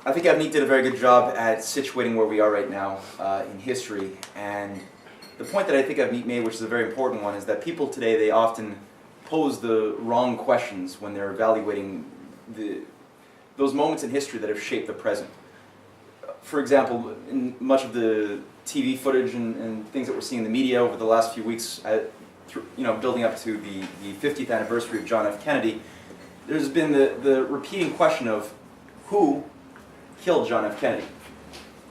I think Avneet did a very good job at situating where we are right now in history, and the point that I think Avneet made, which is a very important one, is that people today, they often pose the wrong questions when they're evaluating those moments in history that have shaped the present. For example, in much of the TV footage and things that we're seeing in the media over the last few weeks, building up to the 50th anniversary of John F. Kennedy, there's been the repeating question of who killed John F. Kennedy.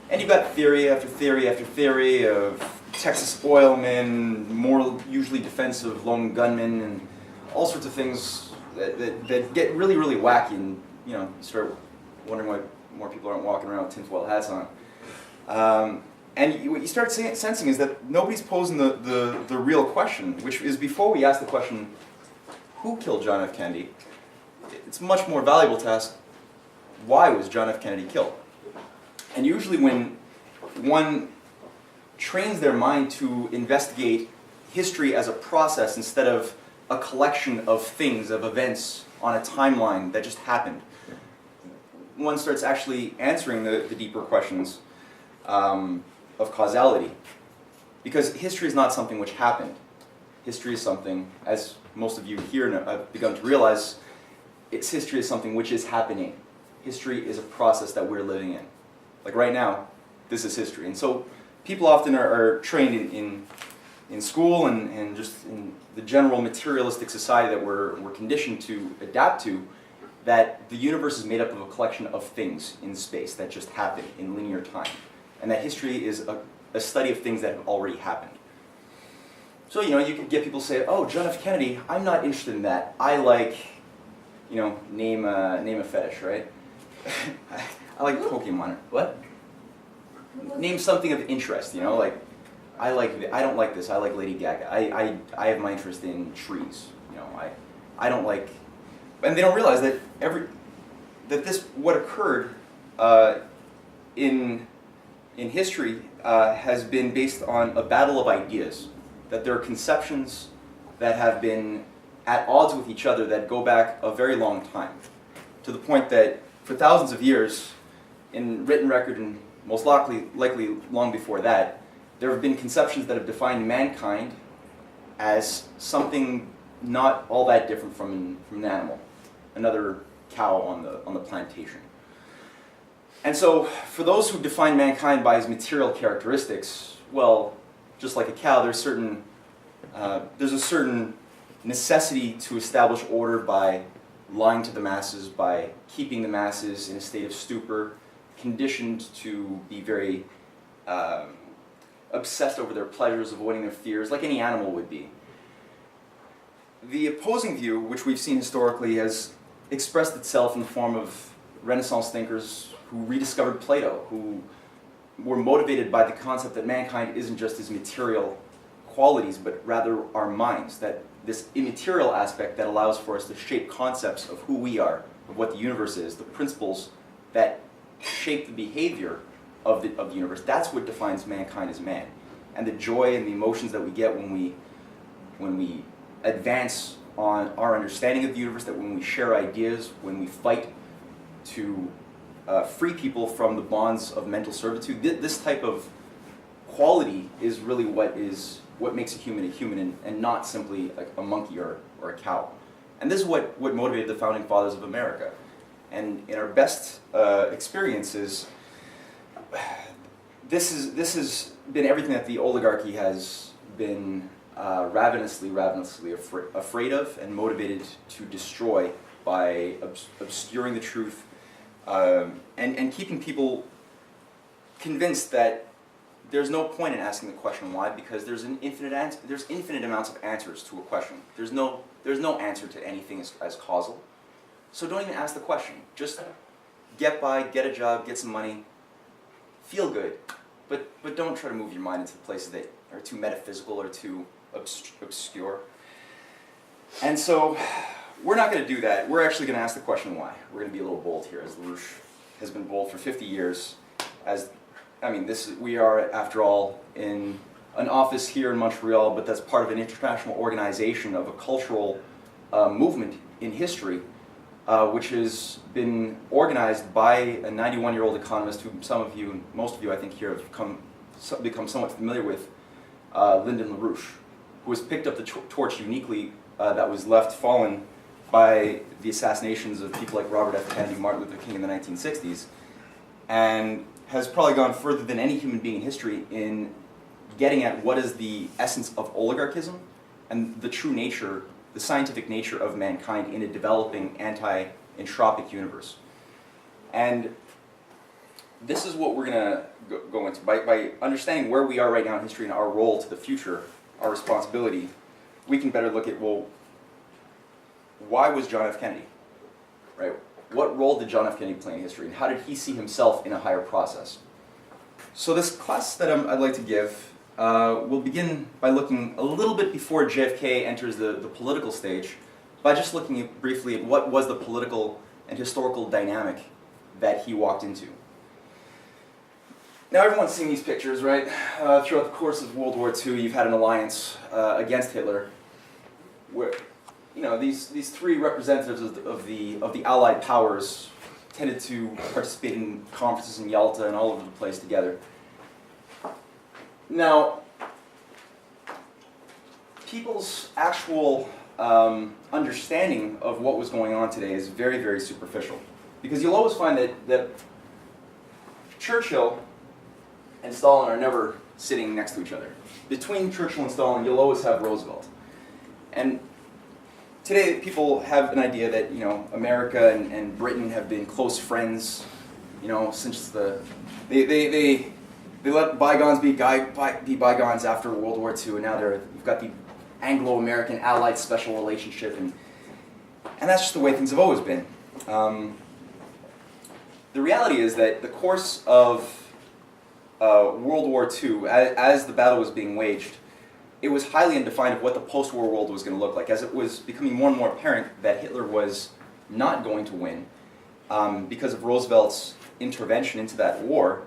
And you've got theory after theory after theory of Texas oilmen, more usually defensive lone gunmen, and all sorts of things that get really, really wacky, and you start wondering why more people aren't walking around with tinfoil hats on. And what you start sensing is that nobody's posing the real question, which is before we ask the question, who killed John F. Kennedy? It's much more valuable to ask, why was John F. Kennedy killed? And usually when one trains their mind to investigate history as a process instead of a collection of things, of events on a timeline that just happened, one starts actually answering the deeper questions of causality. Because history is not something which happened. History is something, as most of you here have begun to realize, history is something which is happening. History is a process that we're living in. Like right now, this is history. And so people often are trained in school and just in the general materialistic society that we're conditioned to adapt to, that the universe is made up of a collection of things in space that just happen in linear time. And that history is a study of things that have already happened. So, you could get people say, oh, John F. Kennedy, I'm not interested in that. I like, name a fetish, right? I like Pokemon. What? Name something of interest, like, I don't like this, I like Lady Gaga. I have my interest in trees, I don't like, and they don't realize that what occurred in history has been based on a battle of ideas, that there are conceptions that have been at odds with each other that go back a very long time, to the point that for thousands of years, in written record and most likely long before that, there have been conceptions that have defined mankind as something not all that different from an animal, another cow on the plantation. And so, for those who define mankind by his material characteristics, well, just like a cow, there's a certain necessity to establish order by lying to the masses, by keeping the masses in a state of stupor, conditioned to be very obsessed over their pleasures, avoiding their fears, like any animal would be. The opposing view, which we've seen historically, has expressed itself in the form of Renaissance thinkers who rediscovered Plato, who were motivated by the concept that mankind isn't just his material qualities, but rather our minds, that this immaterial aspect that allows for us to shape concepts of who we are, of what the universe is, the principles that shape the behavior of the universe. That's what defines mankind as man. And the joy and the emotions that we get when we advance on our understanding of the universe, that when we share ideas, when we fight to free people from the bonds of mental servitude, this type of quality is really what makes a human and not simply a monkey or a cow. And this is what motivated the founding fathers of America. And in our best experiences, this has been everything that the oligarchy has been ravenously afraid of and motivated to destroy by obscuring the truth and keeping people convinced that there's no point in asking the question why, because there's infinite amounts of answers to a question. There's no answer to anything as causal. So don't even ask the question. Just get by, get a job, get some money, feel good, but don't try to move your mind into places that are too metaphysical or too obscure. And so we're not going to do that. We're actually going to ask the question why. We're going to be a little bold here, as LaRouche has been bold for 50 years. We are, after all, in an office here in Montreal, but that's part of an international organization of a cultural movement in history which has been organized by a 91-year-old economist who some of you, most of you I think here have become somewhat familiar with, Lyndon LaRouche, who has picked up the torch uniquely that was left fallen by the assassinations of people like Robert F. Kennedy, Martin Luther King in the 1960s, and has probably gone further than any human being in history in getting at what is the essence of oligarchism and the true nature, the scientific nature of mankind in a developing anti-entropic universe. And this is what we're going to go into. By understanding where we are right now in history and our role to the future, our responsibility, we can better look at, well, why was John F. Kennedy? Right? What role did John F. Kennedy play in history, and how did he see himself in a higher process? So this class that I'd like to give will begin by looking a little bit before JFK enters the political stage, by just looking briefly at what was the political and historical dynamic that he walked into. Now everyone's seen these pictures, right? Throughout the course of World War II, you've had an alliance against Hitler, where these three representatives of the Allied powers tended to participate in conferences in Yalta and all over the place together. Now, people's actual understanding of what was going on today is very, very superficial. Because you'll always find that Churchill and Stalin are never sitting next to each other. Between Churchill and Stalin, you'll always have Roosevelt. And today, people have an idea that America and Britain have been close friends, since they let bygones be bygones after World War II, and now we've got the Anglo-American Allied special relationship, and that's just the way things have always been. The reality is that the course of World War II, as the battle was being waged, it was highly undefined of what the post-war world was going to look like, as it was becoming more and more apparent that Hitler was not going to win because of Roosevelt's intervention into that war.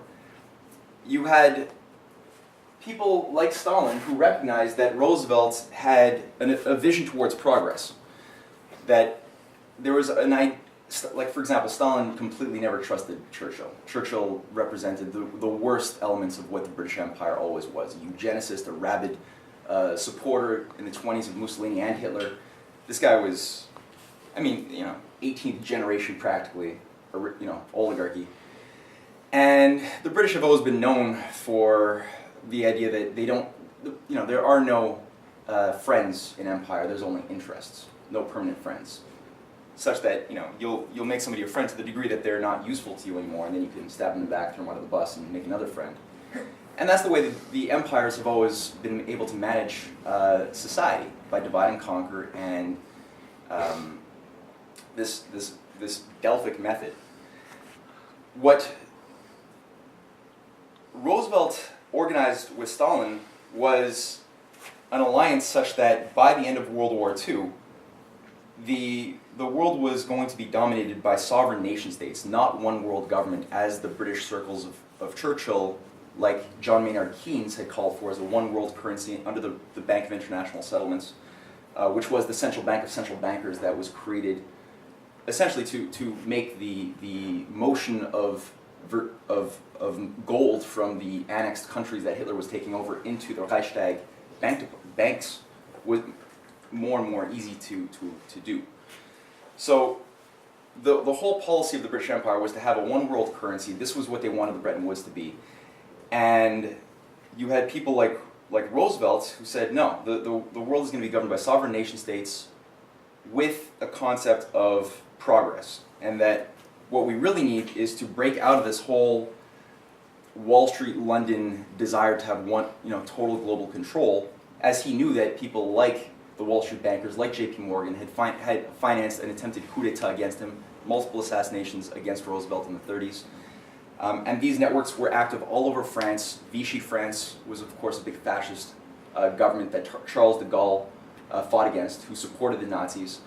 You had people like Stalin who recognized that Roosevelt had a vision towards progress, that there was like, for example, Stalin completely never trusted Churchill. Churchill represented the worst elements of what the British Empire always was: a eugenicist, a rabid supporter in the 20s of Mussolini and Hitler. This guy was, 18th generation practically, oligarchy. And the British have always been known for the idea that they don't, there are no friends in empire, there's only interests, no permanent friends. Such that, you'll make somebody your friend to the degree that they're not useful to you anymore, and then you can stab them in the back, throw them out of the bus, and make another friend. And that's the way that the empires have always been able to manage society, by divide and conquer, and this Delphic method. What Roosevelt organized with Stalin was an alliance such that by the end of World War II, the world was going to be dominated by sovereign nation states, not one world government, as the British circles of Churchill, like John Maynard Keynes, had called for as a one world currency under the Bank of International Settlements, which was the central bank of central bankers that was created essentially to make the motion of gold from the annexed countries that Hitler was taking over into the Reichstag banks was more and more easy to do. So the whole policy of the British Empire was to have a one world currency. This was what they wanted the Bretton Woods to be. And you had people like Roosevelt who said, no, the world is going to be governed by sovereign nation states with a concept of progress, and that what we really need is to break out of this whole Wall Street, London desire to have one, total global control, as he knew that people like the Wall Street bankers, like J.P. Morgan, had financed an attempted coup d'etat against him, multiple assassinations against Roosevelt in the 30s. And these networks were active all over France. Vichy France was, of course, a big fascist government that Charles de Gaulle fought against, who supported the Nazis.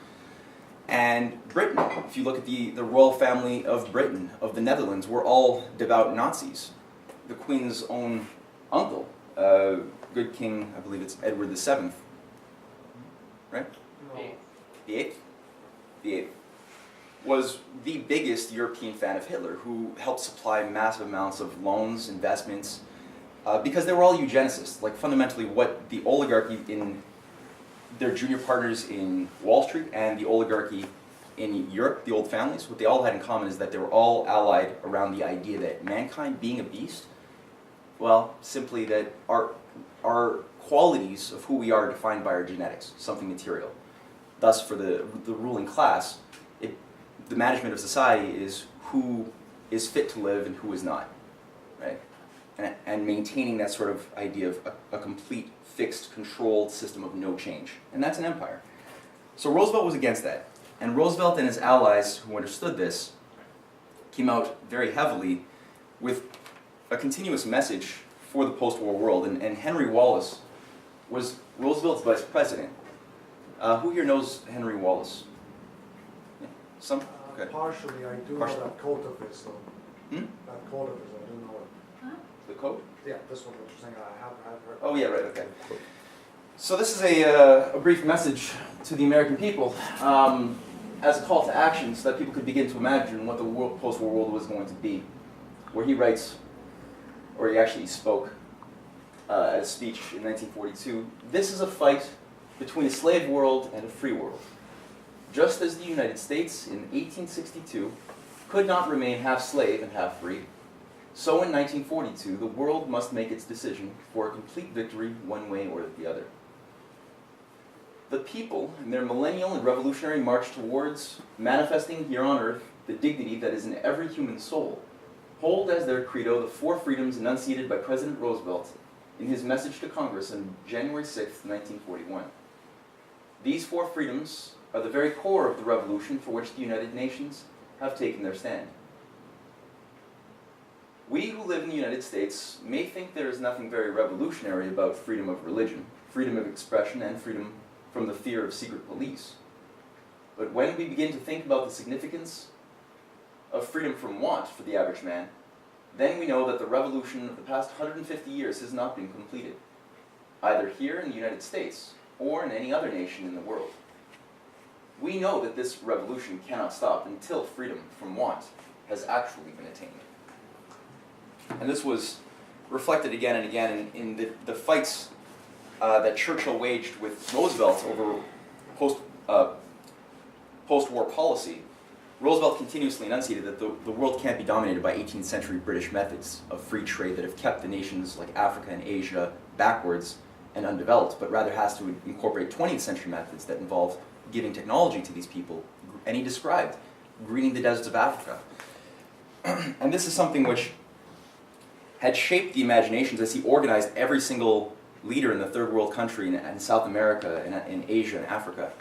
And Britain, if you look at the royal family of Britain, of the Netherlands, were all devout Nazis. The Queen's own uncle, good King, I believe it's Edward VII, right? No. The 8th? The 8th. was the biggest European fan of Hitler, who helped supply massive amounts of loans, investments, because they were all eugenicists. Like fundamentally what the oligarchy in their junior partners in Wall Street and the oligarchy in Europe, the old families, what they all had in common is that they were all allied around the idea that mankind being a beast, well, simply that our qualities of who we are defined by our genetics, something material. Thus, for the ruling class, the management of society is who is fit to live and who is not, right? And maintaining that sort of idea of a complete, fixed, controlled system of no change. And that's an empire. So Roosevelt was against that. And Roosevelt and his allies who understood this came out very heavily with a continuous message for the post-war world. And Henry Wallace was Roosevelt's vice president. Who here knows Henry Wallace? Yeah. Some? Okay. Partially, I do know that quote of his, though. That quote of his, I do know it. Huh? The quote? Yeah, this one, which you're saying, I have heard. Oh, yeah, right, okay. So this is a brief message to the American people as a call to action so that people could begin to imagine what the post-war world was going to be. Where he writes, or he actually spoke at a speech in 1942, "This is a fight between a slave world and a free world. Just as the United States in 1862 could not remain half slave and half free, so in 1942 the world must make its decision for a complete victory one way or the other. The people, in their millennial and revolutionary march towards manifesting here on earth the dignity that is in every human soul, hold as their credo the four freedoms enunciated by President Roosevelt in his message to Congress on January 6, 1941. These four freedoms are the very core of the revolution for which the United Nations have taken their stand. We who live in the United States may think there is nothing very revolutionary about freedom of religion, freedom of expression, and freedom from the fear of secret police. But when we begin to think about the significance of freedom from want for the average man, then we know that the revolution of the past 150 years has not been completed, either here in the United States or in any other nation in the world. We know that this revolution cannot stop until freedom from want has actually been attained." And this was reflected again and again in the fights that Churchill waged with Roosevelt over post-war policy. Roosevelt continuously enunciated that the world can't be dominated by 18th century British methods of free trade that have kept the nations like Africa and Asia backwards and undeveloped, but rather has to incorporate 20th century methods that involve giving technology to these people. And he described greening the deserts of Africa. And this is something which had shaped the imaginations as he organized every single leader in the third world country in South America, in Asia and Africa.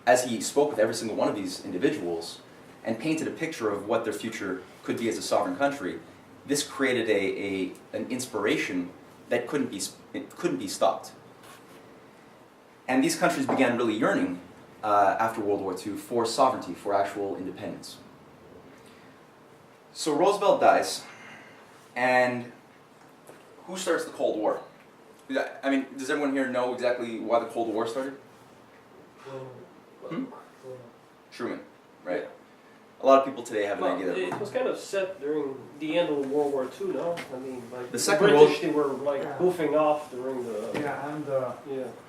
As he spoke with every single one of these individuals and painted a picture of what their future could be as a sovereign country, this created an inspiration that couldn't be stopped. And these countries began really yearning after World War II for sovereignty, for actual independence. So Roosevelt dies, and who starts the Cold War? I mean, does everyone here know exactly why the Cold War started? Truman, right? A lot of people today have an idea that it was kind of set during the end of World War II, no? I mean, like the British, they were like goofing off during the... Yeah, and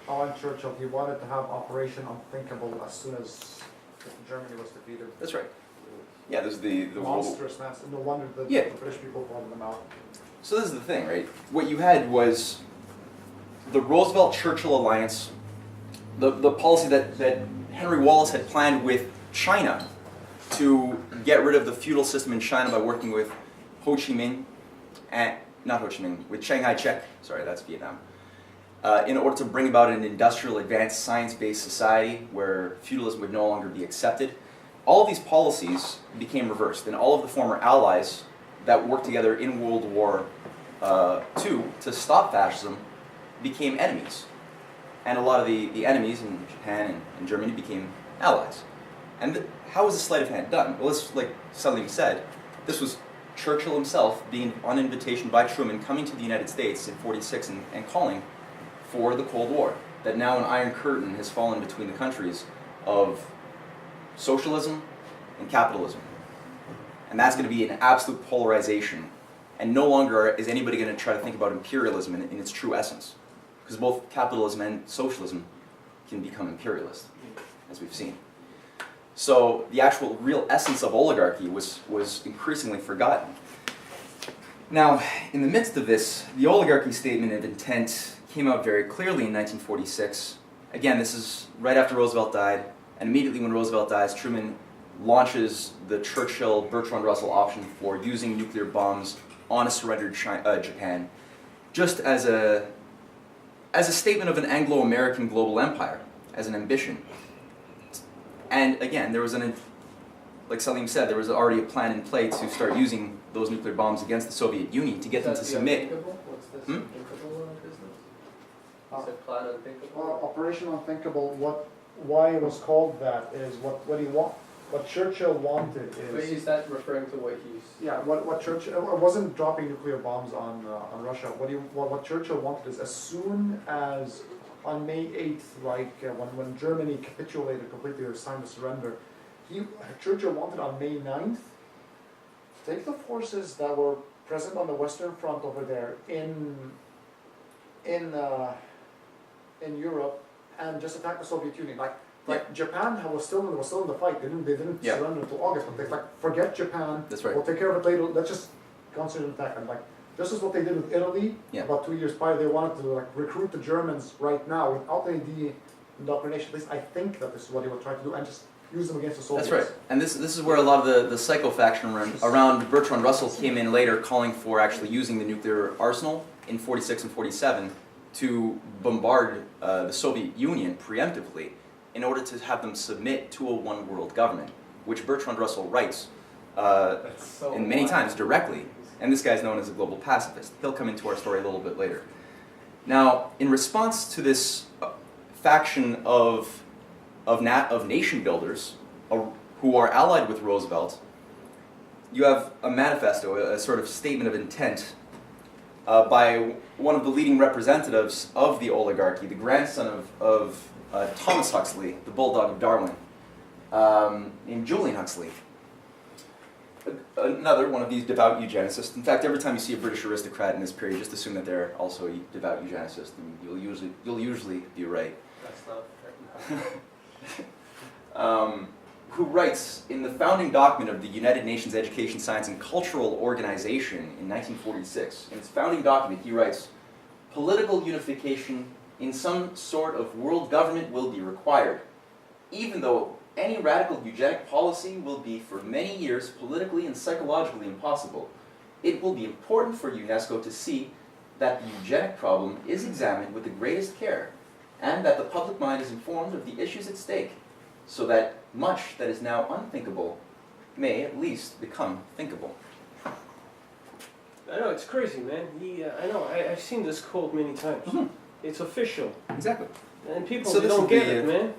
Alan Churchill, he wanted to have Operation Unthinkable as soon as Germany was defeated. That's right. Yeah, there's the monstrous mass. No wonder the British people voted them out. So this is the thing, right? What you had was the Roosevelt-Churchill alliance, the policy that Henry Wallace had planned with China to get rid of the feudal system in China by working with Ho Chi Minh, with Chiang Kai-shek, sorry, that's Vietnam, in order to bring about an industrial, advanced, science-based society where feudalism would no longer be accepted. All of these policies became reversed, and all of the former allies that worked together in World War II to stop fascism became enemies. And a lot of the enemies in Japan and Germany became allies. And how was the sleight of hand done? Well, this, like Salim said, this was Churchill himself being on invitation by Truman coming to the United States in '46 and calling for the Cold War. That now an iron curtain has fallen between the countries of socialism and capitalism. And that's going to be an absolute polarization. And no longer is anybody going to try to think about imperialism in its true essence. Because both capitalism and socialism can become imperialist, as we've seen. So the actual real essence of oligarchy was increasingly forgotten. Now, in the midst of this, the oligarchy statement of intent came out very clearly in 1946. Again, this is right after Roosevelt died, and immediately when Roosevelt dies, Truman launches the Churchill-Bertrand Russell option for using nuclear bombs on a surrendered Japan, just as a statement of an Anglo-American global empire, as an ambition. And again, there was like Salim said, there was already a plan in play to start using those nuclear bombs against the Soviet Union to get them to submit. What's this unthinkable business? You said plan unthinkable? Well, Operation Unthinkable, why it was called that is what Churchill wanted But is... is that referring to what he's... Yeah, what Churchill, it wasn't dropping nuclear bombs on Russia. What Churchill wanted is as soon as on May 8th, like when Germany capitulated completely or signed the surrender, Churchill wanted on May 9th to take the forces that were present on the Western Front over there in Europe and just attack the Soviet Union. Like Japan was still in the fight. They didn't surrender until August. But they forget Japan. That's right. We'll take care of it later. Let's just consider an attack. And this is what they did with Italy about 2 years prior. They wanted to recruit the Germans right now without any indoctrination. At least I think that this is what they were trying to do, and just use them against the Soviets. That's right. And this is where a lot of the psycho-faction around Bertrand Russell came in later, calling for actually using the nuclear arsenal in 46 and 47 to bombard the Soviet Union preemptively in order to have them submit to a one-world government, which Bertrand Russell writes in many times directly. And this guy's known as a global pacifist. He'll come into our story a little bit later. Now, in response to this faction of nation builders who are allied with Roosevelt, you have a manifesto, a sort of statement of intent by one of the leading representatives of the oligarchy, the grandson of Thomas Huxley, the bulldog of Darwin, named Julian Huxley. Another one of these devout eugenicists. In fact, every time you see a British aristocrat in this period, just assume that they're also a devout eugenicist, and you'll usually be right. That's not Who writes in the founding document of the United Nations Education, Science, and Cultural Organization in 1946. In its founding document, he writes, "Political unification in some sort of world government will be required, even though any radical eugenic policy will be for many years politically and psychologically impossible. It will be important for UNESCO to see that the eugenic problem is examined with the greatest care, and that the public mind is informed of the issues at stake, so that much that is now unthinkable may at least become thinkable." I know, it's crazy, man. I know, I've seen this quote many times. Mhm. It's official. Exactly. And people So they this don't would get be it, man.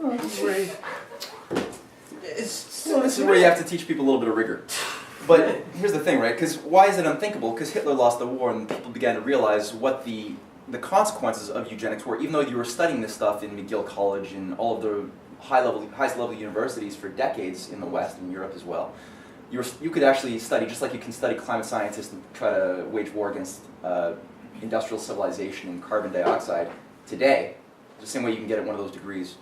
This is where you have to teach people a little bit of rigor. But here's the thing, right? Because why is it unthinkable? Because Hitler lost the war and people began to realize what the consequences of eugenics were. Even though you were studying this stuff in McGill College and all of the highest level universities for decades in the West and Europe as well, you could actually study, just like you can study climate scientists and try to wage war against industrial civilization and carbon dioxide today, the same way you can get at one of those degrees.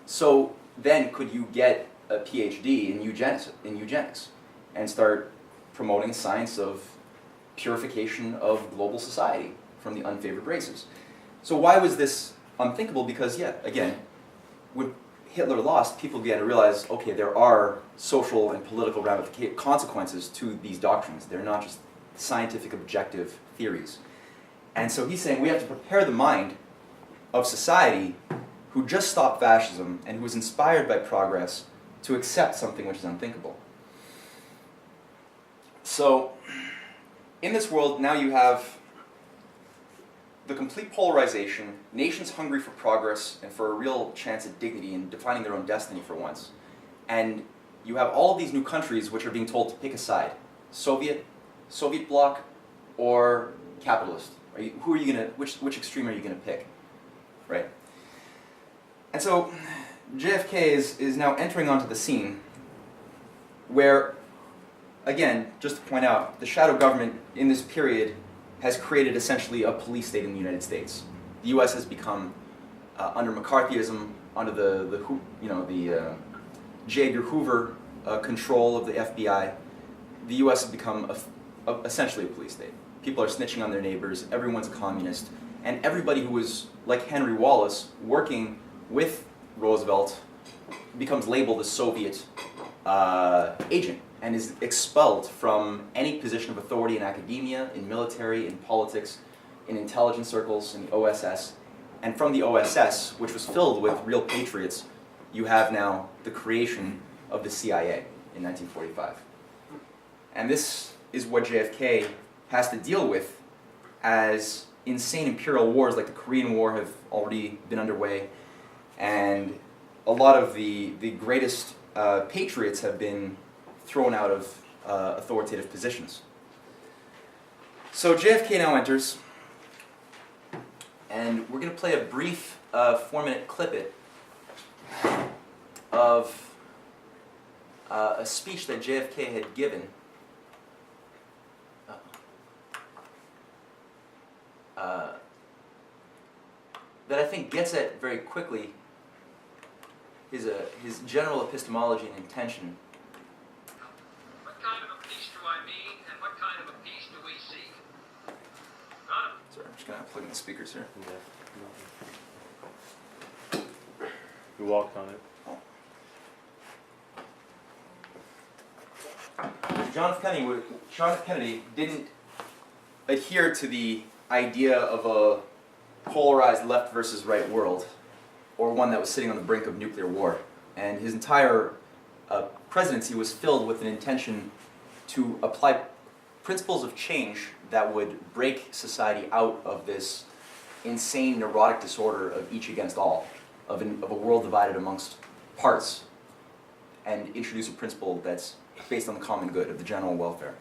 So then could you get a PhD in eugenics and start promoting science of purification of global society from the unfavored races? So why was this unthinkable? Because, yeah, again, when Hitler lost, people began to realize, okay, there are social and political consequences to these doctrines. They're not just scientific objective theories. And so he's saying we have to prepare the mind of society who just stopped fascism and who was inspired by progress to accept something which is unthinkable. So, in this world, now you have the complete polarization, nations hungry for progress and for a real chance at dignity and defining their own destiny for once. And you have all of these new countries which are being told to pick a side. Soviet bloc, or capitalist. Which extreme are you going to pick? Right? And so, JFK is now entering onto the scene where, again, just to point out, the shadow government in this period has created essentially a police state in the United States. The U.S. has become, under McCarthyism, under the J. Edgar Hoover control of the FBI, the U.S. has become essentially a police state. People are snitching on their neighbors, everyone's a communist, and everybody who was, like Henry Wallace, working with Roosevelt becomes labeled a Soviet agent and is expelled from any position of authority in academia, in military, in politics, in intelligence circles, in the OSS. And from the OSS, which was filled with real patriots, you have now the creation of the CIA in 1945. And this is what JFK has to deal with as insane imperial wars like the Korean War have already been underway, and a lot of the greatest patriots have been thrown out of authoritative positions. So JFK now enters, and we're going to play a brief 4-minute clip of a speech that JFK had given that I think gets at very quickly his general epistemology and intention. What kind of a peace do I mean, and what kind of a peace do we seek? None of Sorry, I'm just going to plug in the speakers here. You walked on it. John F. Kennedy didn't adhere to the idea of a polarized left versus right world, or one that was sitting on the brink of nuclear war. And his entire presidency was filled with an intention to apply principles of change that would break society out of this insane neurotic disorder of each against all, of a world divided amongst parts, and introduce a principle that's based on the common good, of the general welfare.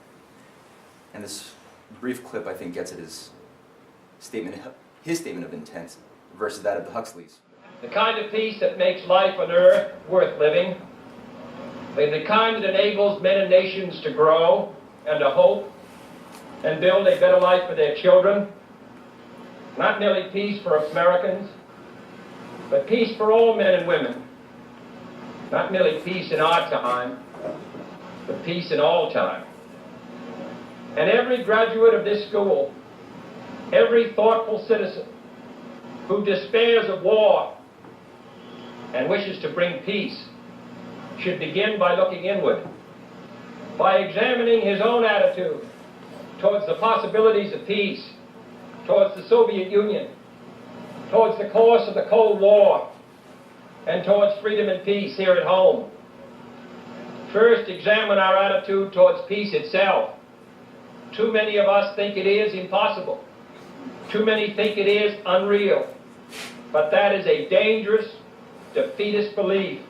And this brief clip, I think, gets at his statement of intent versus that of the Huxleys. The kind of peace that makes life on earth worth living, the kind that enables men and nations to grow and to hope and build a better life for their children. Not merely peace for Americans, but peace for all men and women. Not merely peace in our time, but peace in all time. And every graduate of this school, every thoughtful citizen who despairs of war and wishes to bring peace should begin by looking inward, by examining his own attitude towards the possibilities of peace, towards the Soviet Union, towards the course of the Cold War, and towards freedom and peace here at home. First, examine our attitude towards peace itself. Too many of us think it is impossible. Too many think it is unreal. But that is a dangerous, defeatist belief.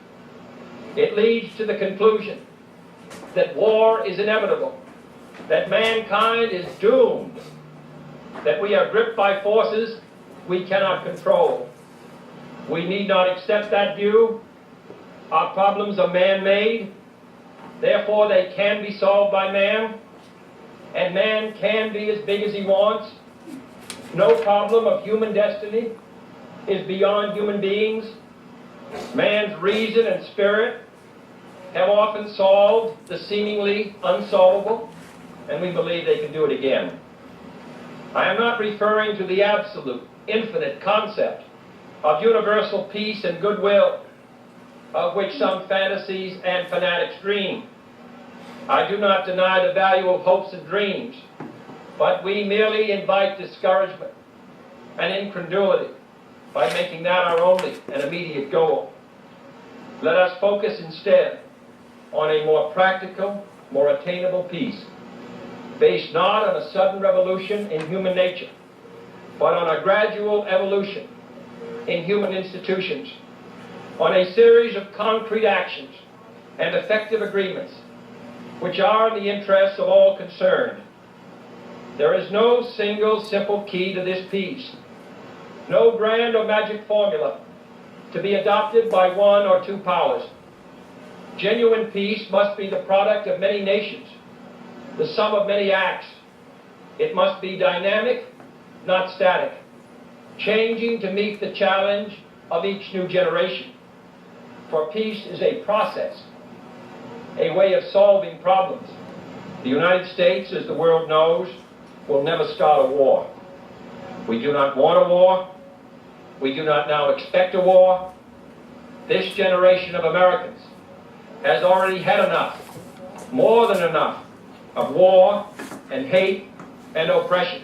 It leads to the conclusion that war is inevitable, that mankind is doomed, that we are gripped by forces we cannot control. We need not accept that view. Our problems are man-made, therefore they can be solved by man, and man can be as big as he wants. No problem of human destiny is beyond human beings. Man's reason and spirit have often solved the seemingly unsolvable, and we believe they can do it again. I am not referring to the absolute, infinite concept of universal peace and goodwill, of which some fantasies and fanatics dream. I do not deny the value of hopes and dreams, but we merely invite discouragement and incredulity by making that our only and immediate goal. Let us focus instead on a more practical, more attainable peace, based not on a sudden revolution in human nature, but on a gradual evolution in human institutions, on a series of concrete actions and effective agreements which are in the interests of all concerned. There is no single simple key to this peace, no grand or magic formula to be adopted by one or two powers. Genuine peace must be the product of many nations, the sum of many acts. It must be dynamic, not static, changing to meet the challenge of each new generation. For peace is a process, a way of solving problems. The United States, as the world knows, will never start a war. We do not want a war. We do not now expect a war. This generation of Americans has already had enough, more than enough, of war and hate and oppression.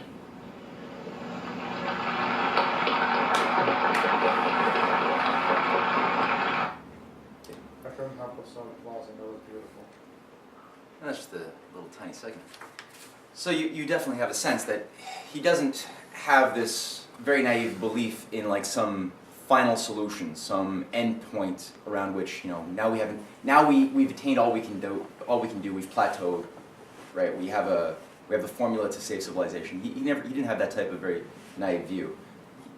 Ehret-Kump was so applause, and that was beautiful. And that's just a little tiny segment. So you definitely have a sense that he doesn't have this very naive belief in like some final solution, some end point around which, you know, we've attained all we can do, we've plateaued, right? We have the formula to save civilization. He didn't have that type of very naive view.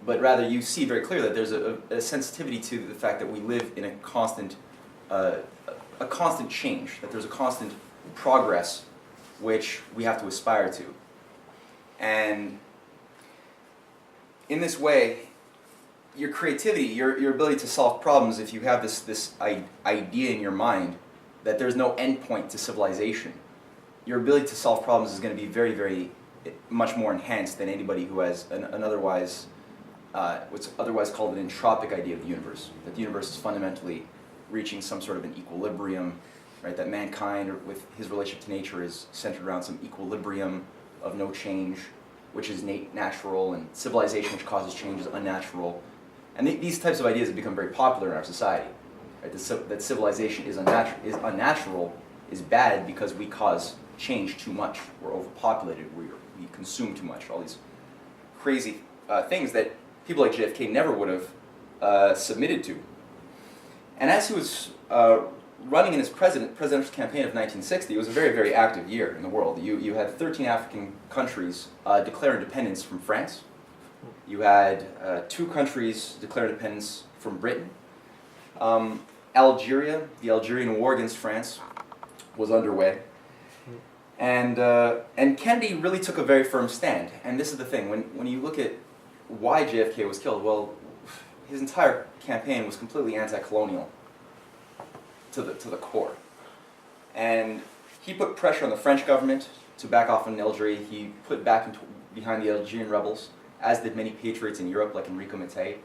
But rather you see very clearly that there's a sensitivity to the fact that we live in a constant change, that there's a constant progress which we have to aspire to. And in this way, your creativity, your ability to solve problems, if you have this idea in your mind that there's no end point to civilization, your ability to solve problems is going to be very, very much more enhanced than anybody who has an otherwise, what's otherwise called an entropic idea of the universe, that the universe is fundamentally reaching some sort of an equilibrium, right? That mankind, with his relationship to nature, is centered around some equilibrium of no change, which is natural, and civilization, which causes change, is unnatural. And these types of ideas have become very popular in our society. Right? That civilization is unnatural, is bad because we cause change too much. We're overpopulated. We consume too much. All these crazy things that people like JFK never would have submitted to. And as he was running in his presidential campaign of 1960, it was a very, very active year in the world. You had 13 African countries declare independence from France. You had 2 countries declare independence from Britain. Algeria, the Algerian war against France, was underway. And Kennedy really took a very firm stand. And this is the thing, when you look at why JFK was killed, well, his entire campaign was completely anti-colonial to the core. And he put pressure on the French government to back off in Algeria. He put back behind the Algerian rebels, as did many patriots in Europe, like Enrico Mattei.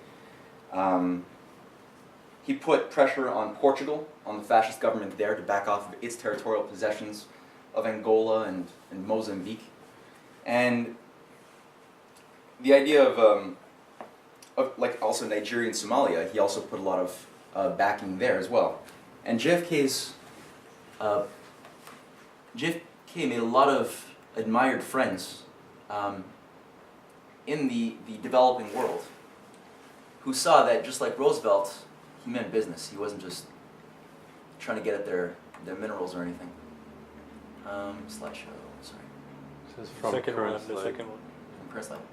He put pressure on Portugal, on the fascist government there, to back off of its territorial possessions of Angola and Mozambique. And the idea of like also Nigeria and Somalia, he also put a lot of backing there as well. And JFK made a lot of admired friends in the developing world, who saw that, just like Roosevelt, he meant business. He wasn't just trying to get at their minerals or anything. Slideshow, sorry. This is from Second one, Current the Leg. second one. From press level.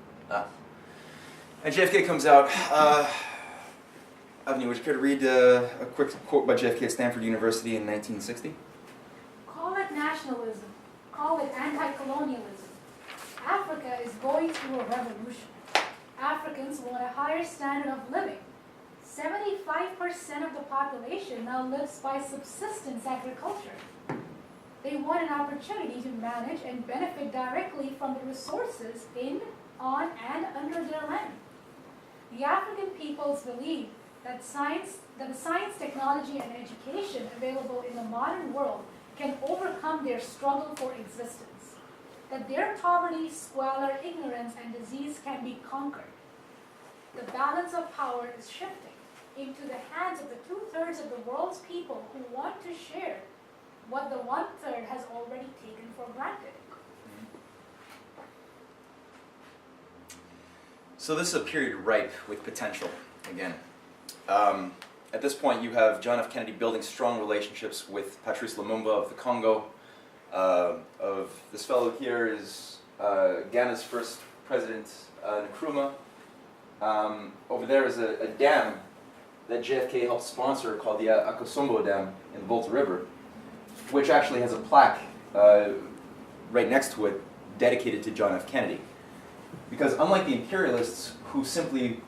And JFK comes out. Avni, would you care to read a quick quote by JFK at Stanford University in 1960? Call it nationalism, call it anti-colonialism. Africa is going through a revolution. Africans want a higher standard of living. 75% of the population now lives by subsistence agriculture. They want an opportunity to manage and benefit directly from the resources in, on, and under their land. The African peoples believe that the science, technology, and education available in the modern world can overcome their struggle for existence, that their poverty, squalor, ignorance, and disease can be conquered. The balance of power is shifting into the hands of the 2/3 of the world's people who want to share what the 1/3 has already taken for granted. So this is a period ripe with potential, again. At this point, you have John F. Kennedy building strong relationships with Patrice Lumumba of the Congo. Of this fellow here is Ghana's first president, Nkrumah. Over there is a dam that JFK helped sponsor called the Akosombo Dam in the Volta River, which actually has a plaque right next to it dedicated to John F. Kennedy. Because unlike the imperialists who simply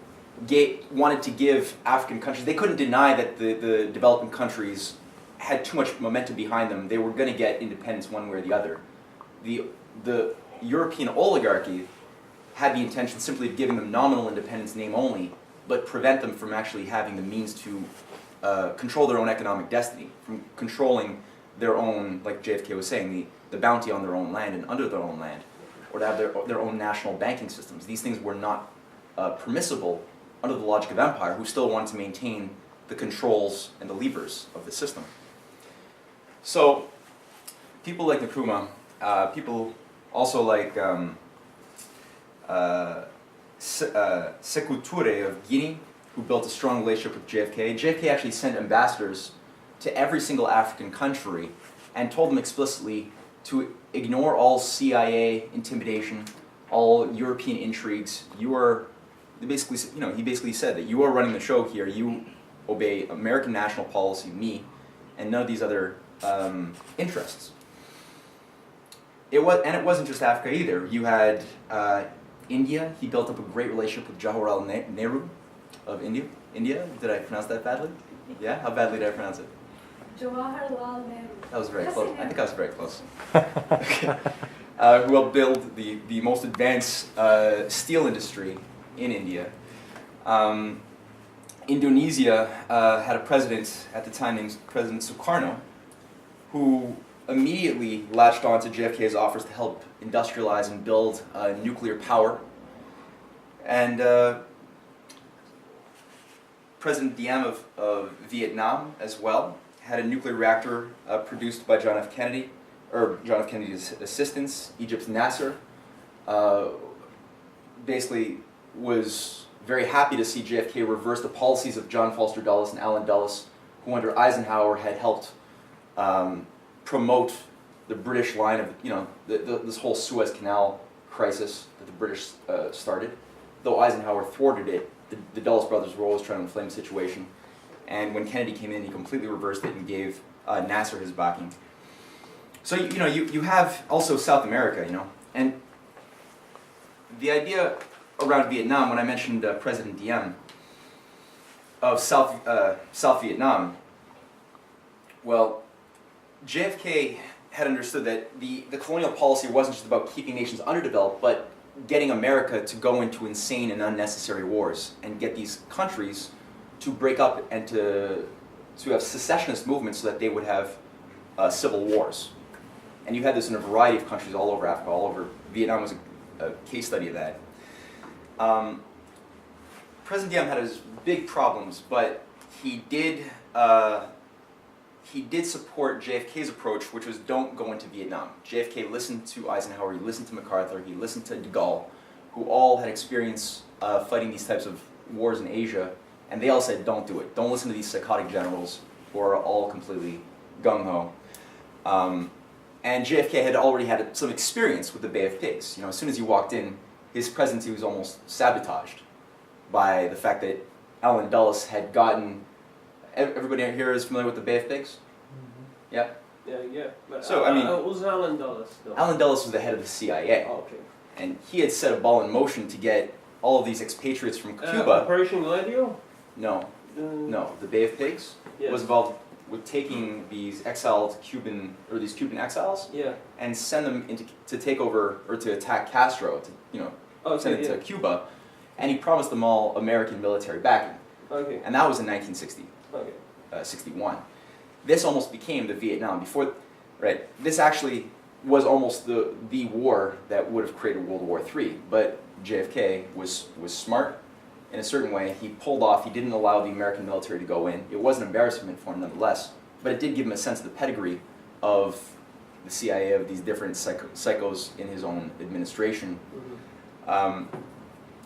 wanted to give African countries, they couldn't deny that the developing countries had too much momentum behind them. They were going to get independence one way or the other. The European oligarchy had the intention simply of giving them nominal independence, name only, but prevent them from actually having the means to control their own economic destiny, from controlling their own, like JFK was saying, the bounty on their own land and under their own land, or to have their own national banking systems. These things were not permissible under the logic of empire, who still wanted to maintain the controls and the levers of the system. So, people like Nkrumah, people also like Sekou Touré of Guinea, who built a strong relationship with JFK. JFK actually sent ambassadors to every single African country and told them explicitly to ignore all CIA intimidation, all European intrigues. He basically said that you are running the show here. You obey American national policy, me, and none of these other interests. It wasn't just Africa either. You had India. He built up a great relationship with Jawaharlal Nehru of India. Did I pronounce that badly? Yeah? How badly did I pronounce it? Jawaharlal Nehru. That was very Yes, close. I I know. think I was very close. Okay. Who helped build the most advanced steel industry in India. Indonesia had a president at the time named President Sukarno, who immediately latched on to JFK's offers to help industrialize and build nuclear power. And President Diem of Vietnam as well had a nuclear reactor produced by John F. Kennedy, or John F. Kennedy's assistants. Egypt's Nasser basically was very happy to see JFK reverse the policies of John Foster Dulles and Allen Dulles, who under Eisenhower had helped promote the British line of, this whole Suez Canal crisis that the British started. Though Eisenhower thwarted it, the Dulles brothers were always trying to inflame the situation. And when Kennedy came in, he completely reversed it and gave Nasser his backing. So, you have also South America, and the idea around Vietnam, when I mentioned President Diem of South Vietnam, well, JFK had understood that the colonial policy wasn't just about keeping nations underdeveloped, but getting America to go into insane and unnecessary wars and get these countries to break up and to have secessionist movements so that they would have civil wars. And you had this in a variety of countries all over Africa, all over. Vietnam was a case study of that. President Diem had his big problems, but he did support JFK's approach, which was don't go into Vietnam. JFK listened to Eisenhower, he listened to MacArthur, he listened to de Gaulle, who all had experience fighting these types of wars in Asia, and they all said don't do it. Don't listen to these psychotic generals who are all completely gung-ho. And JFK had already had some experience with the Bay of Pigs. As soon as he walked in, his presidency was almost sabotaged by the fact that Allen Dulles had gotten. Everybody here is familiar with the Bay of Pigs? Mm-hmm. Yeah? Yeah. But So, who's Allen Dulles? No. Allen Dulles was the head of the CIA. Oh, okay. And he had set a ball in motion to get all of these expatriates from Cuba. Operation Gladio? No, the Bay of Pigs Yes. was involved with taking these exiled Cuban exiles and send them to take over or to attack Castro, send it to Cuba, and he promised them all American military backing. Okay. And that was in 1960. Okay. 61. This almost became the Vietnam before, right? This actually was almost the war that would have created World War III. But JFK was smart in a certain way. He pulled off. He didn't allow the American military to go in. It was an embarrassment for him nonetheless, but it did give him a sense of the pedigree of the CIA, of these different psychos in his own administration. Mm-hmm.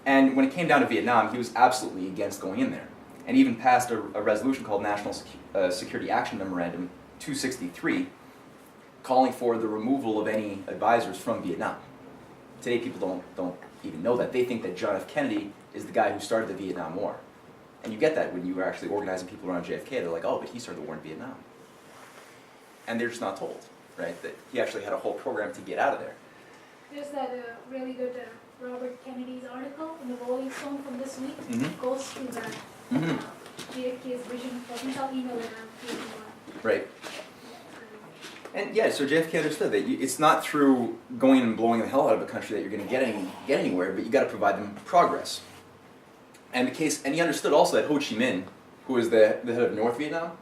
And when it came down to Vietnam, he was absolutely against going in there, and even passed a resolution called National Security Action Memorandum 263, calling for the removal of any advisors from Vietnam. Today, people don't even know that. They think that John F. Kennedy is the guy who started the Vietnam War, And you get that when you are actually organizing people around JFK. They're like, oh, but he started the war in Vietnam. And they're just not told, right, that he actually had a whole program to get out of there. There's that really good Robert Kennedy's article in the Rolling Stone from this week. Mhm. Goes through that Mhm. JFK's vision. I think I'll email it out to you if you want. Right. And yeah, so JFK understood that it's not through going and blowing the hell out of a country that you're going to get anywhere, but you got to provide them progress. And he understood also that Ho Chi Minh, who was the head of North Vietnam,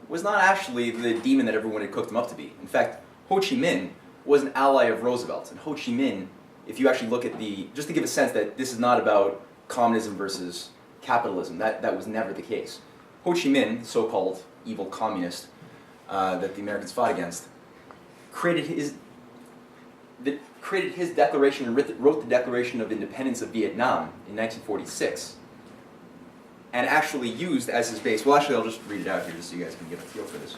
was not actually the demon that everyone had cooked him up to be. In fact, Ho Chi Minh was an ally of Roosevelt. And Ho Chi Minh, if you actually look at just to give a sense that this is not about communism versus capitalism, that was never the case. Ho Chi Minh, the so-called evil communist that the Americans fought against, created his declaration and wrote the Declaration of Independence of Vietnam in 1946. And actually used as his base, well actually I'll just read it out here just so you guys can get a feel for this.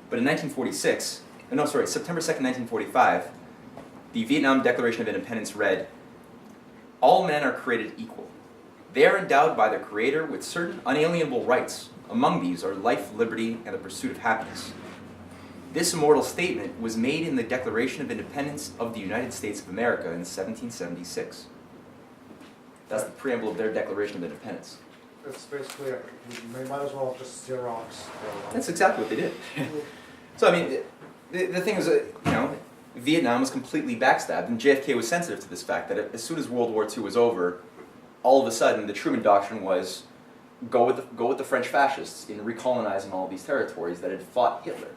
But in September 2nd, 1945, the Vietnam Declaration of Independence read, "All men are created equal. They are endowed by their Creator with certain unalienable rights. Among these are life, liberty, and the pursuit of happiness. This immortal statement was made in the Declaration of Independence of the United States of America in 1776. That's the preamble of their Declaration of Independence. It's basically, we might as well just Xerox. That's exactly what they did. So, I mean, the thing is, Vietnam was completely backstabbed, and JFK was sensitive to this fact that as soon as World War II was over, all of a sudden the Truman Doctrine was go with the French fascists in recolonizing all of these territories that had fought Hitler.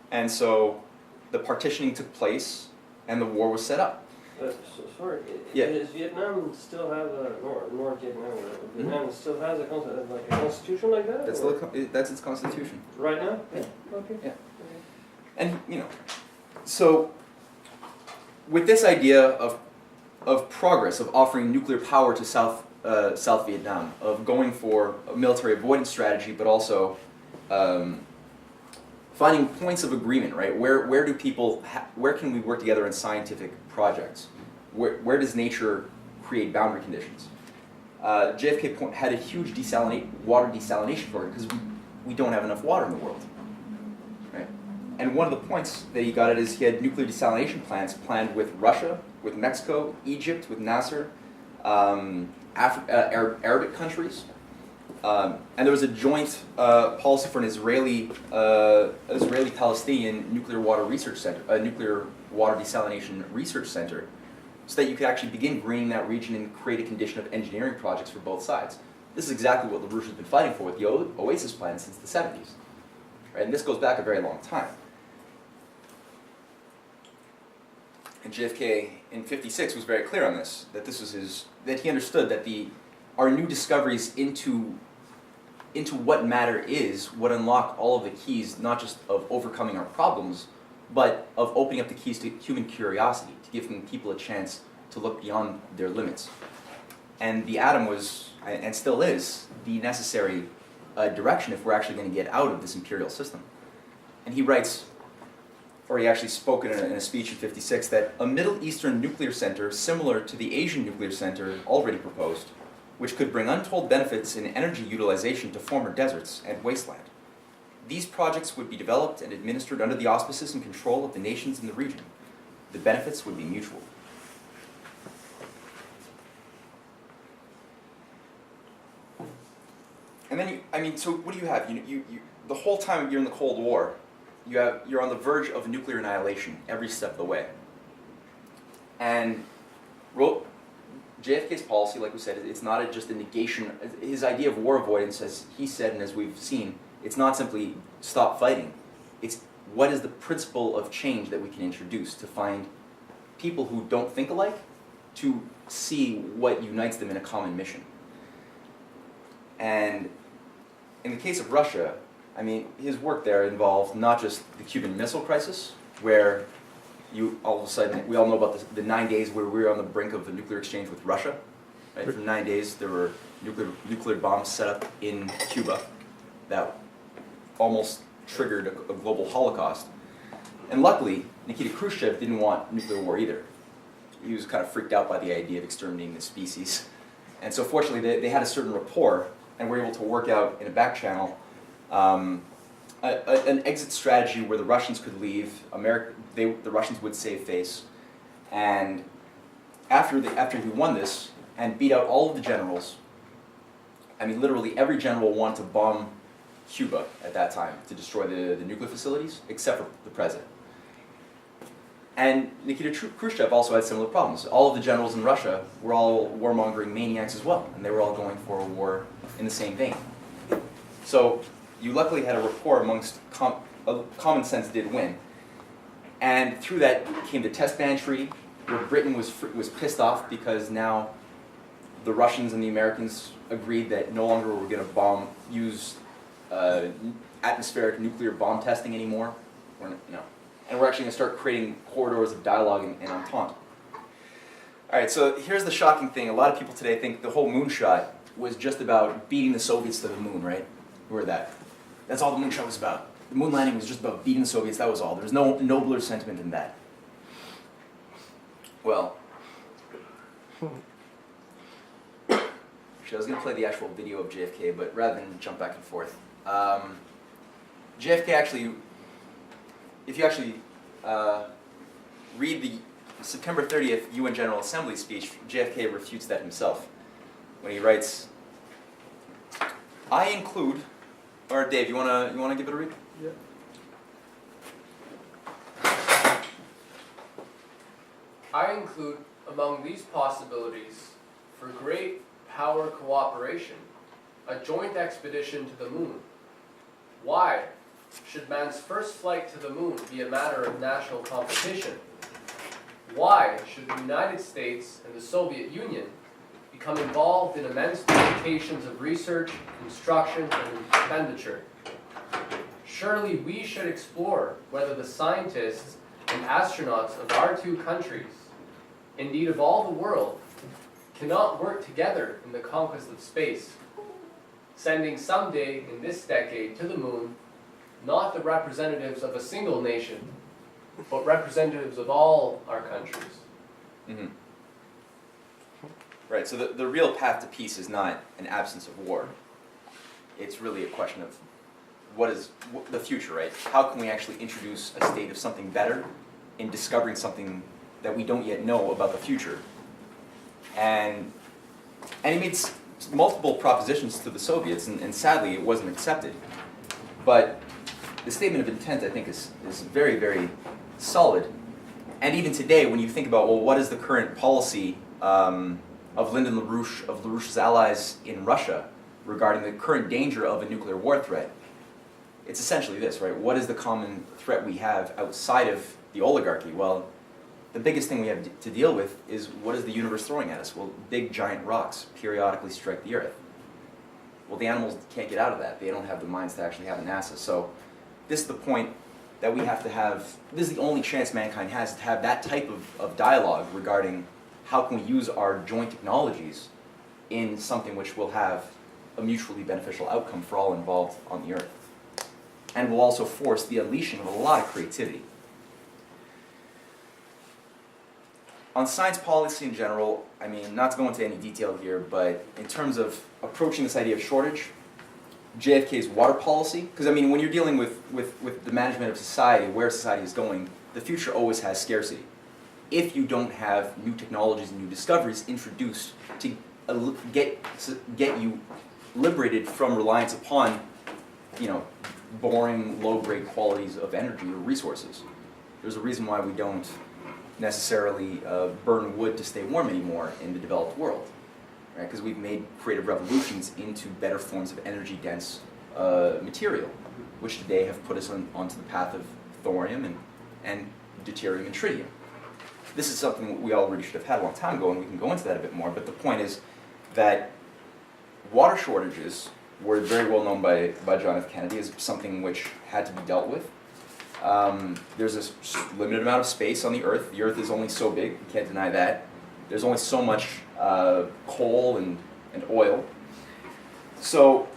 And so the partitioning took place, and the war was set up. Sorry, Yeah. does Vietnam still have North Vietnam, Vietnam still has a constitution like that? That's its constitution. Right now? Yeah. Okay. Yeah. And, so with this idea of progress, of offering nuclear power to South Vietnam, of going for a military avoidance strategy, but also finding points of agreement, right? Where do people, where can we work together in scientific projects? Where does nature create boundary conditions? JFK had a huge water desalination program because we don't have enough water in the world, right? And one of the points that he got at is he had nuclear desalination plants planned with Russia, with Mexico, Egypt, with Nasser, Arabic countries. And there was a joint policy for an Israeli-Palestinian nuclear water research center, a nuclear water desalination research center, so that you could actually begin greening that region and create a condition of engineering projects for both sides. This is exactly what LaRouche has been fighting for with the Oasis Plan since the 70s. Right? And this goes back a very long time. And JFK in '56 was very clear on this, that this was that he understood that our new discoveries into what matter is would unlock all of the keys, not just of overcoming our problems, but of opening up the keys to human curiosity, to giving people a chance to look beyond their limits. And the atom was, and still is, the necessary direction if we're actually going to get out of this imperial system. And he writes, or he actually spoke in a speech in '56, that a Middle Eastern nuclear center similar to the Asian nuclear center already proposed, which could bring untold benefits in energy utilization to former deserts and wasteland. These projects would be developed and administered under the auspices and control of the nations in the region. The benefits would be mutual. And then, so what do you have? You the whole time you're in the Cold War, you're on the verge of nuclear annihilation every step of the way. And JFK's policy, like we said, it's not just a negation. His idea of war avoidance, as he said and as we've seen, it's not simply stop fighting. It's what is the principle of change that we can introduce to find people who don't think alike to see what unites them in a common mission. And in the case of Russia, I mean, his work there involved not just the Cuban Missile Crisis, where all of a sudden, we all know about the 9 days where we were on the brink of a nuclear exchange with Russia. Right? For 9 days, there were nuclear bombs set up in Cuba that almost triggered a global holocaust. And luckily, Nikita Khrushchev didn't want nuclear war either. He was kind of freaked out by the idea of exterminating the species. And so fortunately, they had a certain rapport and were able to work out in a back channel an exit strategy where the Russians could leave, the Russians would save face, and after he won this and beat out all of the generals, I mean literally every general wanted to bomb Cuba at that time to destroy the nuclear facilities, except for the president. And Nikita Khrushchev also had similar problems. All of the generals in Russia were all warmongering maniacs as well, and they were all going for a war in the same vein. So you luckily had a rapport amongst common sense did win. And through that came the Test Ban Treaty, where Britain was pissed off because now the Russians and the Americans agreed that no longer were we going to use atmospheric nuclear bomb testing anymore. And we're actually going to start creating corridors of dialogue and entente. All right, so here's the shocking thing. A lot of people today think the whole moonshot was just about beating the Soviets to the moon, right? Remember that. That's all the moonshot was about. The moon landing was just about beating the Soviets, that was all. There's no nobler sentiment than that. Well, actually, I was going to play the actual video of JFK, but rather than jump back and forth. JFK actually, if you actually read the September 30th UN General Assembly speech, JFK refutes that himself when he writes, I include, or Dave, you wanna give it a read? Yeah. I include among these possibilities for great power cooperation a joint expedition to the moon. Why should man's first flight to the moon be a matter of national competition? Why should the United States and the Soviet Union become involved in immense duplications of research, construction, and expenditure? Surely we should explore whether the scientists and astronauts of our two countries, indeed of all the world, cannot work together in the conquest of space, sending someday in this decade to the moon not the representatives of a single nation, but representatives of all our countries. Mm-hmm. Right, so the real path to peace is not an absence of war. It's really a question of what is the future, right? How can we actually introduce a state of something better in discovering something that we don't yet know about the future? And he made multiple propositions to the Soviets, and sadly it wasn't accepted. But the statement of intent, I think, is very, very solid. And even today, when you think about, well, what is the current policy of Lyndon LaRouche, of LaRouche's allies in Russia regarding the current danger of a nuclear war threat? It's essentially this, right? What is the common threat we have outside of the oligarchy? Well, the biggest thing we have to deal with is what is the universe throwing at us? Well, big giant rocks periodically strike the Earth. Well, the animals can't get out of that. They don't have the minds to actually have a NASA. So this is the point that we have to have. This is the only chance mankind has to have that type of dialogue regarding how can we use our joint technologies in something which will have a mutually beneficial outcome for all involved on the Earth. And will also force the unleashing of a lot of creativity. On science policy in general, I mean, not to go into any detail here, but in terms of approaching this idea of shortage, JFK's water policy, because I mean, when you're dealing with the management of society, where society is going, the future always has scarcity. If you don't have new technologies and new discoveries introduced to get you liberated from reliance upon, boring, low-grade qualities of energy or resources. There's a reason why we don't necessarily burn wood to stay warm anymore in the developed world, right? Because we've made creative revolutions into better forms of energy-dense material, which today have put us onto the path of thorium and deuterium and tritium. This is something we already should have had a long time ago, and we can go into that a bit more, but the point is that water shortages were very well known by John F. Kennedy as something which had to be dealt with. There's a limited amount of space on the Earth. The Earth is only so big, you can't deny that. There's only so much coal and oil. So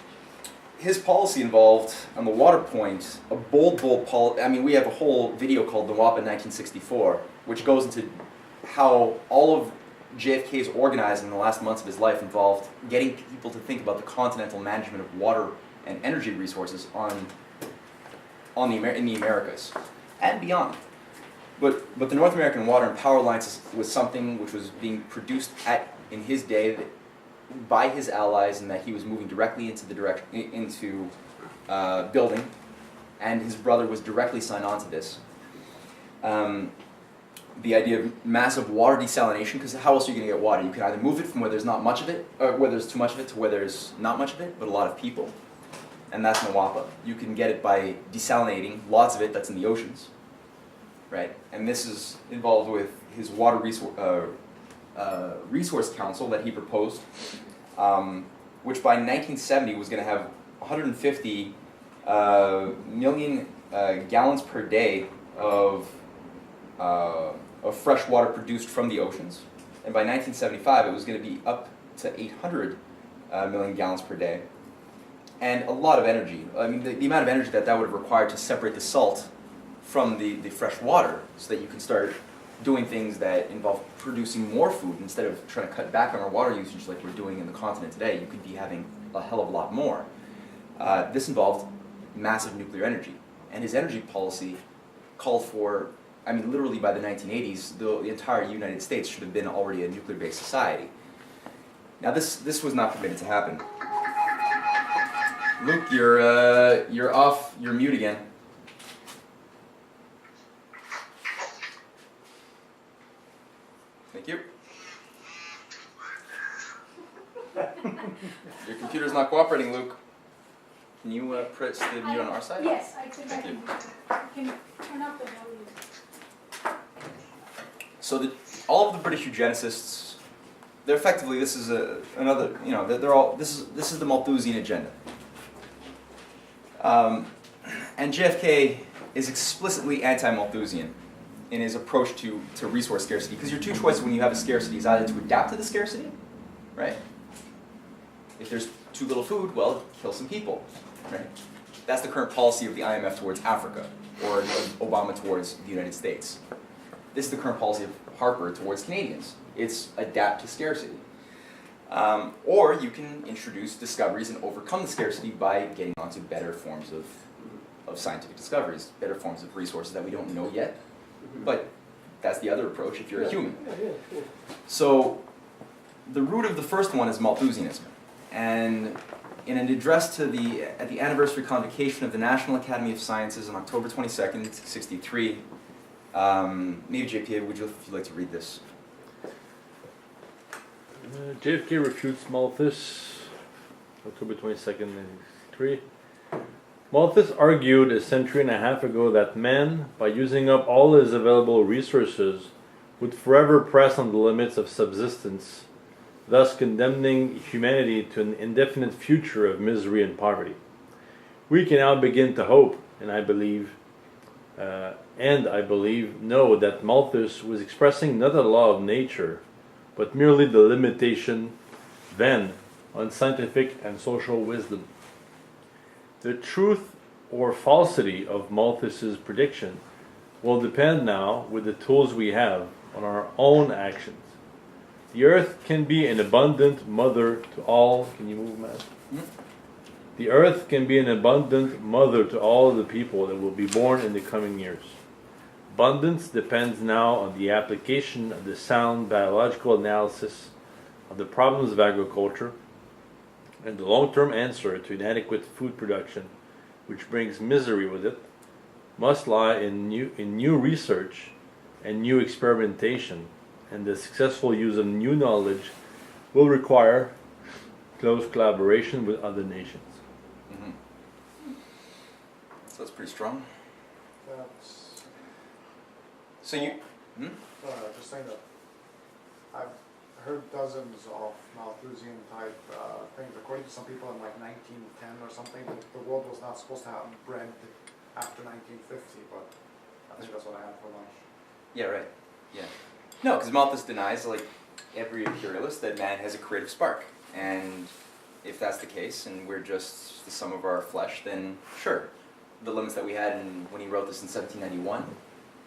his policy involved, on the water point, a bold policy. I mean, we have a whole video called The WAPA 1964, which goes into how all of JFK's organizing in the last months of his life involved getting people to think about the continental management of water and energy resources in the Americas and beyond. But the North American Water and Power Alliance was something which was being produced in his day by his allies, and that he was moving directly into building, and his brother was directly signed on to this. The idea of massive water desalination, because how else are you going to get water? You can either move it from where there's not much of it, or where there's too much of it, to where there's not much of it, but a lot of people. And that's Nawapa. You can get it by desalinating lots of it that's in the oceans, right? And this is involved with his water resource council that he proposed, which by 1970 was going to have 150 million gallons per day of fresh water produced from the oceans. And by 1975, it was going to be up to 800 million gallons per day. And a lot of energy. I mean, the amount of energy that would have required to separate the salt from the fresh water, so that you can start doing things that involve producing more food instead of trying to cut back on our water usage like we're doing in the continent today. You could be having a hell of a lot more. This involved massive nuclear energy. And his energy policy called for, I mean, literally by the 1980s, the entire United States should have been already a nuclear-based society. Now, this was not permitted to happen. Luke, you're off. You're mute again. Thank you. Your computer's not cooperating, Luke. Can you press the mute on our side? Yes, I think Thank I you. can turn up the volume. So all of the British eugenicists, they're effectively, this is another, you know, they're all, this is the Malthusian agenda. And JFK is explicitly anti-Malthusian in his approach to resource scarcity, because your two choices when you have a scarcity is either to adapt to the scarcity, right? If there's too little food, well, kill some people, right? That's the current policy of the IMF towards Africa, or of Obama towards the United States. This is the current policy of Harper towards Canadians. It's adapt to scarcity. Or you can introduce discoveries and overcome the scarcity by getting onto better forms of scientific discoveries, better forms of resources that we don't know yet. But that's the other approach if you're a human. Yeah. So the root of the first one is Malthusianism. And in an address at the anniversary convocation of the National Academy of Sciences on October 22nd, 63, maybe JP, would you like to read this? JFK refutes Malthus, October 22nd, 1963. Malthus argued a century and a half ago that man, by using up all his available resources, would forever press on the limits of subsistence, thus condemning humanity to an indefinite future of misery and poverty. We can now begin to hope, and I believe know that Malthus was expressing not a law of nature, but merely the limitation, then, on scientific and social wisdom. The truth or falsity of Malthus's prediction will depend now, with the tools we have, on our own actions. The earth can be an abundant mother to all. Can you move, Matt? The earth can be an abundant mother to all the people that will be born in the coming years. Abundance depends now on the application of the sound biological analysis of the problems of agriculture, and the long-term answer to inadequate food production, which brings misery with it, must lie in new research and new experimentation, and the successful use of new knowledge will require close collaboration with other nations. Mm-hmm. So that's pretty strong. That's, So you... just saying that I've heard dozens of Malthusian type things. According to some people in like 1910 or something, the world was not supposed to have bread after 1950, but I think that's what I had for lunch. Yeah, right. Yeah. No, because Malthus denies, like every imperialist, that man has a creative spark. And if that's the case, and we're just the sum of our flesh, then sure. The limits that we had when he wrote this in 1791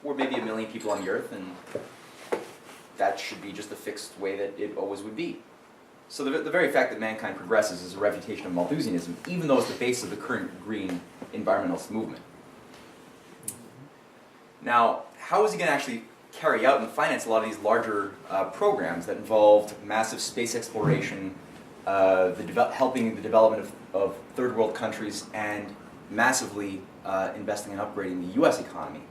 were maybe 1 million people on the earth, and that should be just the fixed way that it always would be. So the very fact that mankind progresses is a refutation of Malthusianism, even though it's the base of the current green environmentalist movement. Now, how is he going to actually carry out and finance a lot of these larger programs that involved massive space exploration, helping the development of third world countries, and massively investing in upgrading the US economy?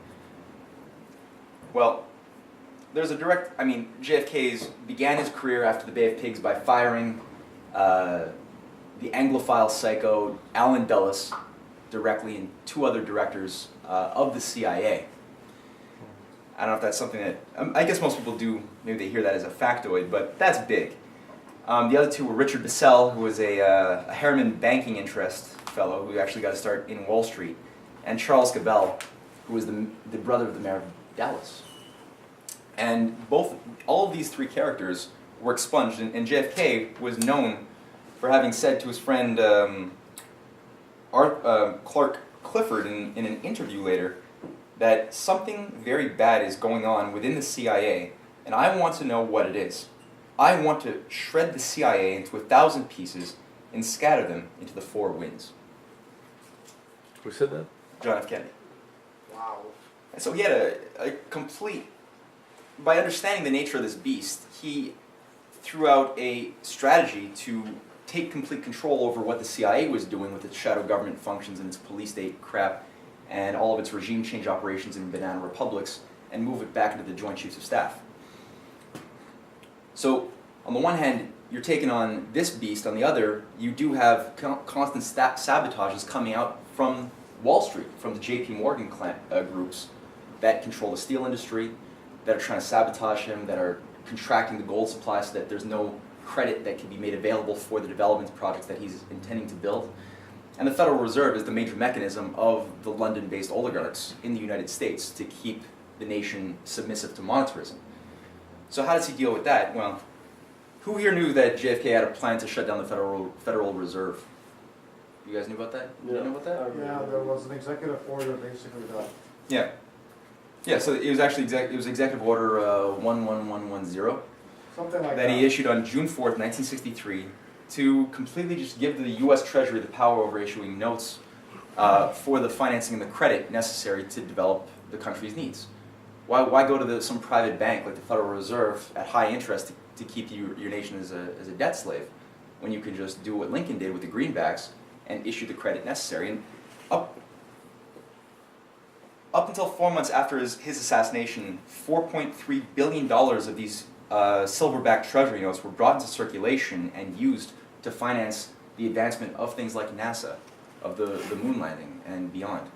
Well, there's a direct, JFK began his career after the Bay of Pigs by firing the Anglophile psycho Allen Dulles directly, and 2 other directors of the CIA. I don't know if that's something that, I guess most people do, maybe they hear that as a factoid, but that's big. The other 2 were Richard Bissell, who was a Harriman banking interest fellow who actually got to start in Wall Street, and Charles Gabel, who was the brother of the mayor of Dallas. And all of these 3 characters were expunged, and JFK was known for having said to his friend Clark Clifford in an interview later that something very bad is going on within the CIA, and I want to know what it is. I want to shred the CIA into 1,000 pieces and scatter them into the 4 winds. Who said that? John F. Kennedy. Wow. And so he had a complete, by understanding the nature of this beast, he threw out a strategy to take complete control over what the CIA was doing with its shadow government functions and its police state crap and all of its regime change operations in banana republics, and move it back into the Joint Chiefs of Staff. So, on the one hand, you're taking on this beast. On the other, you do have constant sabotages coming out from Wall Street, from the J.P. Morgan groups that control the steel industry, that are trying to sabotage him, that are contracting the gold supply so that there's no credit that can be made available for the development projects that he's intending to build. And the Federal Reserve is the major mechanism of the London-based oligarchs in the United States to keep the nation submissive to monetarism. So how does he deal with that? Well, who here knew that JFK had a plan to shut down the Federal Reserve? You guys knew about that? You know about that? Yeah, there was an executive order basically that. Yeah. Yeah, so it was actually Executive Order 11110 Something like that he issued on June 4th, 1963, to completely just give the U.S. Treasury the power over issuing notes for the financing and the credit necessary to develop the country's needs. Why go to some private bank like the Federal Reserve at high interest to keep your nation as a debt slave, when you could just do what Lincoln did with the greenbacks and issue the credit necessary? And up until 4 months after his assassination, $4.3 billion of these silverback treasury notes were brought into circulation and used to finance the advancement of things like NASA, of the moon landing and beyond.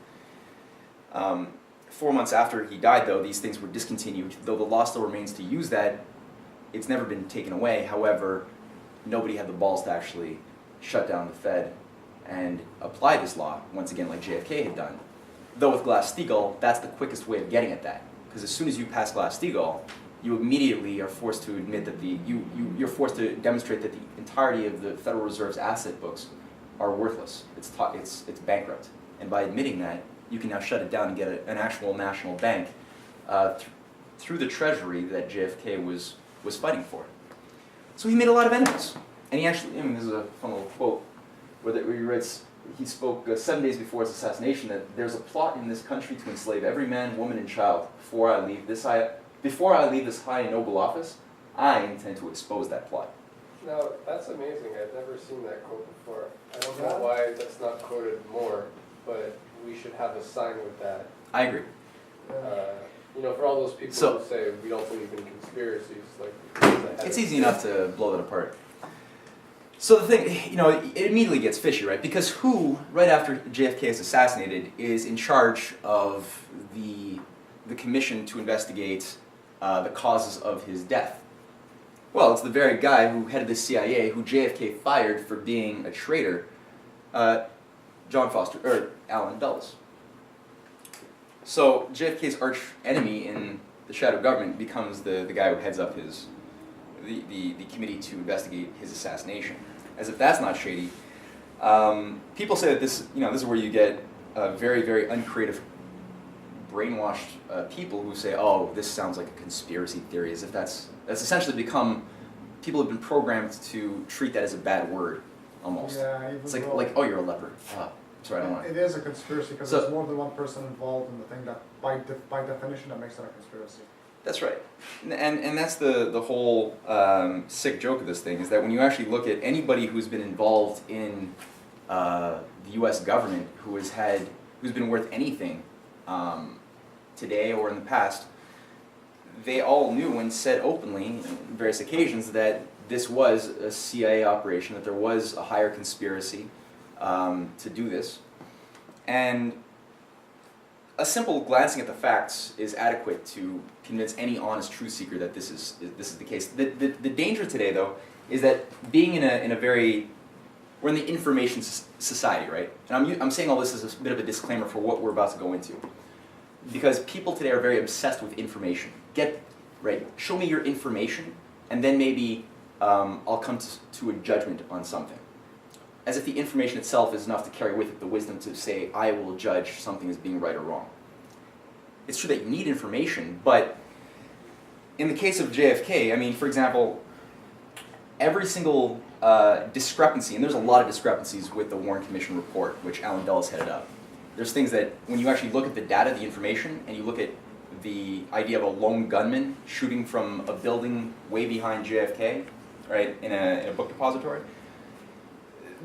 4 months after he died, though, these things were discontinued. Though the law still remains to use that, it's never been taken away. However, nobody had the balls to actually shut down the Fed and apply this law, once again, like JFK had done. Though with Glass-Steagall, that's the quickest way of getting at that. Because as soon as you pass Glass-Steagall, you immediately are forced to admit that you're forced to demonstrate that the entirety of the Federal Reserve's asset books are worthless. It's bankrupt. And by admitting that, you can now shut it down and get an actual national bank through the Treasury that JFK was fighting for. So he made a lot of enemies. And he actually, this is a fun little quote, where he writes, he spoke 7 days before his assassination, that there's a plot in this country to enslave every man, woman, and child. Before I leave this high and noble office, I intend to expose that plot. Now, that's amazing. I've never seen that quote before. I don't know why that's not quoted more, but we should have a sign with that. I agree. For all those people who say we don't believe in conspiracies, it's easy enough to blow that apart. So the thing, it immediately gets fishy, right? Because who, right after JFK is assassinated, is in charge of the commission to investigate the causes of his death? Well, it's the very guy who headed the CIA, who JFK fired for being a traitor, Allen Dulles. So JFK's arch enemy in the shadow government becomes the guy who heads up the committee to investigate his assassination. As if that's not shady. People say that this is where you get very, very uncreative brainwashed people who say, "Oh, this sounds like a conspiracy theory," as if that's essentially become. People have been programmed to treat that as a bad word, almost. Yeah, even It's though like oh, you're a leper. Sorry, I don't want. it is a conspiracy because So- there's more than one person involved in the thing that, by definition, that makes it a conspiracy. That's right, and that's the whole sick joke of this thing is that when you actually look at anybody who's been involved in the U.S. government who's been worth anything today or in the past, they all knew and said openly on various occasions that this was a CIA operation, that there was a higher conspiracy to do this, and a simple glancing at the facts is adequate to convince any honest truth seeker that this is the case. The danger today, though, is that being in a very we're in the information society, right? And I'm saying all this as a bit of a disclaimer for what we're about to go into, because people today are very obsessed with information. Show me your information, and then maybe I'll come to a judgment on something. As if the information itself is enough to carry with it the wisdom to say, I will judge something as being right or wrong. It's true that you need information, but in the case of JFK, I mean, for example, every single discrepancy, and there's a lot of discrepancies with the Warren Commission report, which Alan Dulles headed up. There's things that, when you actually look at the data, the information, and you look at the idea of a lone gunman shooting from a building way behind JFK, right, in a book depository,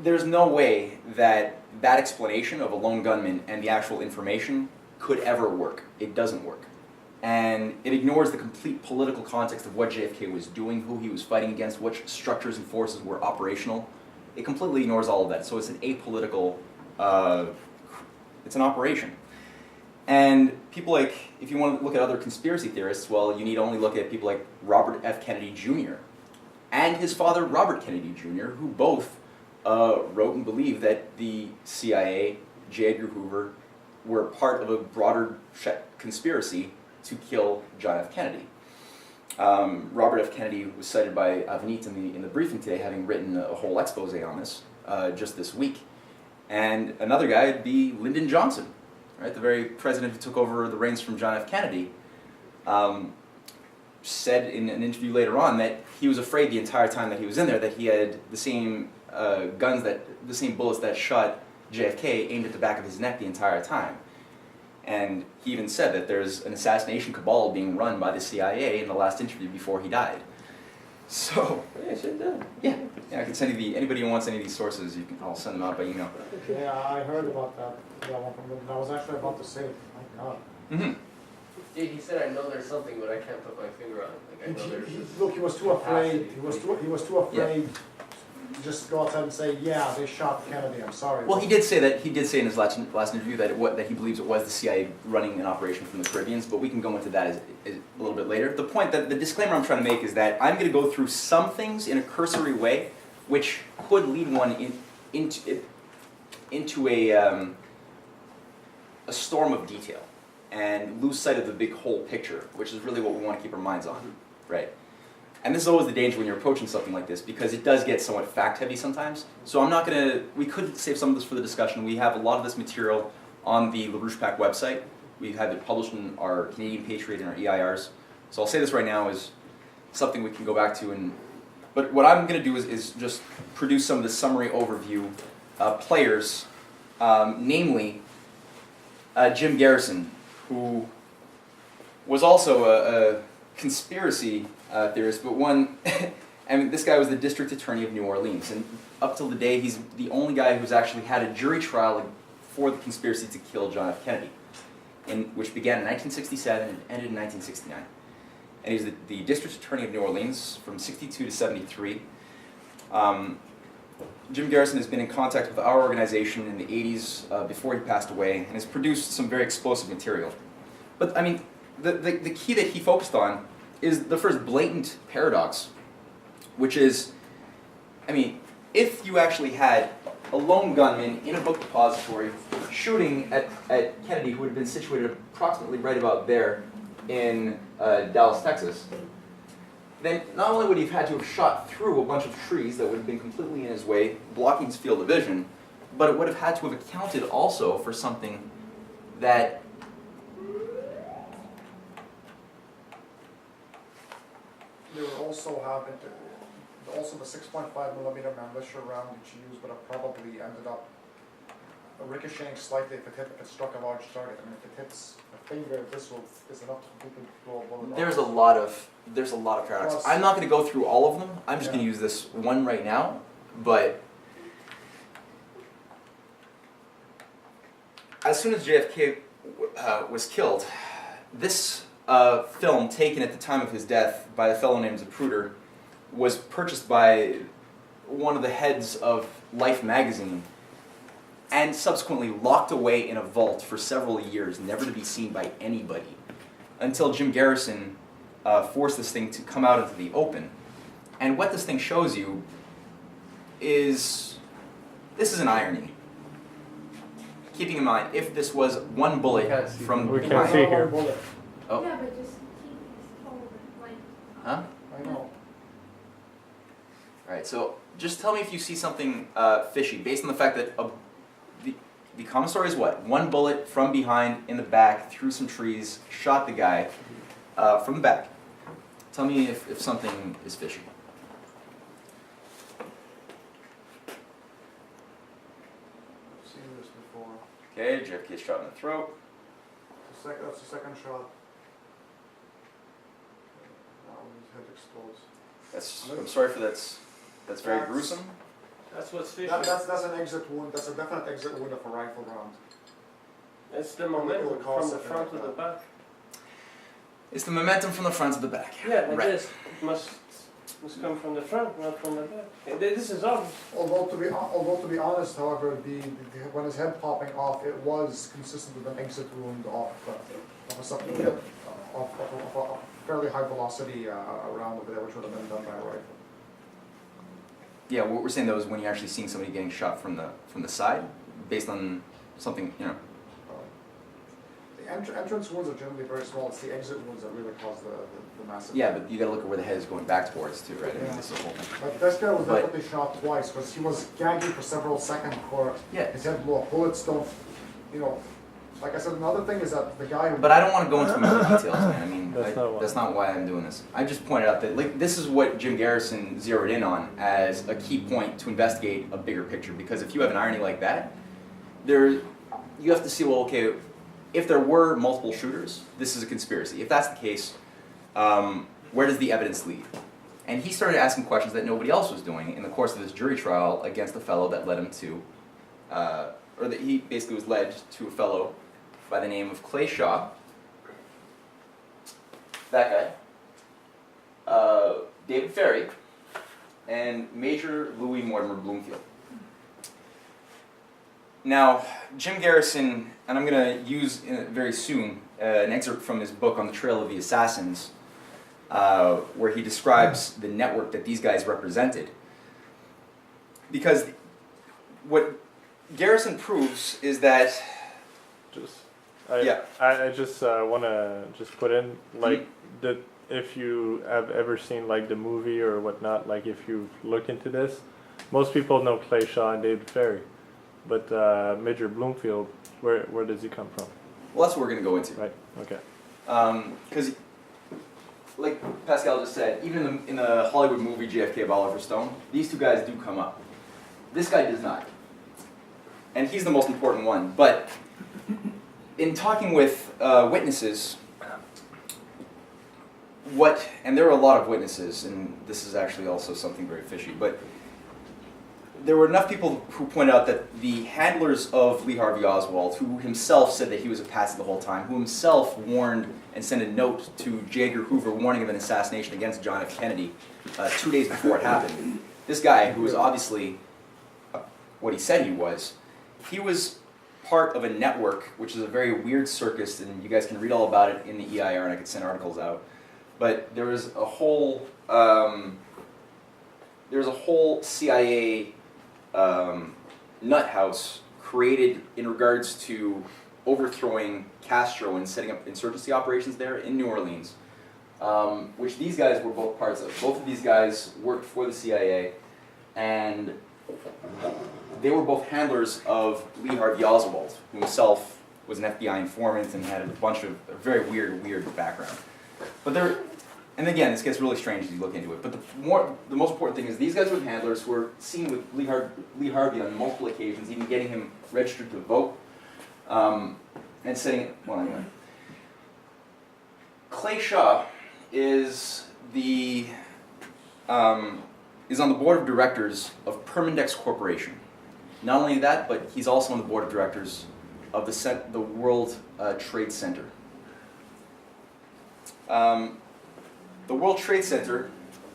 there's no way that explanation of a lone gunman and the actual information could ever work. It doesn't work. And it ignores the complete political context of what JFK was doing, who he was fighting against, which structures and forces were operational. It completely ignores all of that. So it's an apolitical, it's an operation. And people like, if you want to look at other conspiracy theorists, well, you need only look at people like Robert F. Kennedy Jr. and his father, Robert Kennedy Jr., who both wrote and believed that the CIA, J. Edgar Hoover, were part of a broader conspiracy to kill John F. Kennedy. Robert F. Kennedy was cited by Avenit in the briefing today, having written a whole expose on this just this week. And another guy would be Lyndon Johnson, right? The very president who took over the reins from John F. Kennedy, said in an interview later on that he was afraid the entire time that he was in there that he had the same the same bullets that shot JFK aimed at the back of his neck the entire time. And he even said that there's an assassination cabal being run by the CIA in the last interview before he died. So, Yeah, sit down. yeah, I can send you anybody who wants any of these sources, I'll send them out by email. Yeah, I heard about that one from them. I was actually about to say it. My God. Mm-hmm. Yeah, he said, I know there's something, but I can't put my finger on it. Like, I know there's this. Look, he was too afraid. capacity. He was too afraid to just go outside and say, yeah, they shot Kennedy. I'm sorry. Well, he did say in his last interview that he believes it was the CIA running an operation from the Caribbeans, but we can go into that as a little bit later. The point that the disclaimer I'm trying to make is that I'm going to go through some things in a cursory way, which could lead one into a storm of detail and lose sight of the big whole picture, which is really what we want to keep our minds on, right? And this is always the danger when you're approaching something like this, because it does get somewhat fact-heavy sometimes. So I'm not going to, we could save some of this for the discussion. We have a lot of this material on the LaRouche PAC website. We have it published in our Canadian Patriot and our EIRs. So I'll say this right now is something we can go back to. But what I'm going to do is just produce some of the summary overview players, namely Jim Garrison, who was also a conspiracy theorist, but one, I mean, this guy was the district attorney of New Orleans, and up till today, he's the only guy who's actually had a jury trial for the conspiracy to kill John F. Kennedy, which began in 1967 and ended in 1969. And he's the district attorney of New Orleans from 62 to 73. Jim Garrison has been in contact with our organization in the 80s before he passed away, and has produced some very explosive material. But, I mean, the key that he focused on is the first blatant paradox, which is, I mean, if you actually had a lone gunman in a book depository shooting at Kennedy, who had been situated approximately right about there in Dallas, Texas, then not only would he have had to have shot through a bunch of trees that would have been completely in his way, blocking his field of vision, but it would have had to have accounted also for something that also have also the 6.5 millimeter militia round that you used, but it probably ended up ricocheting slightly if it struck a large target. I mean, if it hits a finger, this is enough to completely blow a bullet off. There's a lot of paradox. Plus- I'm not going to go through all of them. I'm just Yeah. going to use this one right now. But as soon as JFK was killed, this film, taken at the time of his death by a fellow named Zapruder, was purchased by one of the heads of Life magazine and subsequently locked away in a vault for several years, never to be seen by anybody, until Jim Garrison forced this thing to come out into the open. And what this thing shows you is, this is an irony. Keeping in mind, if this was one bullet can't see. from We can't behind, see here. Bullet. Oh. Yeah, but just keep this forward, like. Huh? I know. Alright, so just tell me if you see something fishy, based on the fact that the common story is what? One bullet from behind, in the back, through some trees, shot the guy from the back. Tell me if something is fishy. I've seen this before. Okay, JFK shot in the throat. That's the second shot. Now his head explodes. I'm sorry for that's very That's- gruesome. That's what's fishy. That's an exit wound. That's a definite exit wound of a rifle round. It's the momentum It'll cause from the something front like to the that. back. It's the momentum from the front to the back. Yeah, like Right. this. It must come from the front, not from the back. This is obvious. Although to be honest, however, when his head popping off, it was consistent with an exit wound of a fairly high velocity round over there, which would have been done by a rifle. Yeah, what we're saying though is when you're actually seeing somebody getting shot from the side, based on something, you know. The entrance wounds are generally very small. It's the exit wounds that really cause the massive. Yeah, but you got to look at where the head is going back towards too, right? I mean, Yeah. this is the whole thing. But this guy was But- definitely shot twice because he was gagging for several seconds before Yeah. his head blew up. Bullets don't, like I said, another thing is that the guy who. But I don't want to go into more details, man. I mean, That's not why. I'm doing this. I just pointed out that like this is what Jim Garrison zeroed in on as a key point to investigate a bigger picture. Because if you have an irony like that, you have to see, well, okay, if there were multiple shooters, this is a conspiracy. If that's the case, where does the evidence lead? And he started asking questions that nobody else was doing in the course of this jury trial against a fellow that led him to, or that he basically was led to a fellow by the name of Clay Shaw. That guy. David Ferry, and Major Louis Mortimer Bloomfield. Now, Jim Garrison, and I'm going to use very soon an excerpt from his book On the Trail of the Assassins, where he describes the network that these guys represented. Because what Garrison proves is that... I just want to just put in like that if you have ever seen like the movie or whatnot, like if you look into this, most people know Clay Shaw and David Ferry, but Major Bloomfield, where does he come from? Well, that's what we're going to go into. Right. Okay. Because, like Pascal just said, even in the Hollywood movie JFK of Oliver Stone, these two guys do come up. This guy does not. And he's the most important one. But in talking with witnesses, and there were a lot of witnesses, and this is actually also something very fishy, but there were enough people who pointed out that the handlers of Lee Harvey Oswald, who himself said that he was a patsy the whole time, who himself warned and sent a note to J. Edgar Hoover warning of an assassination against John F. Kennedy 2 days before it happened. This guy, who was obviously what he said he was part of a network, which is a very weird circus, and you guys can read all about it in the EIR, and I could send articles out. But there was a whole CIA nut house created in regards to overthrowing Castro and setting up insurgency operations there in New Orleans, which these guys were both parts of. Both of these guys worked for the CIA, and they were both handlers of Lee Harvey Oswald, who himself was an FBI informant and had a bunch of a very weird background. But and again, this gets really strange as you look into it, but the most important thing is these guys were handlers who were seen with Lee Harvey on multiple occasions, even getting him registered to vote, and setting it, well anyway. Clay Shaw is on the board of directors of Permindex Corporation. Not only that, but he's also on the board of directors of the World Trade Center. The World Trade Center.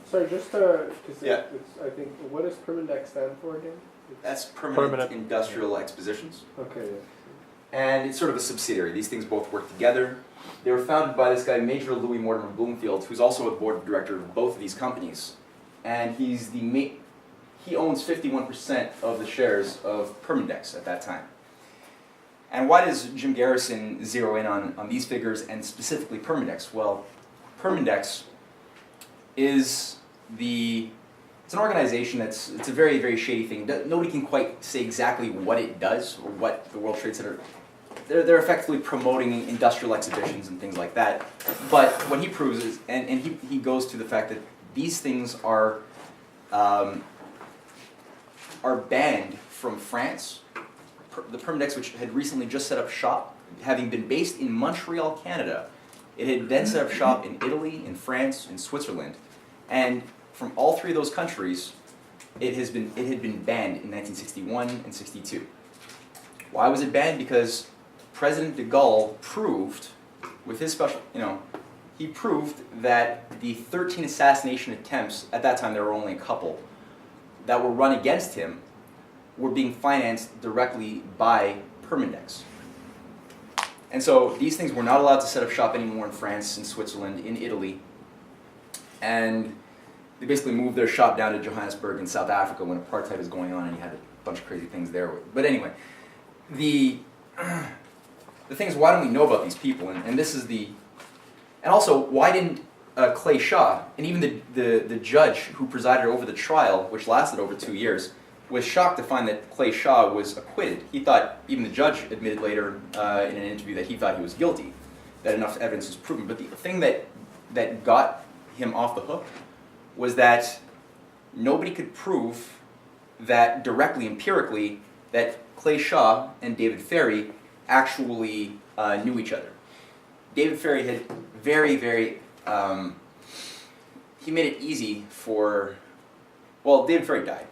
Sorry, just because Yeah. I think, what does Permindex stand for again? That's Permanent Industrial Expositions. Okay. Yeah. And it's sort of a subsidiary. These things both work together. They were founded by this guy, Major Louis Mortimer Bloomfield, who's also a board of director of both of these companies. And he owns 51% of the shares of Permindex at that time. And why does Jim Garrison zero in on these figures and specifically Permindex? Well, Permindex is it's an organization it's a very, very shady thing. Nobody can quite say exactly what it does or what the World Trade Center. They're effectively promoting industrial exhibitions and things like that. But what he proves is, and he goes to the fact that these things are banned from France. The Permindex, which had recently just set up shop, having been based in Montreal, Canada, it had then set up shop in Italy, in France, in Switzerland, and from all three of those countries, it had been banned in 1961 and 62. Why was it banned? Because President de Gaulle proved, with his special, he proved that the 13 assassination attempts, at that time there were only a couple, that were run against him, were being financed directly by Permindex. And so these things were not allowed to set up shop anymore in France, in Switzerland, in Italy, and they basically moved their shop down to Johannesburg in South Africa when apartheid was going on, and you had a bunch of crazy things there. But anyway, the thing is, why don't we know about these people? And this is and also, why didn't Clay Shaw, and even the judge who presided over the trial, which lasted over 2 years, was shocked to find that Clay Shaw was acquitted. He thought, even the judge admitted later in an interview that he thought he was guilty, that enough evidence was proven. But the thing that got him off the hook was that nobody could prove that directly, empirically, that Clay Shaw and David Ferry actually knew each other. David Ferry had he made it easy David Ferry died,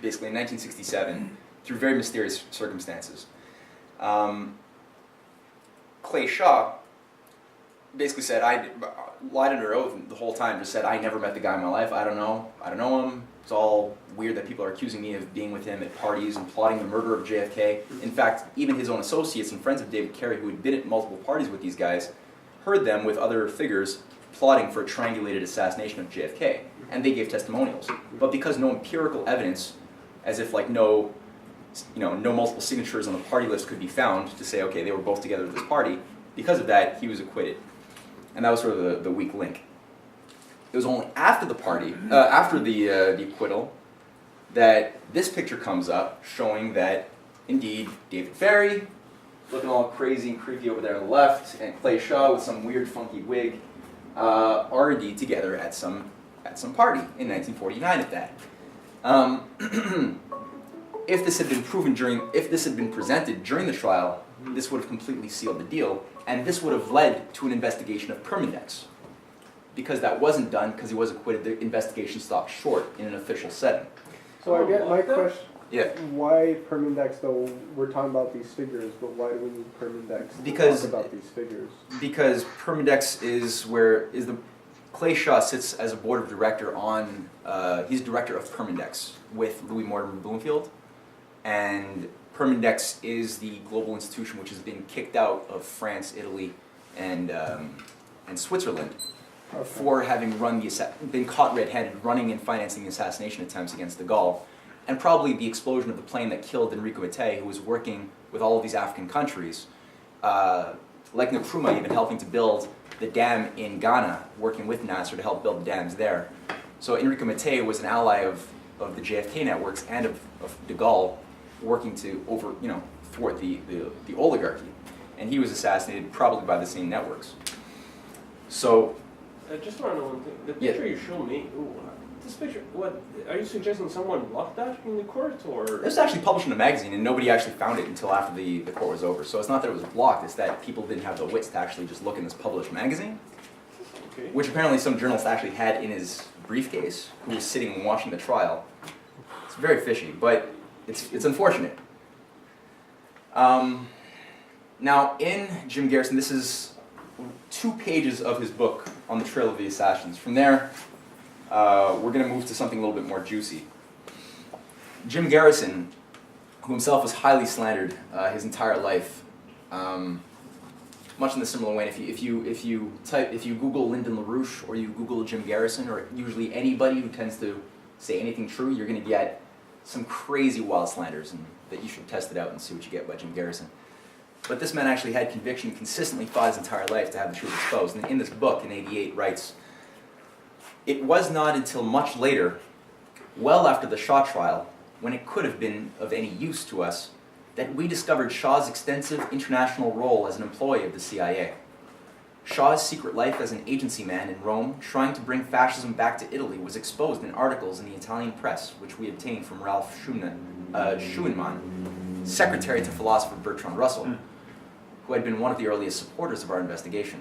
basically in 1967, through very mysterious circumstances. Clay Shaw basically said, I lied under oath the whole time, just said, I never met the guy in my life, I don't know him, it's all weird that people are accusing me of being with him at parties and plotting the murder of JFK. In fact, even his own associates and friends of David Carey, who had been at multiple parties with these guys, heard them with other figures plotting for a triangulated assassination of JFK, and they gave testimonials. But because no empirical evidence, as if no multiple signatures on the party list could be found to say, okay, they were both together at this party, because of that, he was acquitted. And that was sort of the weak link. It was only after the acquittal, that this picture comes up showing that, indeed, David Ferry, looking all crazy and creepy over there on the left, and Clay Shaw with some weird funky wig, are indeed together at some party in 1949 at that. If this had been presented during the trial, this would have completely sealed the deal, and this would have led to an investigation of Permindex. Because that wasn't done, because he was acquitted, the investigation stopped short in an official setting. So I get my question. Yeah. Why Permindex, though? We're talking about these figures, but why do we need Permindex to talk about these figures? Because Permindex Clay Shaw sits as a board of director he's director of Permindex with Louis Mortimer Bloomfield, and Permindex is the global institution which has been kicked out of France, Italy, and Switzerland for having been caught red-handed running and financing the assassination attempts against de Gaulle, and probably the explosion of the plane that killed Enrico Mattei, who was working with all of these African countries, like Nkrumah, even helping to build the dam in Ghana, working with Nasser to help build the dams there. So Enrico Mattei was an ally of the JFK networks and of de Gaulle, working to thwart the oligarchy, and he was assassinated probably by the same networks. So I just want to know one thing. The Yeah. picture you showed me, this picture, what, are you suggesting someone blocked that in the court, or? It was actually published in a magazine, and nobody actually found it until after the court was over. So it's not that it was blocked, it's that people didn't have the wits to actually just look in this published magazine, Okay. which apparently some journalist actually had in his briefcase, who was sitting and watching the trial. It's very fishy, but it's unfortunate. Now, in Jim Garrison, this is 2 pages of his book on the Trail of the Assassins. From there, we're going to move to something a little bit more juicy. Jim Garrison, who himself was highly slandered his entire life, much in the similar way. If you Google Lyndon LaRouche or you Google Jim Garrison, or usually anybody who tends to say anything true, you're going to get some crazy wild slanders, and that you should test it out and see what you get by Jim Garrison. But this man actually had conviction, consistently fought his entire life to have the truth exposed. And in this book, in '88, writes, "It was not until much later, well after the Shaw trial, when it could have been of any use to us, that we discovered Shaw's extensive international role as an employee of the CIA. Shaw's secret life as an agency man in Rome, trying to bring fascism back to Italy, was exposed in articles in the Italian press, which we obtained from Ralph Schuenmann, secretary to philosopher Bertrand Russell, who had been one of the earliest supporters of our investigation.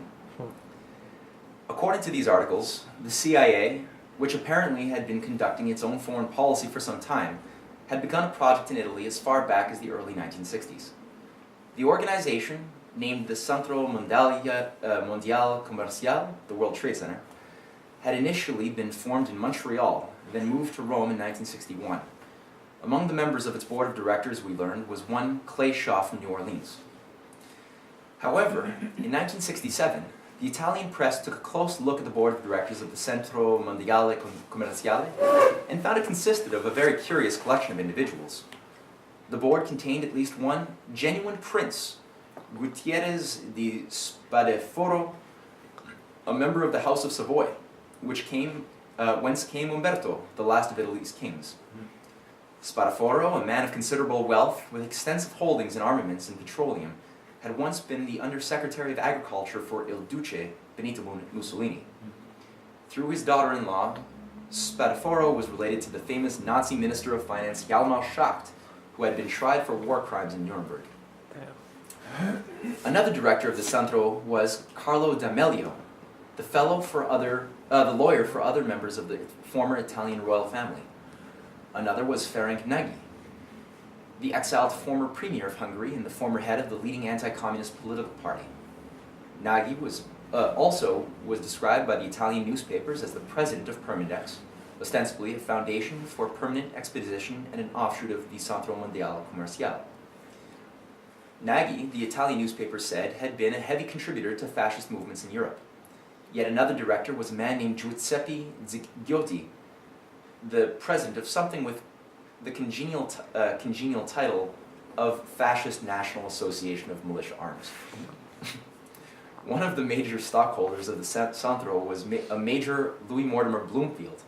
According to these articles, the CIA, which apparently had been conducting its own foreign policy for some time, had begun a project in Italy as far back as the early 1960s. The organization, named the Centro Mondiale Commercial, the World Trade Center, had initially been formed in Montreal, then moved to Rome in 1961. Among the members of its board of directors, we learned, was one Clay Shaw from New Orleans. However, in 1967, the Italian press took a close look at the board of directors of the Centro Mondiale Commerciale and found it consisted of a very curious collection of individuals. The board contained at least one genuine prince, Gutierrez di Spadaforo, a member of the House of Savoy, whence came Umberto, the last of Italy's kings. Spadaforo, a man of considerable wealth with extensive holdings in armaments and petroleum, had once been the Undersecretary of Agriculture for Il Duce, Benito Mussolini. Through his daughter-in-law, Spadaforo was related to the famous Nazi Minister of Finance Hjalmar Schacht, who had been tried for war crimes in Nuremberg. Another director of the Centro was Carlo D'Amelio, the lawyer for other members of the former Italian royal family. Another was Ferenc Nagy, the exiled former premier of Hungary and the former head of the leading anti-communist political party. Nagy was described by the Italian newspapers as the president of Permindex, ostensibly a foundation for permanent exposition and an offshoot of the Centro Mondiale Commerciale. Nagy, the Italian newspaper said, had been a heavy contributor to fascist movements in Europe. Yet another director was a man named Giuseppe Zigiotti, the president of something with the congenial title of Fascist National Association of Militia Arms. One of the major stockholders of the Centro was a Major Louis Mortimer Bloomfield,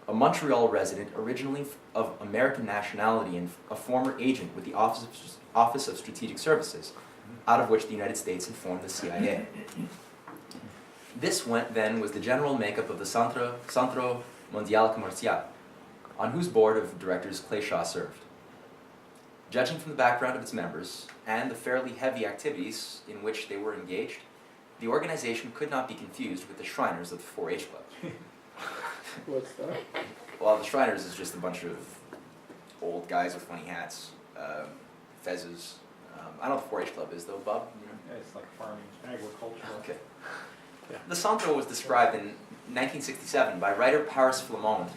a Montreal resident originally of American nationality and a former agent with the Office of Strategic Services, out of which the United States had formed the CIA. This then was the general makeup of the Centro Mondiale Commerciale, on whose board of directors Clay Shaw served. Judging from the background of its members and the fairly heavy activities in which they were engaged, the organization could not be confused with the Shriners of the 4-H Club. What's that? Well, the Shriners is just a bunch of old guys with funny hats, fezzes. I don't know what the 4-H Club is, though, Bob? You know? Yeah, it's like farming, agricultural. Okay. The Centro was described in 1967 by writer Paris Flamond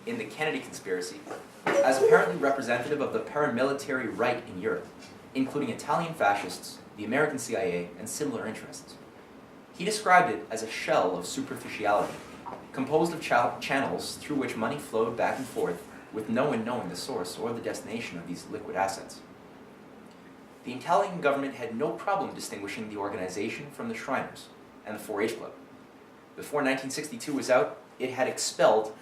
in The Kennedy Conspiracy as apparently representative of the paramilitary right in Europe, including Italian fascists, the American CIA, and similar interests. He described it as a shell of superficiality, composed of channels through which money flowed back and forth with no one knowing the source or the destination of these liquid assets. The Italian government had no problem distinguishing the organization from the Shriners and the 4-H Club. Before 1962 was out, it had expelled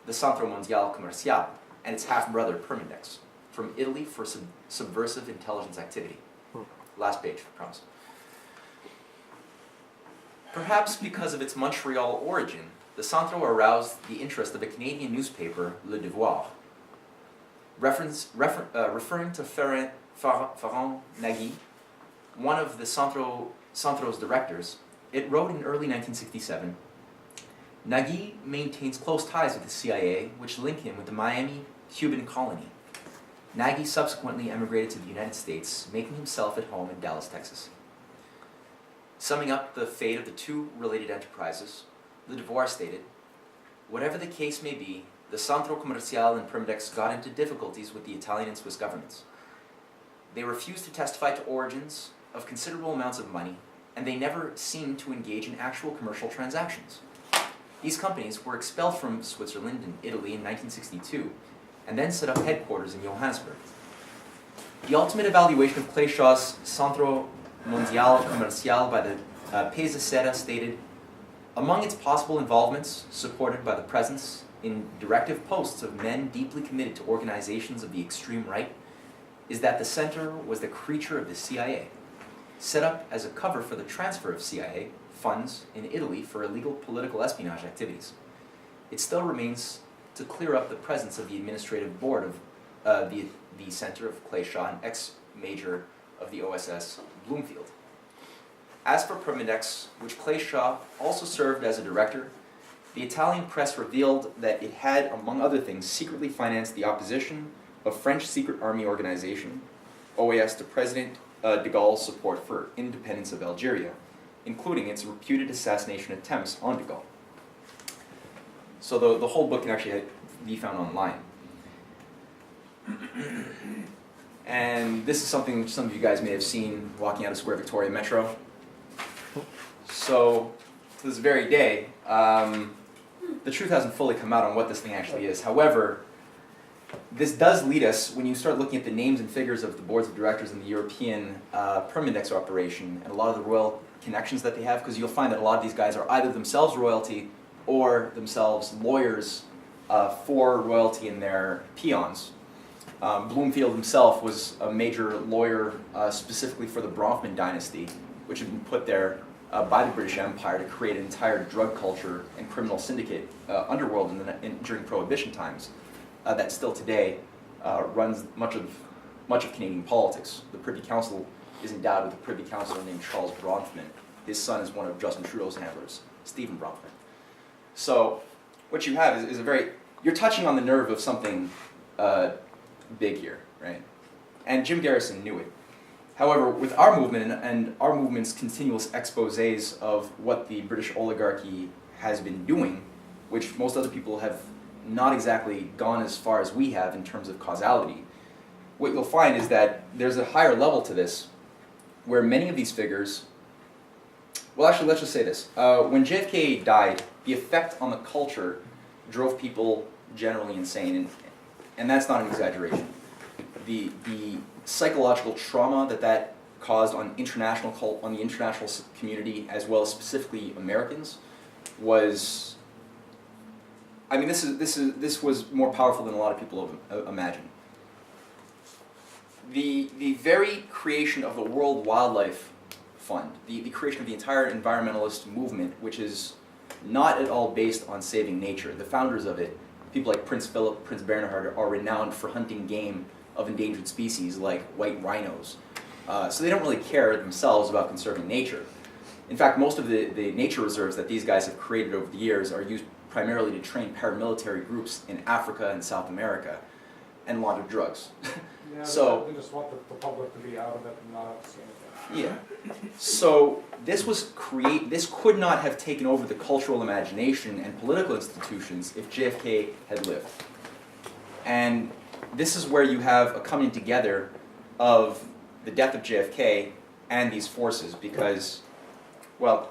the Centro Mondiale Commerciale and its half-brother Permindex from Italy for subversive intelligence activity. Last page, I promise. Perhaps because of its Montreal origin, the Centre aroused the interest of a Canadian newspaper, Le Devoir. Referring to Ferrand Nagy, one of the Centre's directors, it wrote in early 1967, Nagy maintains close ties with the CIA, which link him with the Miami Cuban colony. Nagy subsequently emigrated to the United States, making himself at home in Dallas, Texas. Summing up the fate of the two related enterprises, Le Devoir stated, whatever the case may be, the Centro Comercial and Primidex got into difficulties with the Italian and Swiss governments. They refused to testify to origins of considerable amounts of money, and they never seemed to engage in actual commercial transactions. These companies were expelled from Switzerland and Italy in 1962, and then set up headquarters in Johannesburg. The ultimate evaluation of Clay Shaw's Centro Mondial Comercial by the Pesa Serra stated, among its possible involvements, supported by the presence in directive posts of men deeply committed to organizations of the extreme right, is that the center was the creature of the CIA, set up as a cover for the transfer of CIA funds in Italy for illegal political espionage activities. It still remains to clear up the presence of the administrative board of the center of Clay Shaw, an ex-major of the OSS Bloomfield. As for Primidex, which Clay Shaw also served as a director, the Italian press revealed that it had, among other things, secretly financed the opposition of French secret army organization, OAS, to President de Gaulle's support for independence of Algeria, including its reputed assassination attempts on de Gaulle. So the whole book can actually be found online. And this is something which some of you guys may have seen walking out of Square Victoria Metro. So, to this very day, the truth hasn't fully come out on what this thing actually is. However, this does lead us, when you start looking at the names and figures of the boards of directors in the European Primidex operation, and a lot of the royal connections that they have, because you'll find that a lot of these guys are either themselves royalty or themselves lawyers for royalty in their peons. Bloomfield himself was a major lawyer specifically for the Bronfman dynasty, which had been put there by the British Empire to create an entire drug culture and criminal syndicate underworld during Prohibition times that still today runs much of Canadian politics. The Privy Council is endowed with a Privy Councilor named Charles Bronfman. His son is one of Justin Trudeau's handlers, Stephen Bronfman. So what you have is a very, you're touching on the nerve of something big here, right? And Jim Garrison knew it. However, with our movement and our movement's continuous exposés of what the British oligarchy has been doing, which most other people have not exactly gone as far as we have in terms of causality, what you'll find is that there's a higher level to this, where many of these figures, well actually let's just say this, when JFK died, the effect on the culture drove people generally insane, and that's not an exaggeration. The psychological trauma that caused on the international community, as well as specifically Americans, was, I mean, this was more powerful than a lot of people imagine. The very creation of the World Wildlife Fund, the creation of the entire environmentalist movement, which is not at all based on saving nature. The founders of it, people like Prince Philip, Prince Bernhard, are renowned for hunting game of endangered species like white rhinos. So they don't really care themselves about conserving nature. In fact, most of the nature reserves that these guys have created over the years are used primarily to train paramilitary groups in Africa and South America and launder drugs. Yeah, So, they just want the public to be out of it and not have to see anything. yeah. So this could not have taken over the cultural imagination and political institutions if JFK had lived. And this is where you have a coming together of the death of JFK and these forces, because, well,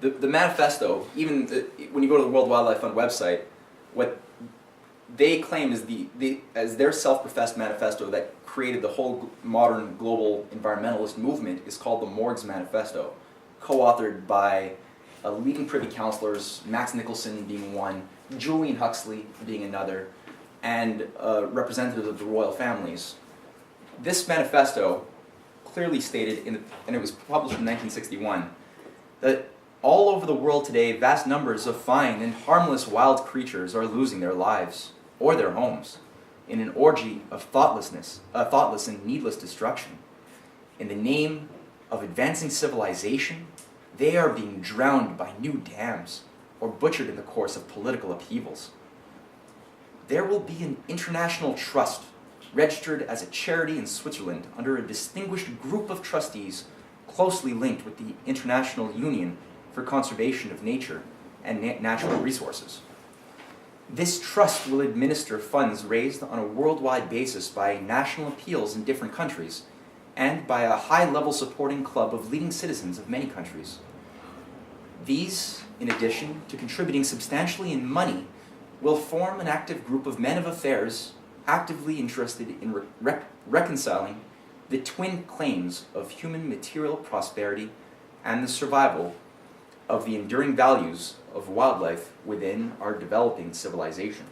the manifesto, even when you go to the World Wildlife Fund website, what they claim is as their self-professed manifesto that created the whole modern global environmentalist movement is called the Morgues Manifesto, co-authored by leading Privy Councilors, Max Nicholson being one, Julian Huxley being another, and representatives of the royal families. This manifesto clearly stated, and it was published in 1961, that all over the world today, vast numbers of fine and harmless wild creatures are losing their lives or their homes in an orgy of thoughtless and needless destruction. In the name of advancing civilization, they are being drowned by new dams or butchered in the course of political upheavals. There will be an international trust registered as a charity in Switzerland under a distinguished group of trustees closely linked with the International Union for Conservation of Nature and Natural Resources. This trust will administer funds raised on a worldwide basis by national appeals in different countries and by a high-level supporting club of leading citizens of many countries. These, in addition to contributing substantially in money, will form an active group of men of affairs actively interested in reconciling the twin claims of human material prosperity and the survival of the enduring values of wildlife within our developing civilization.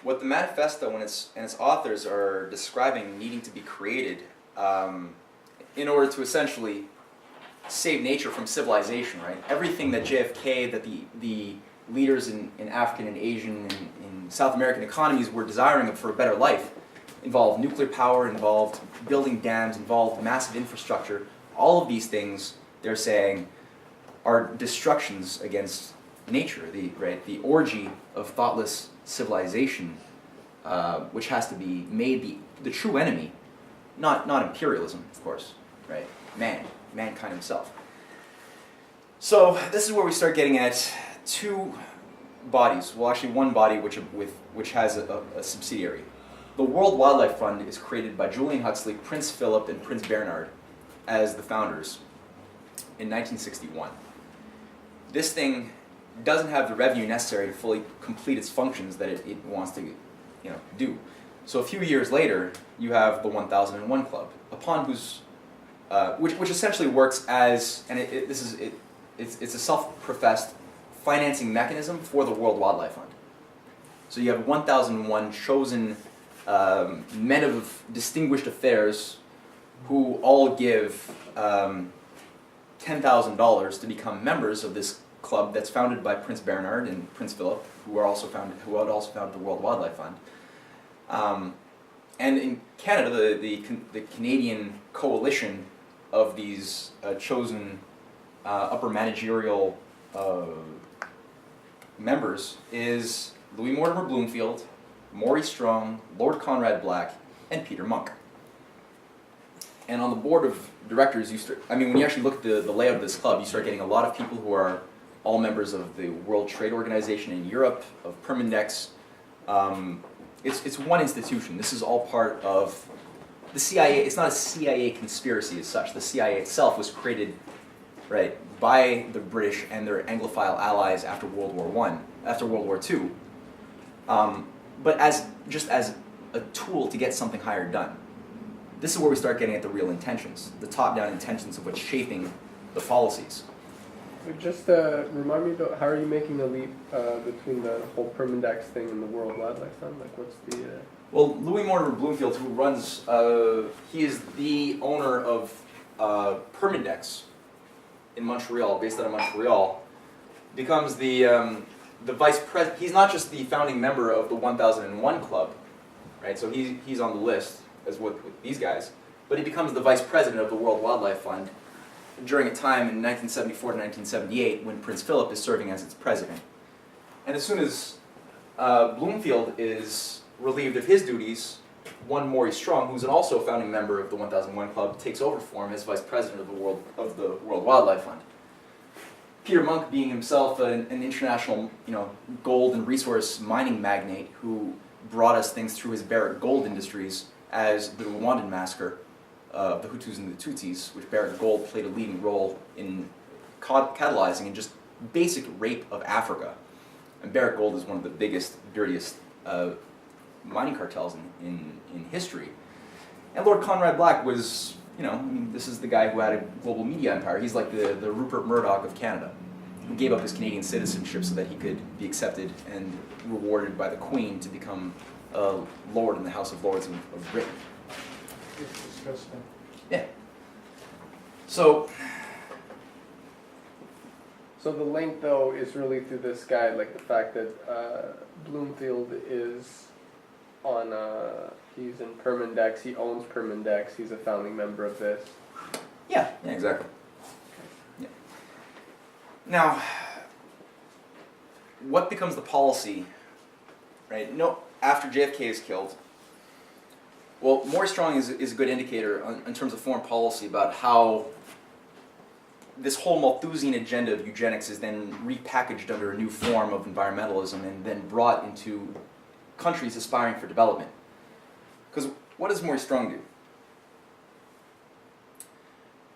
What the manifesto and its authors are describing needing to be created in order to essentially save nature from civilization, right? Everything that JFK, that the leaders in African and Asian and South American economies were desiring for a better life involved nuclear power, involved building dams, involved massive infrastructure. All of these things, they're saying, are destructions against nature, the orgy of thoughtless civilization, which has to be made the true enemy, not imperialism, of course, right? Mankind himself. So this is where we start getting at two bodies. Well, actually, one body which has a subsidiary. The World Wildlife Fund is created by Julian Huxley, Prince Philip, and Prince Bernhard as the founders in 1961. This thing doesn't have the revenue necessary to fully complete its functions that it wants to, do. So a few years later, you have the 1001 Club, upon whose, which essentially works as, and it's a self-professed financing mechanism for the World Wildlife Fund. So you have 1001 chosen men of distinguished affairs who all give $10,000 to become members of this club that's founded by Prince Bernhard and Prince Philip, who had also founded the World Wildlife Fund. And in Canada, the Canadian coalition of these chosen upper managerial members is Louis Mortimer Bloomfield, Maury Strong, Lord Conrad Black, and Peter Monk. And on the board of directors, when you actually look at the layout of this club, you start getting a lot of people who are all members of the World Trade Organization in Europe, of Permindex. It's one institution. This is all part of the CIA. It's not a CIA conspiracy as such. The CIA itself was created, right, by the British and their Anglophile allies after World War II, but as a tool to get something higher done. This is where we start getting at the real intentions, the top-down intentions of what's shaping the policies. Just remind me, how are you making the leap between the whole Permindex thing and the World Wildlife Fund? Like, what's the... Well, Louis Mortimer Bloomfield, who runs, he is the owner of Permindex in Montreal, based out of Montreal, becomes the vice president. He's not just the founding member of the 1001 Club, right? So he's on the list as with these guys, but he becomes the vice president of the World Wildlife Fund during a time in 1974 to 1978 when Prince Philip is serving as its president. And as soon as Bloomfield is relieved of his duties, one Maury Strong, who's also a founding member of the 1001 Club, takes over for him as vice president of the World Wildlife Fund. Peter Monk, being himself an international, gold and resource mining magnate who brought us things through his Barrick Gold Industries, as the Rwandan massacre of the Hutus and the Tutsis, which Barrick Gold played a leading role in catalyzing and just basic rape of Africa. And Barrick Gold is one of the biggest, dirtiest mining cartels in history. And Lord Conrad Black was, this is the guy who had a global media empire. He's like the Rupert Murdoch of Canada, gave up his Canadian citizenship so that he could be accepted and rewarded by the Queen to become a Lord in the House of Lords of Britain. It's disgusting. Yeah. So, So the link, though, is really through this guy, like the fact that Bloomfield is on, he's in Permindex, he owns Permindex, he's a founding member of this. yeah, exactly. Yeah. Now, what becomes the policy, right? No, after JFK is killed, well, Maurice Strong is a good indicator in terms of foreign policy about how this whole Malthusian agenda of eugenics is then repackaged under a new form of environmentalism and then brought into countries aspiring for development. Because what does Maurice Strong do?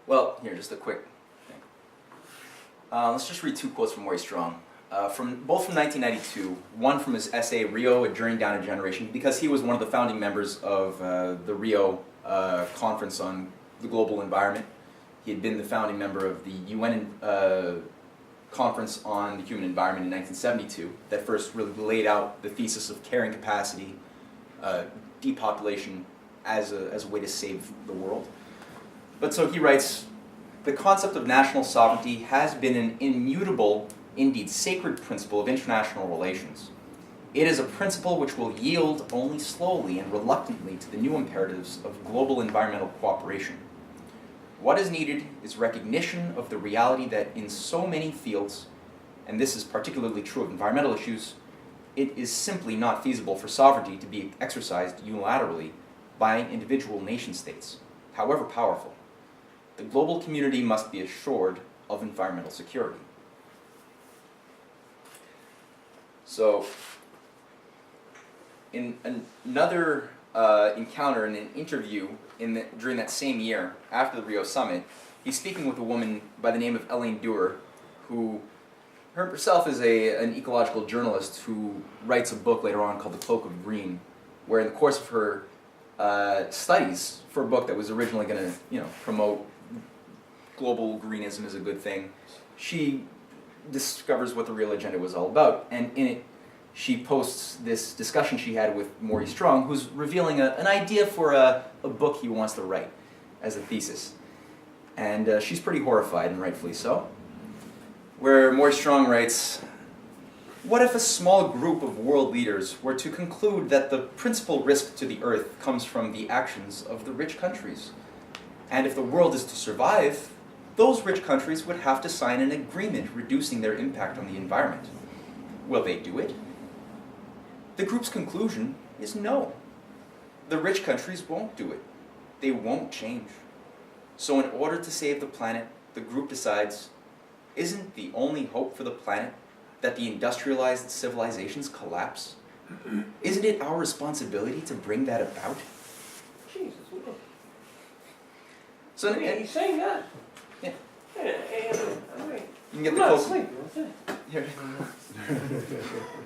Well, here, just a quick thing. Let's just read two quotes from Maurice Strong. Both from 1992, one from his essay, Rio, A Journey Down a Generation, because he was one of the founding members of the Rio Conference on the Global Environment. He had been the founding member of the UN Conference on the Human Environment in 1972 that first really laid out the thesis of carrying capacity, depopulation as a way to save the world. But so he writes, the concept of national sovereignty has been an immutable, indeed sacred principle of international relations. It is a principle which will yield only slowly and reluctantly to the new imperatives of global environmental cooperation. What is needed is recognition of the reality that in so many fields, and this is particularly true of environmental issues, it is simply not feasible for sovereignty to be exercised unilaterally by individual nation-states, however powerful. The global community must be assured of environmental security. So, in another encounter in an interview during that same year, after the Rio Summit, he's speaking with a woman by the name of Elaine Dewar, who herself is an ecological journalist who writes a book later on called The Cloak of Green, where in the course of her studies for a book that was originally going to promote global greenism as a good thing, she discovers what the real agenda was all about, and in it she posts this discussion she had with Maurice Strong, who's revealing an idea for a book he wants to write as a thesis. And she's pretty horrified, and rightfully so, where Maurice Strong writes, what if a small group of world leaders were to conclude that the principal risk to the earth comes from the actions of the rich countries? And if the world is to survive, those rich countries would have to sign an agreement reducing their impact on the environment. Will they do it? The group's conclusion is no. The rich countries won't do it. They won't change. So in order to save the planet, the group decides, isn't the only hope for the planet that the industrialized civilizations collapse? Isn't it our responsibility to bring that about? Jesus, what? So He's saying that. Yeah. I'm you can get I'm the not cloak. asleep. That's it. Here.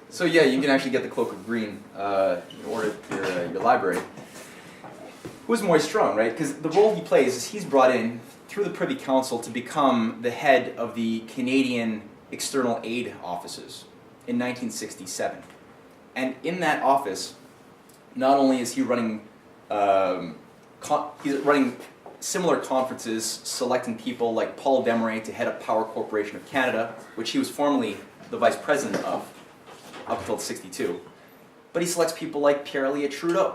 So yeah, you can actually get the Cloak of Green in order to your library. Who's Maurice Strong, right? Because the role he plays is he's brought in through the Privy Council to become the head of the Canadian External Aid Offices in 1967. And in that office, not only is he running, he's running similar conferences, selecting people like Paul Desmarais to head up Power Corporation of Canada, which he was formerly the vice president of, up until '62. But he selects people like Pierre-Elliott Trudeau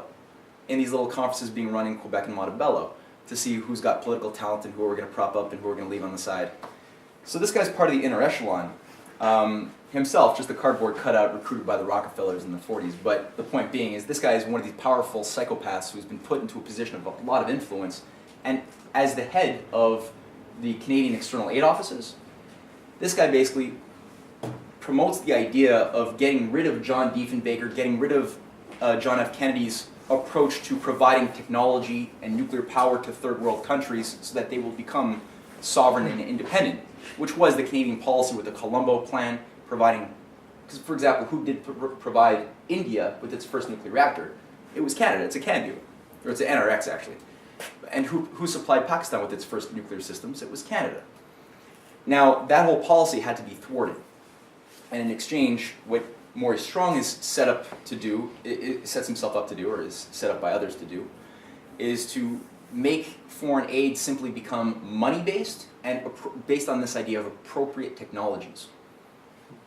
in these little conferences being run in Quebec and Montebello to see who's got political talent and who we're going to prop up and who we're going to leave on the side. So this guy's part of the inner echelon. Himself, just a cardboard cutout recruited by the Rockefellers in the 40s. But the point being is this guy is one of these powerful psychopaths who's been put into a position of a lot of influence. And as the head of the Canadian External Aid Offices, this guy basically promotes the idea of getting rid of John Diefenbaker, getting rid of John F. Kennedy's approach to providing technology and nuclear power to third world countries so that they will become sovereign and independent, which was the Canadian policy with the Colombo Plan, providing, because for example, who did provide India with its first nuclear reactor? It was Canada, it's a CANDU, or it's an NRX actually. And who supplied Pakistan with its first nuclear systems? It was Canada. Now, that whole policy had to be thwarted. And in exchange, what Maurice Strong is set up to do, it sets himself up to do, or is set up by others to do, is to make foreign aid simply become money-based and based on this idea of appropriate technologies.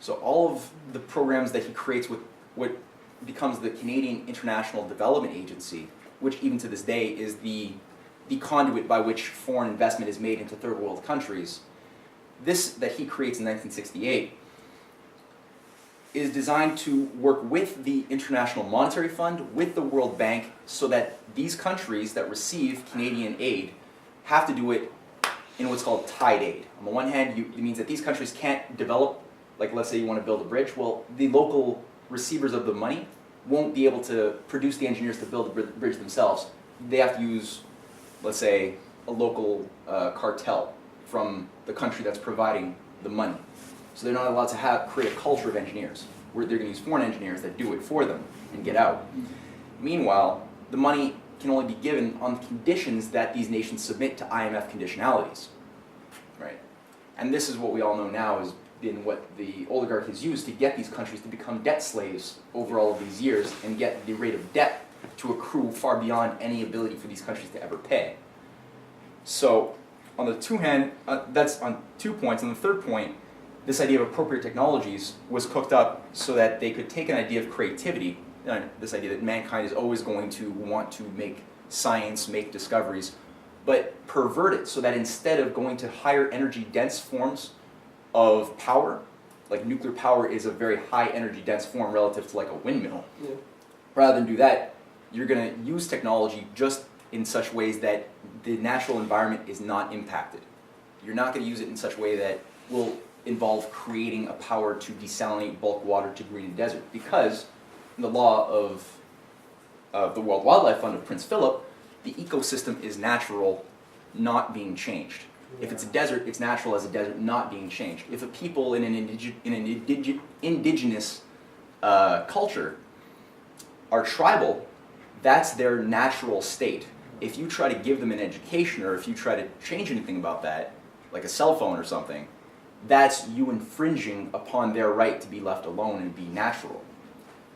So all of the programs that he creates with what becomes the Canadian International Development Agency, which even to this day is the conduit by which foreign investment is made into third world countries, this that he creates in 1968 is designed to work with the International Monetary Fund, with the World Bank, so that these countries that receive Canadian aid have to do it in what's called tied aid. On the one hand, it means that these countries can't develop, like let's say you want to build a bridge, well, the local receivers of the money won't be able to produce the engineers to build the bridge themselves. They have to use, let's say, a local cartel from the country that's providing the money. So they're not allowed to create a culture of engineers, where they're going to use foreign engineers that do it for them and get out. Meanwhile, the money can only be given on the conditions that these nations submit to IMF conditionalities, right? And this is what we all know now has been what the oligarchy has used to get these countries to become debt slaves over all of these years and get the rate of debt to accrue far beyond any ability for these countries to ever pay. So, on the two hand, that's on 2 points. On the third point, this idea of appropriate technologies was cooked up so that they could take an idea of creativity, this idea that mankind is always going to want to make science, make discoveries, but pervert it so that instead of going to higher energy dense forms of power, like nuclear power is a very high energy dense form relative to like a windmill, rather than do that, you're going to use technology just in such ways that the natural environment is not impacted. You're not going to use it in such a way that will involve creating a power to desalinate bulk water to green a desert, because in the law of the World Wildlife Fund of Prince Philip, the ecosystem is natural, not being changed. If it's a desert, it's natural as a desert, not being changed. If a people in an indigenous culture are tribal, that's their natural state. If you try to give them an education, or if you try to change anything about that, like a cell phone or something, that's you infringing upon their right to be left alone and be natural.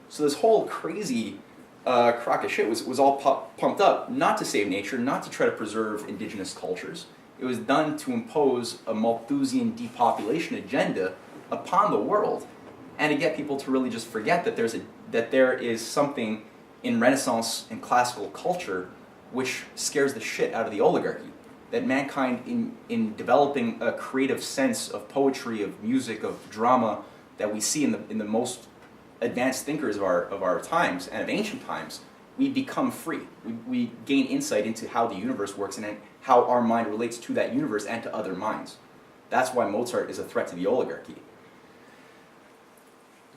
So this whole crazy crock of shit was all pumped up, not to save nature, not to try to preserve indigenous cultures. It was done to impose a Malthusian depopulation agenda upon the world, and to get people to really just forget that there is something in Renaissance and classical culture which scares the shit out of the oligarchy. That mankind, in developing a creative sense of poetry, of music, of drama that we see in the most advanced thinkers of our times and of ancient times, we become free. We gain insight into how the universe works and how our mind relates to that universe and to other minds. That's why Mozart is a threat to the oligarchy.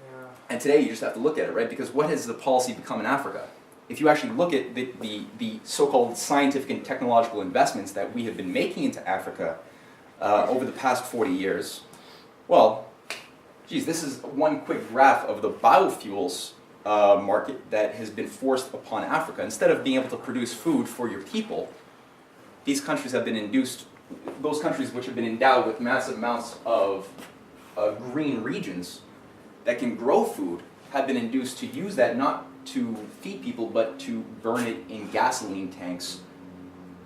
Yeah. And today you just have to look at it, right? Because what has the policy become in Africa? If you actually look at the so-called scientific and technological investments that we have been making into Africa over the past 40 years, well, geez, this is one quick graph of the biofuels market that has been forced upon Africa. Instead of being able to produce food for your people, these countries have been induced, those countries which have been endowed with massive amounts of green regions that can grow food, have been induced to use that not to feed people, but to burn it in gasoline tanks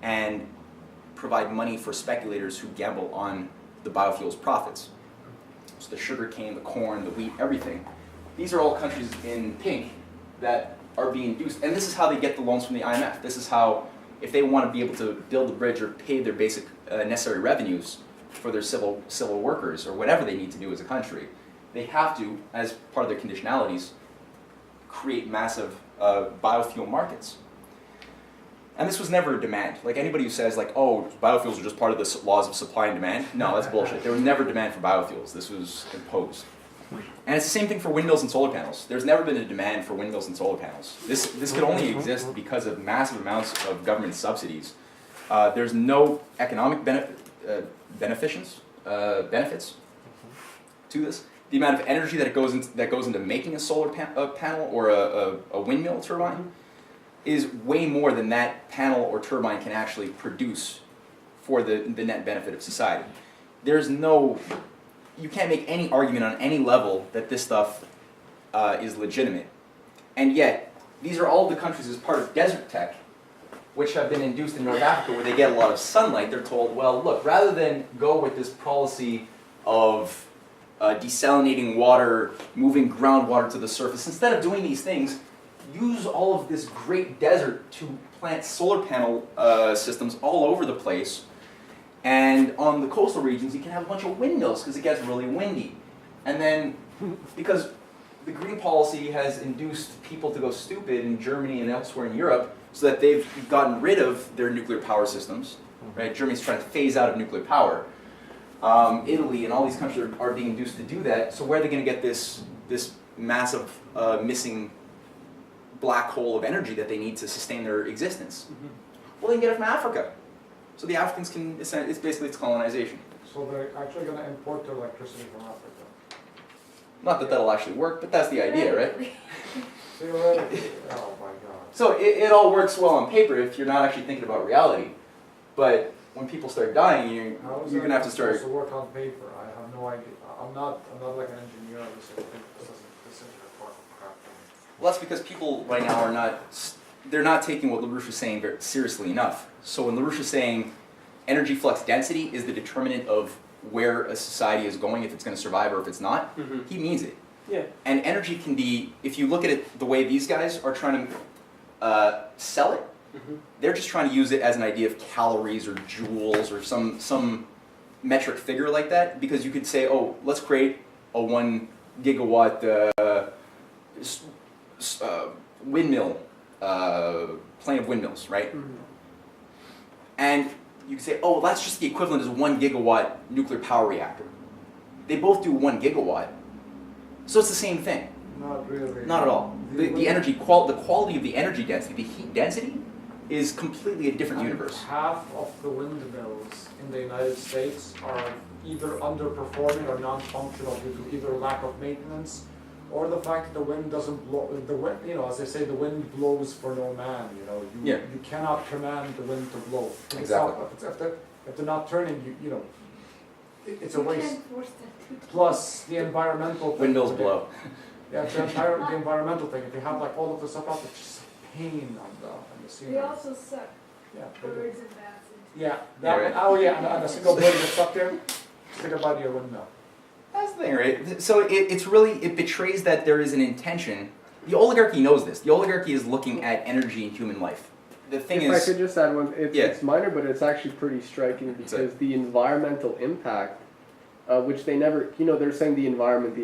and provide money for speculators who gamble on the biofuels profits. So the sugar cane, the corn, the wheat, everything. These are all countries in pink that are being induced, and this is how they get the loans from the IMF. This is how, if they want to be able to build a bridge or pay their basic necessary revenues for their civil workers or whatever they need to do as a country, they have to, as part of their conditionalities, create massive biofuel markets. And this was never a demand. Like anybody who says like, oh, biofuels are just part of the laws of supply and demand, no, that's bullshit. There was never demand for biofuels. This was imposed. And it's the same thing for windmills and solar panels. There's never been a demand for windmills and solar panels. This could only exist because of massive amounts of government subsidies. There's no economic benefits to this. The amount of energy that goes into making a solar panel or a windmill turbine is way more than that panel or turbine can actually produce for the net benefit of society. there's no, you can't make any argument on any level that this stuff is legitimate. And yet, these are all the countries as part of desert tech, which have been induced in North Africa where they get a lot of sunlight. They're told, well, look, rather than go with this policy of desalinating water, moving groundwater to the surface, instead of doing these things, use all of this great desert to plant solar panel systems all over the place. And on the coastal regions, you can have a bunch of windmills because it gets really windy. And then, because the green policy has induced people to go stupid in Germany and elsewhere in Europe, so that they've gotten rid of their nuclear power systems. Right? Germany's trying to phase out of nuclear power. Italy and all these countries are being induced to do that. So where are they going to get this massive missing black hole of energy that they need to sustain their existence? Well, they can get it from Africa. So the Africans can, it's basically it's colonization. So they're actually going to import their electricity from Africa. Not that that'll actually work, but that's the idea, right? Theoretically, oh my god. So it all works well on paper if you're not actually thinking about reality. But when people start dying, you're going to have to start... supposed to work on paper? I have no idea. I'm not like an engineer. This is a part of crap. Well, that's because people right now are not, they're not taking what LaRouche is saying very seriously enough. So when LaRouche is saying energy flux density is the determinant of where a society is going, if it's going to survive or if it's not, he means it. Yeah. And energy can be, if you look at it the way these guys are trying to sell it, they're just trying to use it as an idea of calories or joules or some metric figure like that, because you could say, oh, let's create a 1 gigawatt windmill, plane of windmills, right? And you could say, oh, that's just the equivalent as a 1 gigawatt nuclear power reactor. They both do 1 gigawatt, so it's the same thing. Not really. Not at all. The energy the quality of the energy density, the heat density, is completely a different universe. Half of the windmills in the United States are either underperforming or non-functional due to either lack of maintenance or the fact that the wind doesn't blow. The wind, as they say, the wind blows for no man. You cannot command the wind to blow. Exactly. If they're not turning, it's a waste. can't force them to. Plus the environmental thing. Windmills blow. Yeah, the environmental thing. If you have like all of this stuff out, it's just a pain on the scenery. They also suck Yeah, they do. birds and bats. Yeah, that one. Oh yeah, and a single bird gets up there, stick it by your window. That's the thing, right? So it betrays that there is an intention. The oligarchy knows this. The oligarchy is looking at energy in human life. The thing If is... I could just add one, it's minor, but it's actually pretty striking because the environmental impact, which they never, they're saying the environment,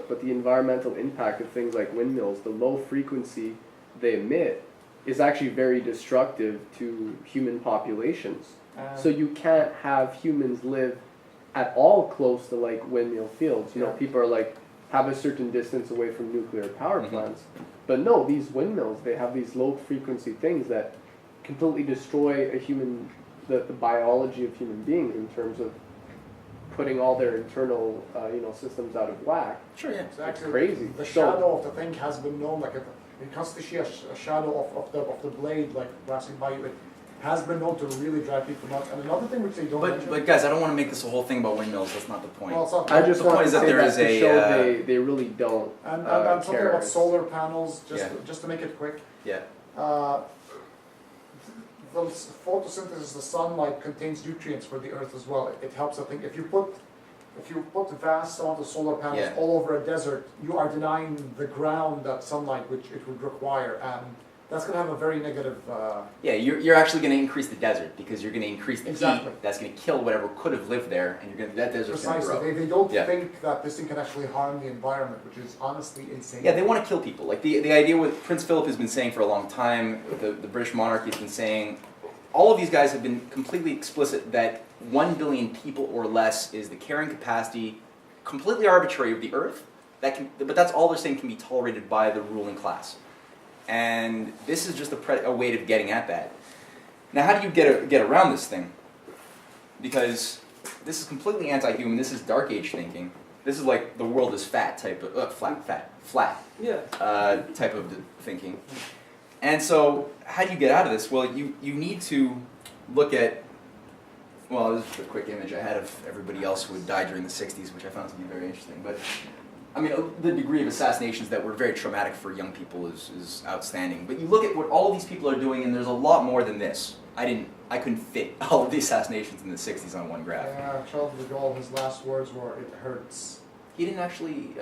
but the environmental impact of things like windmills, the low frequency they emit, is actually very destructive to human populations. So you can't have humans live at all close to like windmill fields. People are like, have a certain distance away from nuclear power plants. But no, these windmills, they have these low frequency things that completely destroy the biology of human beings in terms of putting all their internal systems out of whack. Sure, yeah. Exactly. It's crazy. The shadow of the thing has been known, like it constantly see a shadow of the blade like passing by you. It has been known to really drive people nuts. And another thing which they don't mention. But guys, I don't want to make this a whole thing about windmills. That's not the point. Well, it's not I just The want point to is that say there that is to a, show they really don't and something care. about solar panels, Yeah. just to make it quick. Yeah. The photosynthesis, the sunlight contains nutrients for the earth as well. It helps, I think, if you put vast amount of solar panels all over a desert, you are denying the ground that sunlight which it would require, and that's going to have a very negative... Yeah, you're actually going to increase the desert because you're going to increase the Exactly. heat. That's going to kill whatever could have lived there, and that desert's going to grow. Precisely. They don't Yeah. think that this thing can actually harm the environment, which is honestly insane. Yeah, they want to kill people. Like the idea with Prince Philip has been saying for a long time, the British monarchy has been saying, all of these guys have been completely explicit that 1 billion people or less is the carrying capacity, completely arbitrary of the earth, but that's all they're saying can be tolerated by the ruling class. And this is just a way of getting at that. Now, how do you get around this thing? Because this is completely anti-human. This is Dark Age thinking. This is like the world is fat type of flat Yeah. type of thinking. And so, how do you get out of this? Well, you need to look at Well, this is a quick image I had of everybody else who had died during the 60s, which I found to be very interesting. But, I mean, the degree of assassinations that were very traumatic for young people is outstanding. But you look at what all of these people are doing, and there's a lot more than this. I couldn't fit all of the assassinations in the 60s on one graph. Yeah, Charles de Gaulle, his last words were, "It hurts." He didn't actually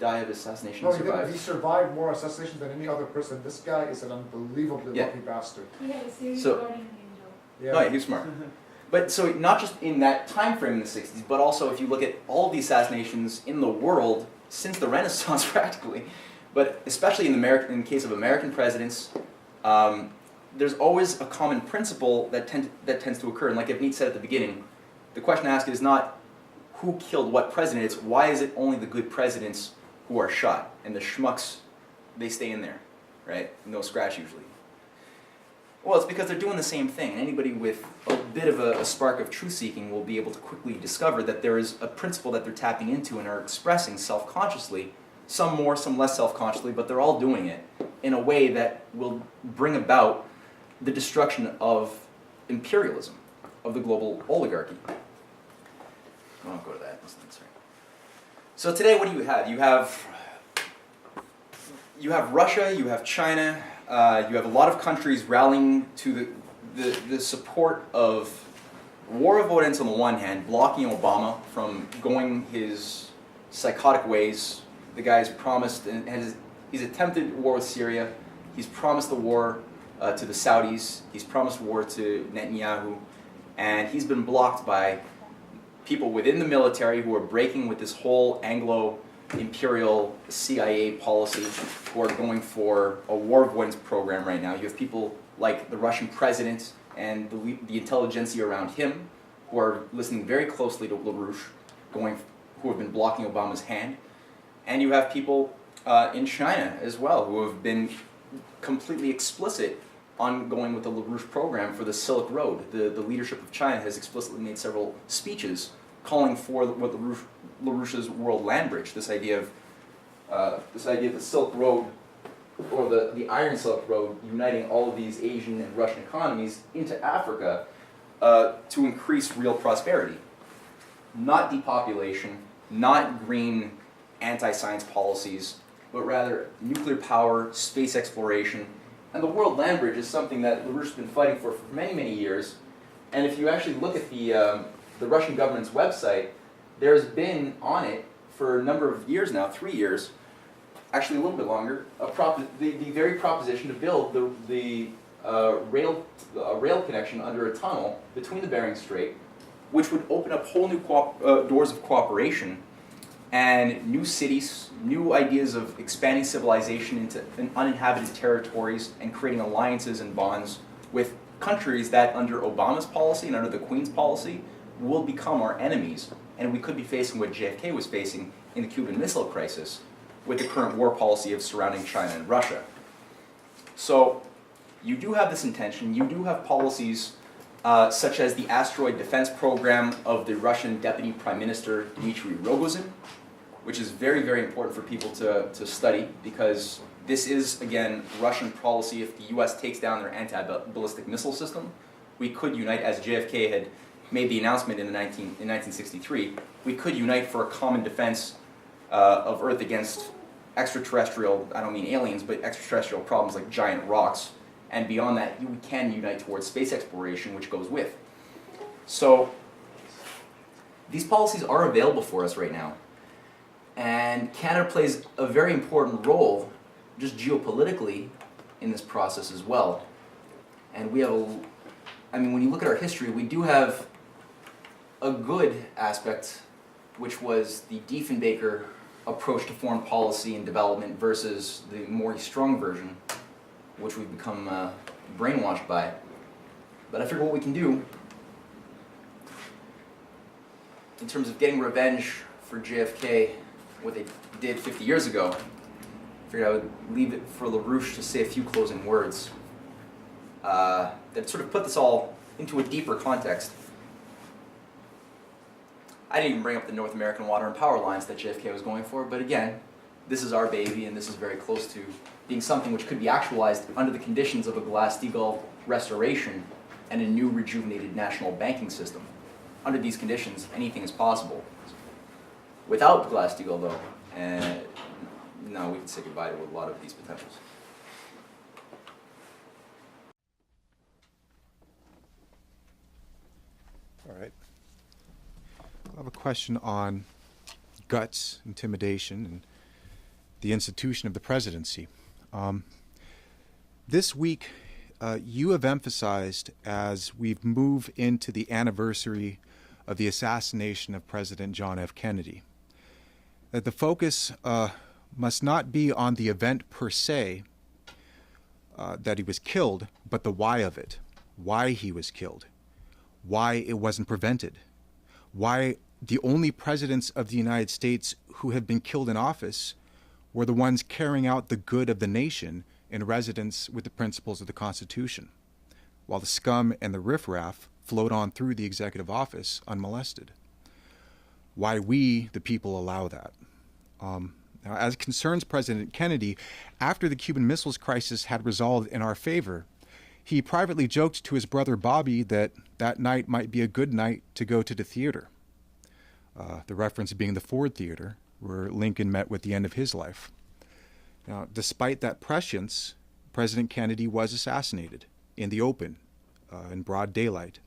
die of assassination. No, He he didn't. survived. He survived more assassinations than any other person. This guy is an unbelievably Yeah. lucky bastard. He had a serious So- guardian angel. Yeah. Oh, yeah, he was smart. But so not just in that time frame in the 60s, but also if you look at all of the assassinations in the world since the Renaissance practically, but especially in the case of American presidents, there's always a common principle that tends to occur. And like Evneet said at the beginning, the question asked is not who killed what president, it's why is it only the good presidents who are shot? And the schmucks, they stay in there, right? No scratch usually. Well, it's because they're doing the same thing. And anybody with a bit of a spark of truth-seeking will be able to quickly discover that there is a principle that they're tapping into and are expressing self-consciously, some more, some less self-consciously, but they're all doing it in a way that will bring about the destruction of imperialism, of the global oligarchy. I won't go to that. That's right. So today, what do you have? You have Russia, you have China, you have a lot of countries rallying to the support of war avoidance on the one hand, blocking Obama from going his psychotic ways. The guy's promised and he's attempted war with Syria. He's promised the war to the Saudis. He's promised war to Netanyahu, and he's been blocked by people within the military who are breaking with this whole Anglo-imperial CIA policy, who are going for a war avoidance program right now. You have people like the Russian president and the intelligentsia around him, who are listening very closely to LaRouche, who have been blocking Obama's hand. And you have people in China as well, who have been completely explicit on going with the LaRouche program for the Silk Road. The leadership of China has explicitly made several speeches calling for what LaRouche's World Land Bridge, this idea of the Silk Road, or the Iron Silk Road, uniting all of these Asian and Russian economies into Africa to increase real prosperity. Not depopulation, not green anti-science policies, but rather nuclear power, space exploration. And the World Land Bridge is something that LaRouche's been fighting for many, many years. And if you actually look at the Russian government's website, there's been on it for a number of years now, 3 years, actually a little bit longer, the very proposition to build the rail connection under a tunnel between the Bering Strait, which would open up whole new doors of cooperation and new cities, new ideas of expanding civilization into uninhabited territories and creating alliances and bonds with countries that under Obama's policy and under the Queen's policy will become our enemies. And we could be facing what JFK was facing in the Cuban Missile Crisis with the current war policy of surrounding China and Russia. So you do have this intention, you do have policies such as the asteroid defense program of the Russian Deputy Prime Minister Dmitry Rogozin, which is very, very important for people to study, because this is, again, Russian policy. If the US takes down their anti-ballistic missile system, we could unite, as JFK had made the announcement in 1963, we could unite for a common defense of Earth against extraterrestrial, I don't mean aliens, but extraterrestrial problems like giant rocks. And beyond that, we can unite towards space exploration, which goes with. So these policies are available for us right now. And Canada plays a very important role, just geopolitically, in this process as well. And we have when you look at our history, we do have a good aspect, which was the Diefenbaker approach to foreign policy and development versus the Maurice Strong version, which we've become brainwashed by. But I figure what we can do in terms of getting revenge for JFK, what they did 50 years ago, I figured I would leave it for LaRouche to say a few closing words that sort of put this all into a deeper context. I didn't even bring up the North American water and power lines that JFK was going for, but again, this is our baby, and this is very close to being something which could be actualized under the conditions of a Glass-Steagall restoration and a new rejuvenated national banking system. Under these conditions, anything is possible. Without Glass-Steagall, though, no, we can say goodbye to a lot of these potentials. All right. I have a question on guts, intimidation, and the institution of the presidency. This week, you have emphasized, as we've moved into the anniversary of the assassination of President John F. Kennedy, that the focus must not be on the event per se, that he was killed, but the why of it, why he was killed, why it wasn't prevented, why the only presidents of the United States who have been killed in office were the ones carrying out the good of the nation in residence with the principles of the Constitution, while the scum and the riffraff flowed on through the executive office unmolested. Why we, the people, allow that. Now, as concerns President Kennedy, after the Cuban Missiles crisis had resolved in our favor, he privately joked to his brother Bobby that that night might be a good night to go to the theater. The reference being the Ford Theater, where Lincoln met with the end of his life. Now, despite that prescience, President Kennedy was assassinated in the open, in broad daylight.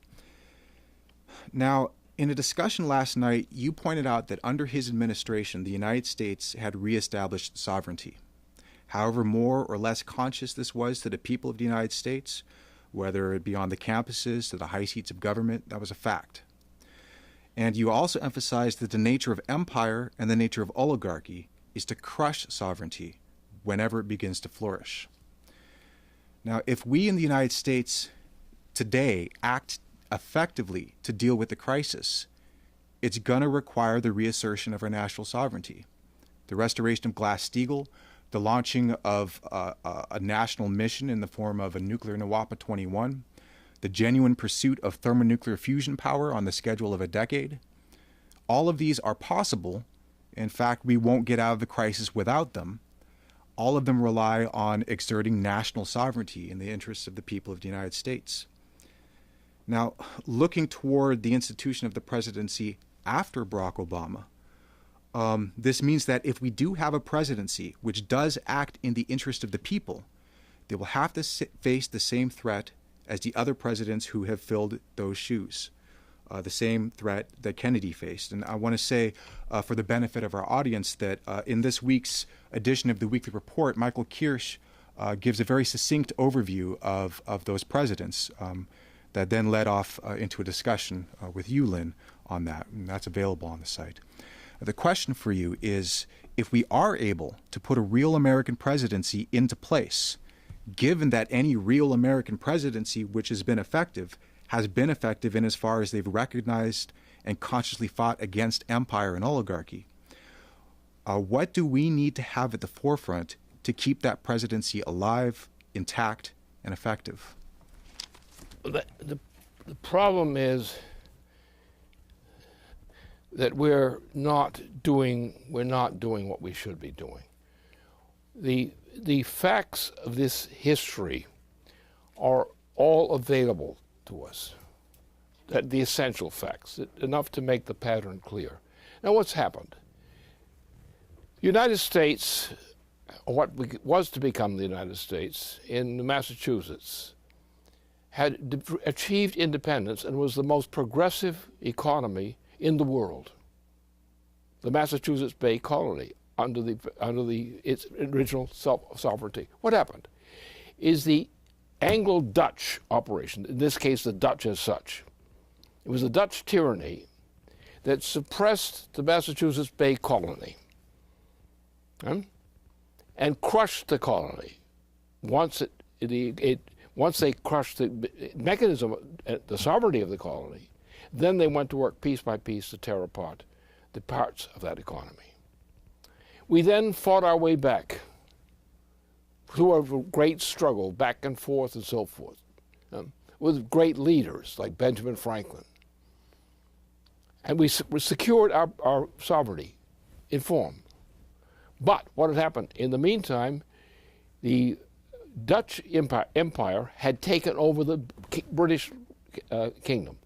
Now, in a discussion last night, you pointed out that under his administration, the United States had reestablished sovereignty. However more or less conscious this was to the people of the United States, whether it be on the campuses, to the high seats of government, that was a fact. And you also emphasized that the nature of empire and the nature of oligarchy is to crush sovereignty whenever it begins to flourish. Now, if we in the United States today act effectively to deal with the crisis, it's going to require the reassertion of our national sovereignty, the restoration of Glass-Steagall, the launching of a national mission in the form of a nuclear Nawapa 21, the genuine pursuit of thermonuclear fusion power on the schedule of a decade. All of these are possible. In fact, we won't get out of the crisis without them. All of them rely on exerting national sovereignty in the interests of the people of the United States. Now, looking toward the institution of the presidency after Barack Obama, this means that if we do have a presidency which does act in the interest of the people, they will have to face the same threat as the other presidents who have filled those shoes, the same threat that Kennedy faced. And I want to say, for the benefit of our audience, that in this week's edition of the Weekly Report, Michael Kirsch gives a very succinct overview of those presidents that then led off into a discussion with you, Lynn, on that, and that's available on the site. The question for you is, if we are able to put a real American presidency into place, given that any real American presidency which has been effective in as far as they've recognized and consciously fought against empire and oligarchy, what do we need to have at the forefront to keep that presidency alive, intact, and effective? The problem is that we're not doing what we should be doing. The facts of this history are all available to us, the essential facts, enough to make the pattern clear. Now, what's happened? The United States, what was to become the United States in Massachusetts, had achieved independence and was the most progressive economy in the world. The Massachusetts Bay Colony, under its original sovereignty. What happened is the Anglo-Dutch operation, in this case the Dutch as such. It was the Dutch tyranny that suppressed the Massachusetts Bay Colony and crushed the colony. Once they crushed the mechanism, the sovereignty of the colony, then they went to work piece by piece to tear apart the parts of that economy. We then fought our way back through a great struggle, back and forth and so forth, with great leaders like Benjamin Franklin. And we secured our sovereignty in form. But what had happened? In the meantime, the Dutch Empire had taken over the British kingdom.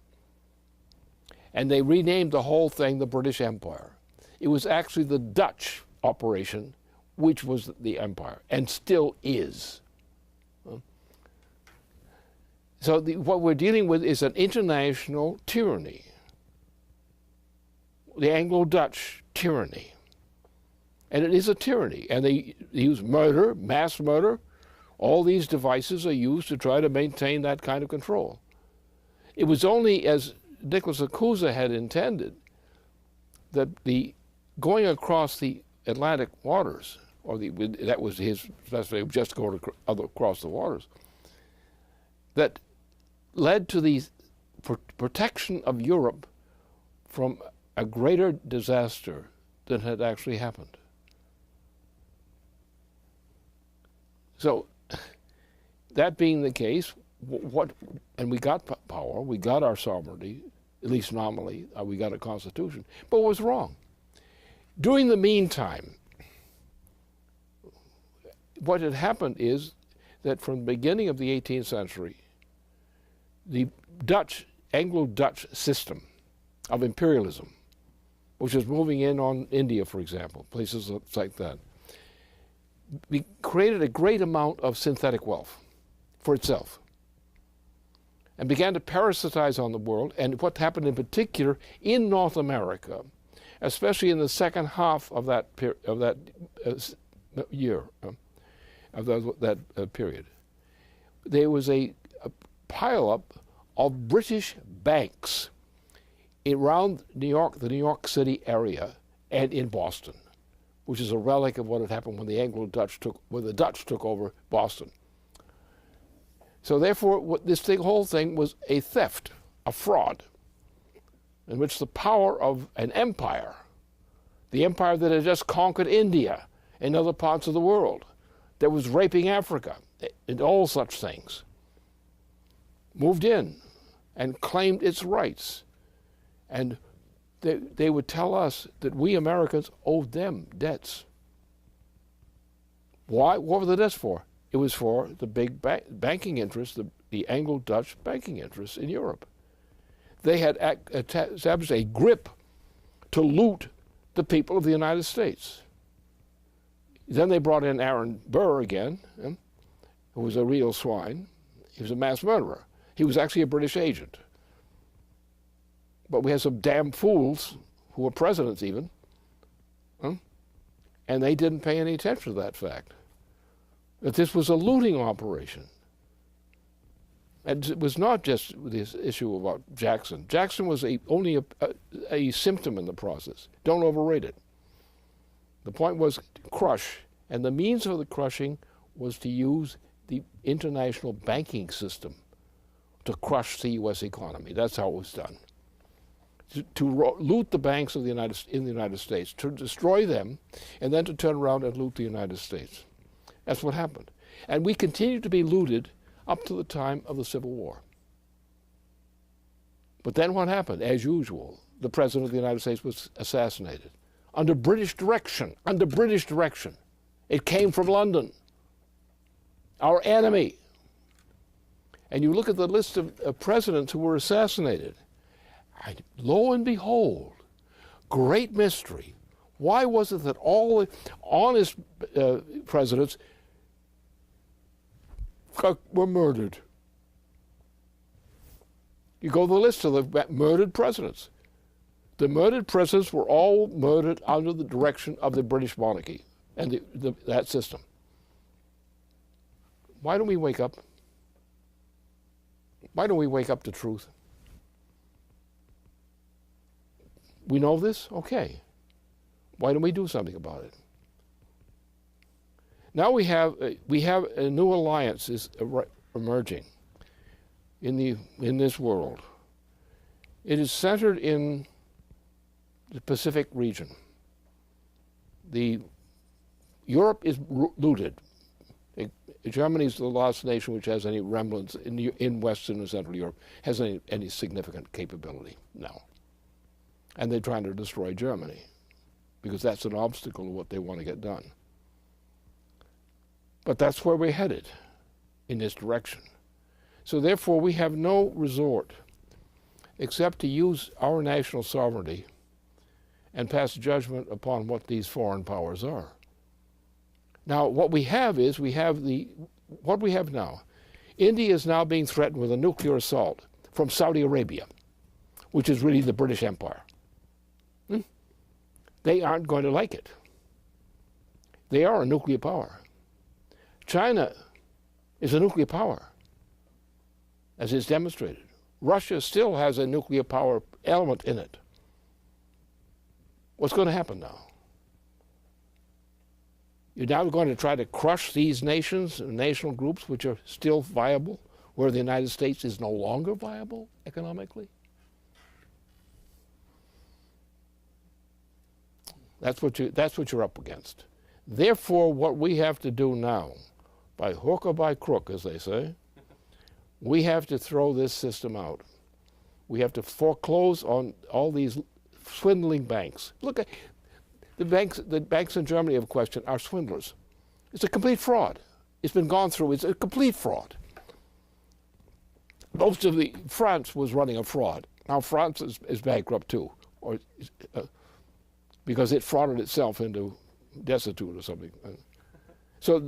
And they renamed the whole thing the British Empire. It was actually the Dutch operation which was the empire, and still is. So what we're dealing with is an international tyranny, the Anglo-Dutch tyranny. And it is a tyranny, and they use murder, mass murder. All these devices are used to try to maintain that kind of control. It was only as Nicholas Akuza had intended that the going across the Atlantic waters, or that was his specialty, just going across the waters, that led to the protection of Europe from a greater disaster than had actually happened. So, that being the case, and we got power, we got our sovereignty, at least nominally, we got a constitution, but what was wrong? During the meantime, what had happened is that from the beginning of the 18th century, the Anglo-Dutch system of imperialism, which was moving in on India, for example, places like that, created a great amount of synthetic wealth for itself and began to parasitize on the world. And what happened in particular in North America, especially in the second half of that period, there was a pile-up of British banks around New York, the New York City area, and in Boston, which is a relic of what had happened when the Dutch took over Boston. So therefore, whole thing was a theft, a fraud, in which the power of an empire, the empire that had just conquered India and other parts of the world, that was raping Africa and all such things, moved in and claimed its rights. And they would tell us that we Americans owed them debts. Why? What were the debts for? It was for the big banking interests, the Anglo-Dutch banking interests in Europe. They had established a grip to loot the people of the United States. Then they brought in Aaron Burr again, who was a real swine. He was a mass murderer. He was actually a British agent. But we had some damn fools who were presidents even, and they didn't pay any attention to that fact, that this was a looting operation. And it was not just this issue about Jackson. Jackson was only a symptom in the process. Don't overrate it. The point was to crush, and the means of the crushing was to use the international banking system to crush the U.S. economy. That's how it was done. To loot the banks in the United States, to destroy them, and then to turn around and loot the United States. That's what happened. And we continued to be looted up to the time of the Civil War. But then what happened? As usual, the President of the United States was assassinated under British direction, It came from London, our enemy. And you look at the list of presidents who were assassinated, and lo and behold, great mystery. Why was it that all the honest presidents were murdered? You go to the list of the murdered presidents. The murdered presidents were all murdered under the direction of the British monarchy and that system. Why don't we wake up? Why don't we wake up to truth? We know this? Okay. Why don't we do something about it? Now we have a new alliance is emerging in this world. It is centered in the Pacific region. Europe is looted. Germany is the last nation which has any remnants in Western and Central Europe, has any significant capability now. And they're trying to destroy Germany because that's an obstacle to what they want to get done. But that's where we're headed, in this direction. So therefore, we have no resort except to use our national sovereignty and pass judgment upon what these foreign powers are. Now, what we have is, what we have now. India is now being threatened with a nuclear assault from Saudi Arabia, which is really the British Empire. They aren't going to like it. They are a nuclear power. China is a nuclear power, as is demonstrated. Russia still has a nuclear power element in it. What's going to happen now? You're now going to try to crush these nations, national groups, which are still viable, where the United States is no longer viable economically? That's what you're up against. Therefore, what we have to do now, by hook or by crook, as they say, we have to throw this system out. We have to foreclose on all these swindling banks. Look at the banks in Germany of question are swindlers. It's a complete fraud. It's been gone through. It's a complete fraud. Most of France was running a fraud. Now France is bankrupt too, or because it frauded itself into destitute or something. So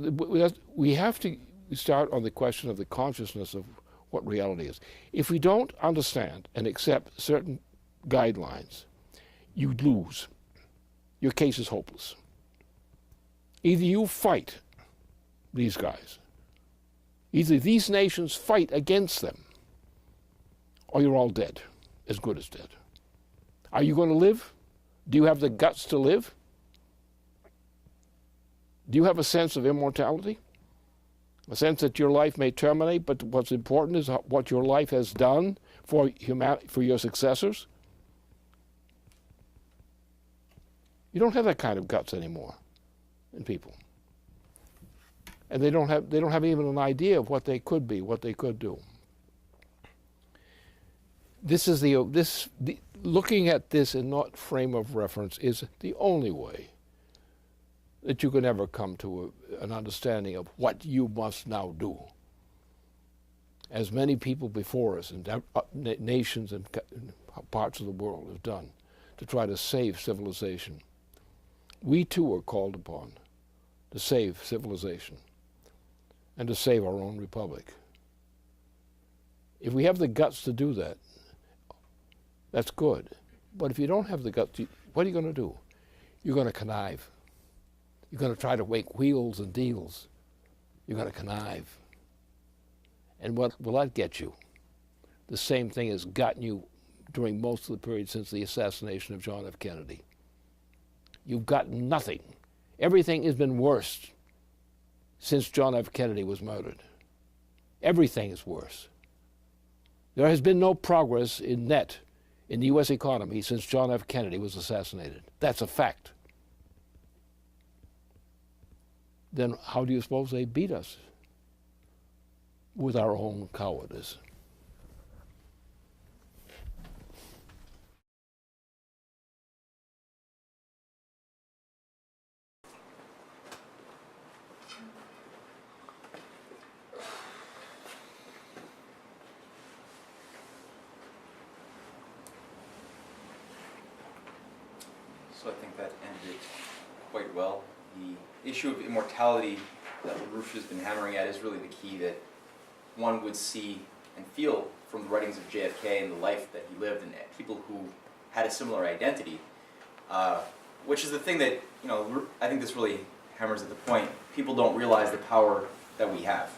we have to start on the question of the consciousness of what reality is. If we don't understand and accept certain guidelines, you lose. Your case is hopeless. Either you fight these guys, either these nations fight against them, or you're all dead, as good as dead. Are you going to live? Do you have the guts to live? Do you have a sense of immortality? A sense that your life may terminate, but what's important is what your life has done for your successors? You don't have that kind of guts anymore in people. And they don't have even an idea of what they could be, what they could do. Looking at this in that frame of reference is the only way that you can ever come to an understanding of what you must now do. As many people before us and nations and parts of the world have done to try to save civilization. We too are called upon to save civilization and to save our own republic. If we have the guts to do that, that's good. But if you don't have the guts, what are you going to do? You're going to connive. You're going to try to make wheels and deals. You're going to connive. And what will that get you? The same thing has gotten you during most of the period since the assassination of John F. Kennedy. You've got nothing. Everything has been worse since John F. Kennedy was murdered. Everything is worse. There has been no progress in net in the U.S. economy since John F. Kennedy was assassinated. That's a fact. Then how do you suppose they beat us? With our own cowardice. So I think that ended it quite well. The issue of immortality that LaRouche has been hammering at is really the key that one would see and feel from the writings of JFK and the life that he lived and people who had a similar identity, which is the thing that, I think this really hammers at the point. People don't realize the power that we have.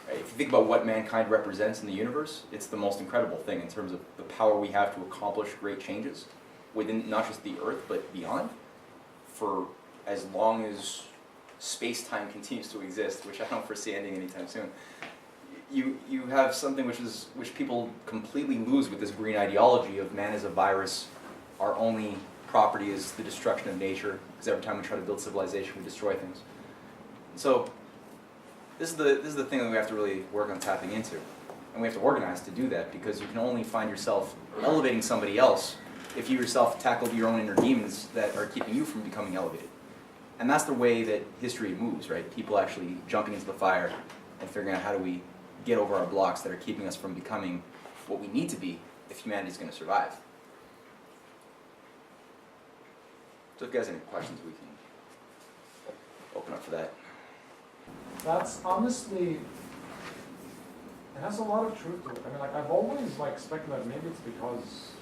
Right? If you think about what mankind represents in the universe, it's the most incredible thing in terms of the power we have to accomplish great changes within not just the Earth, but beyond, for as long as space-time continues to exist, which I don't foresee ending anytime soon. You have something which people completely lose with this green ideology of man as a virus. Our only property is the destruction of nature, because every time we try to build civilization, we destroy things. So this is the thing that we have to really work on tapping into, and we have to organize to do that, because you can only find yourself elevating somebody else if you yourself tackle your own inner demons that are keeping you from becoming elevated. And that's the way that history moves, right? People actually jumping into the fire and figuring out how do we get over our blocks that are keeping us from becoming what we need to be if humanity is going to survive. So if you guys have any questions, we can open up for that. That's honestly, it has a lot of truth to it. I mean, like, I've always like speculated maybe it's because,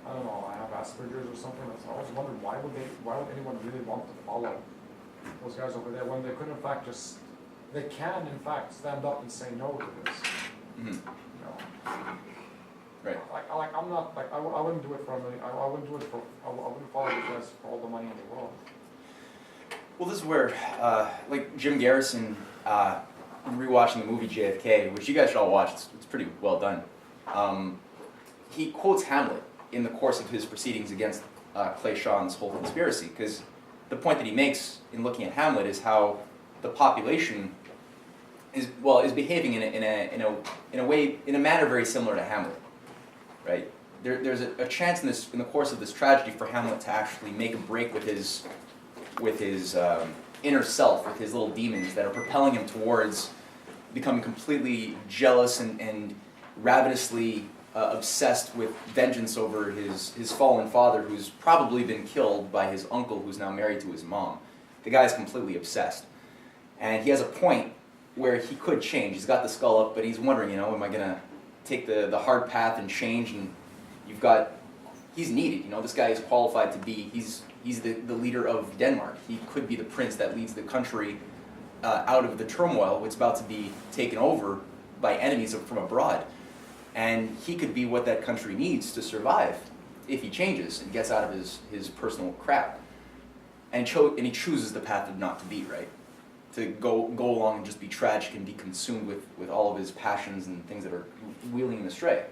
I don't know, I have Asperger's or something. I always wondered why would anyone really want to follow those guys over there when they could in fact just, they can in fact stand up and say no to this. Mm-hmm. You know? Right. Like I'm not like I wouldn't do it for a million. I wouldn't do it for. I wouldn't follow these guys for all the money in the world. Well, this is where, like Jim Garrison, rewatching the movie JFK, which you guys should all watch, it's pretty well done. He quotes Hamlet in the course of his proceedings against Clay Shaw and this whole conspiracy, because the point that he makes in looking at Hamlet is how the population is behaving in a manner very similar to Hamlet, right? There's a chance in the course of this tragedy for Hamlet to actually make a break with his inner self, with his little demons that are propelling him towards becoming completely jealous and ravenously obsessed with vengeance over his fallen father, who's probably been killed by his uncle, who's now married to his mom. The guy's completely obsessed. And he has a point where he could change. He's got the skull up, but he's wondering, am I going to take the hard path and change? And he's needed. This guy is qualified to be, he's the leader of Denmark. He could be the prince that leads the country out of the turmoil it's about to be taken over by enemies from abroad. And he could be what that country needs to survive if he changes and gets out of his personal crap. And he chooses the path of not to be, right? To go along and just be tragic and be consumed with all of his passions and things that are wheeling him astray.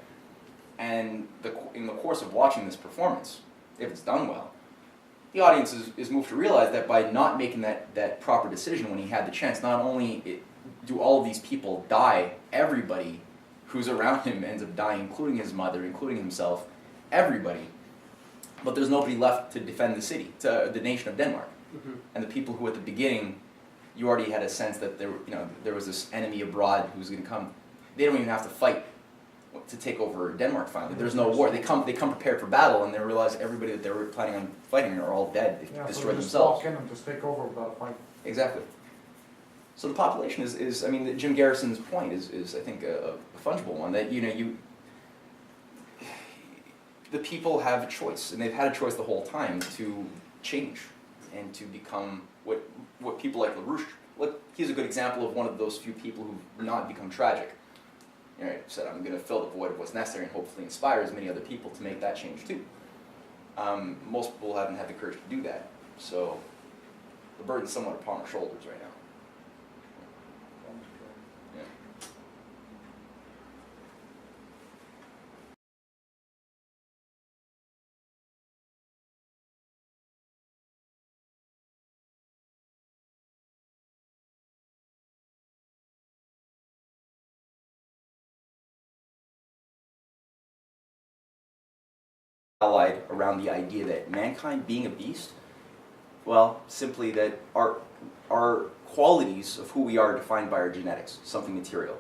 And in the course of watching this performance, if it's done well, the audience is moved to realize that by not making that proper decision when he had the chance, not only do all of these people die, everybody who's around him ends up dying, including his mother, including himself, everybody. But there's nobody left to defend the city, the nation of Denmark. Mm-hmm. And the people who at the beginning, you already had a sense that there was this enemy abroad who's going to come. They don't even have to fight to take over Denmark finally. There's no war. They come prepared for battle, and they realize everybody that they were planning on fighting are all dead. They've destroyed themselves. So they just walk in and just take over without a fight. Exactly. So the population is I mean, Jim Garrison's point is I think a fungible one, that the people have a choice, and they've had a choice the whole time to change and to become what people like LaRouche. He's a good example of one of those few people who've not become tragic. Said, I'm going to fill the void of what's necessary and hopefully inspire as many other people to make that change too. Most people haven't had the courage to do that, so the burden's somewhat upon our shoulders right now. Yeah. Allied around the idea that mankind being a beast, well, simply that our qualities of who we are defined by our genetics, something material.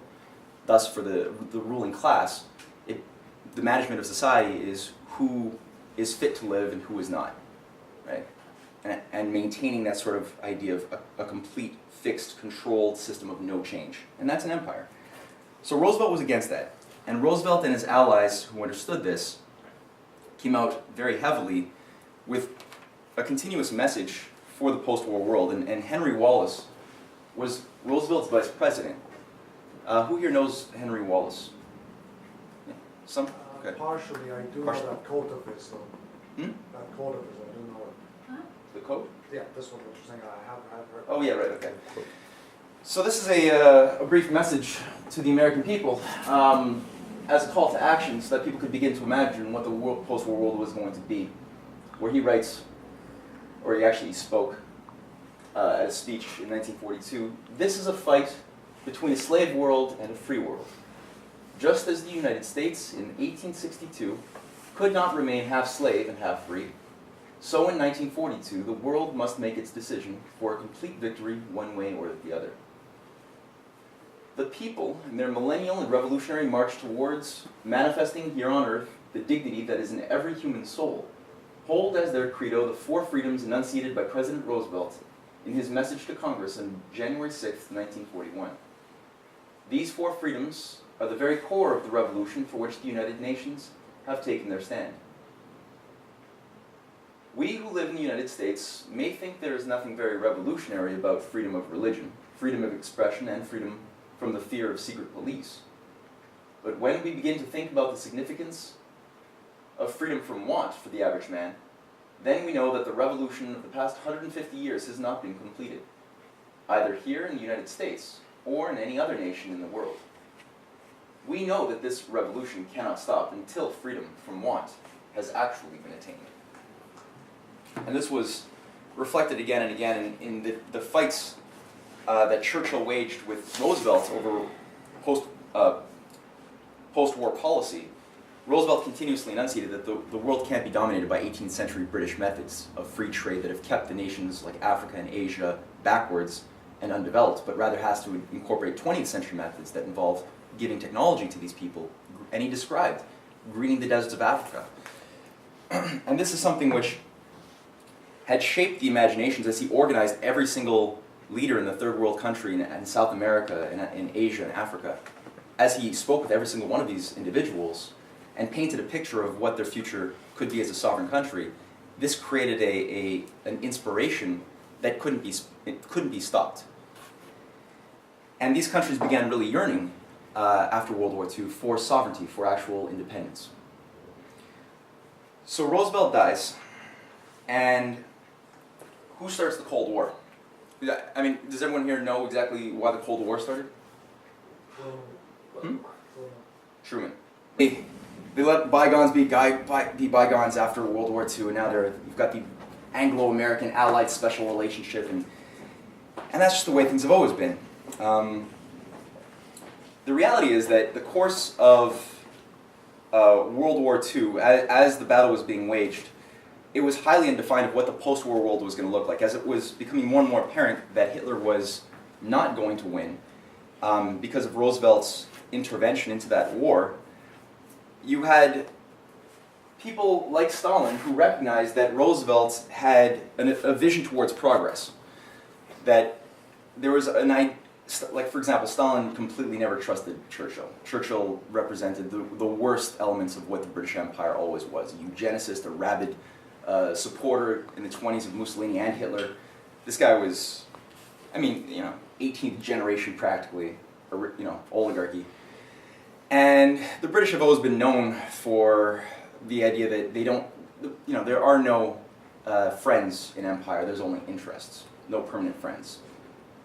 Thus, for the ruling class, the management of society is who is fit to live and who is not, right? And maintaining that sort of idea of a complete, fixed, controlled system of no change. And that's an empire. So Roosevelt was against that. And Roosevelt and his allies who understood this came out very heavily with a continuous message for the post-war world. And Henry Wallace was Roosevelt's vice president. Who here knows Henry Wallace? Yeah. Some? Okay. Partially, I do know that quote of his, though. That quote of his, I do know it. The quote? Yeah, this one, what you're saying, I have heard. Oh, yeah, right, okay. So this is a brief message to the American people as a call to action so that people could begin to imagine what the post-war world was going to be, where he writes, or he actually spoke at a speech in 1942, "This is a fight between a slave world and a free world. Just as the United States in 1862 could not remain half slave and half free, so in 1942 the world must make its decision for a complete victory one way or the other." the people, in their millennial and revolutionary march towards manifesting here on earth the dignity that is in every human soul, hold as their credo the 4 freedoms enunciated by President Roosevelt in his message to Congress on January 6, 1941. These 4 freedoms are the very core of the revolution for which the United Nations have taken their stand. We who live in the United States may think there is nothing very revolutionary about freedom of religion, freedom of expression, and freedom from the fear of secret police. But when we begin to think about the significance of freedom from want for the average man, then we know that the revolution of the past 150 years has not been completed, either here in the United States or in any other nation in the world. We know that this revolution cannot stop until freedom from want has actually been attained. And this was reflected again and again in the fights that Churchill waged with Roosevelt over post-war policy. Roosevelt continuously enunciated that the world can't be dominated by 18th century British methods of free trade that have kept the nations like Africa and Asia backwards and undeveloped, but rather has to incorporate 20th century methods that involve giving technology to these people. And he described greening the deserts of Africa. And this is something which had shaped the imaginations as he organized every single leader in the third world country in South America, in Asia and Africa. As he spoke with every single one of these individuals and painted a picture of what their future could be as a sovereign country, this created an inspiration that couldn't be stopped. And these countries began really yearning after World War II for sovereignty, for actual independence. So Roosevelt dies, and who starts the Cold War? I mean, does everyone here know exactly why the Cold War started? Truman. They let bygones be bygones after World War II, and now you've got the Anglo-American Allied special relationship, and that's just the way things have always been. The reality is that the course of World War II, as the battle was being waged, it was highly undefined of what the post-war world was going to look like, as it was becoming more and more apparent that Hitler was not going to win because of Roosevelt's intervention into that war. You had people like Stalin who recognized that Roosevelt had a vision towards progress, that there was like, for example, Stalin completely never trusted Churchill. Churchill represented the worst elements of what the British Empire always was: a eugenicist, a rabid supporter in the 20s of Mussolini and Hitler. This guy was, 18th generation practically, oligarchy. And the British have always been known for the idea that they don't, there are no friends in empire, there's only interests, no permanent friends.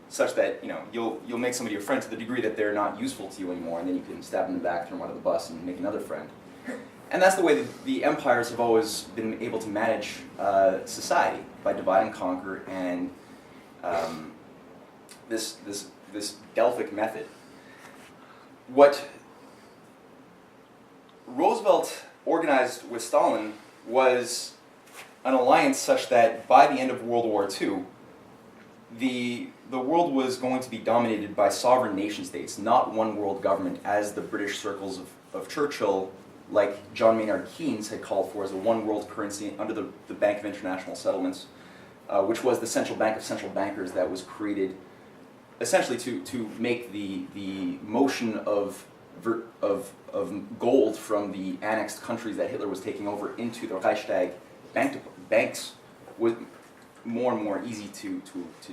Such that, you'll make somebody your friend to the degree that they're not useful to you anymore, and then you can stab them in the back, throw them under the bus, and make another friend. And that's the way that the empires have always been able to manage society, by divide and conquer, and this Delphic method. What Roosevelt organized with Stalin was an alliance such that by the end of World War II, the world was going to be dominated by sovereign nation states, not one world government, as the British circles of Churchill, like John Maynard Keynes, had called for as a one world currency under the Bank of International Settlements, which was the central bank of central bankers that was created essentially to make the motion of gold from the annexed countries that Hitler was taking over into the Reichstag banks was more and more easy to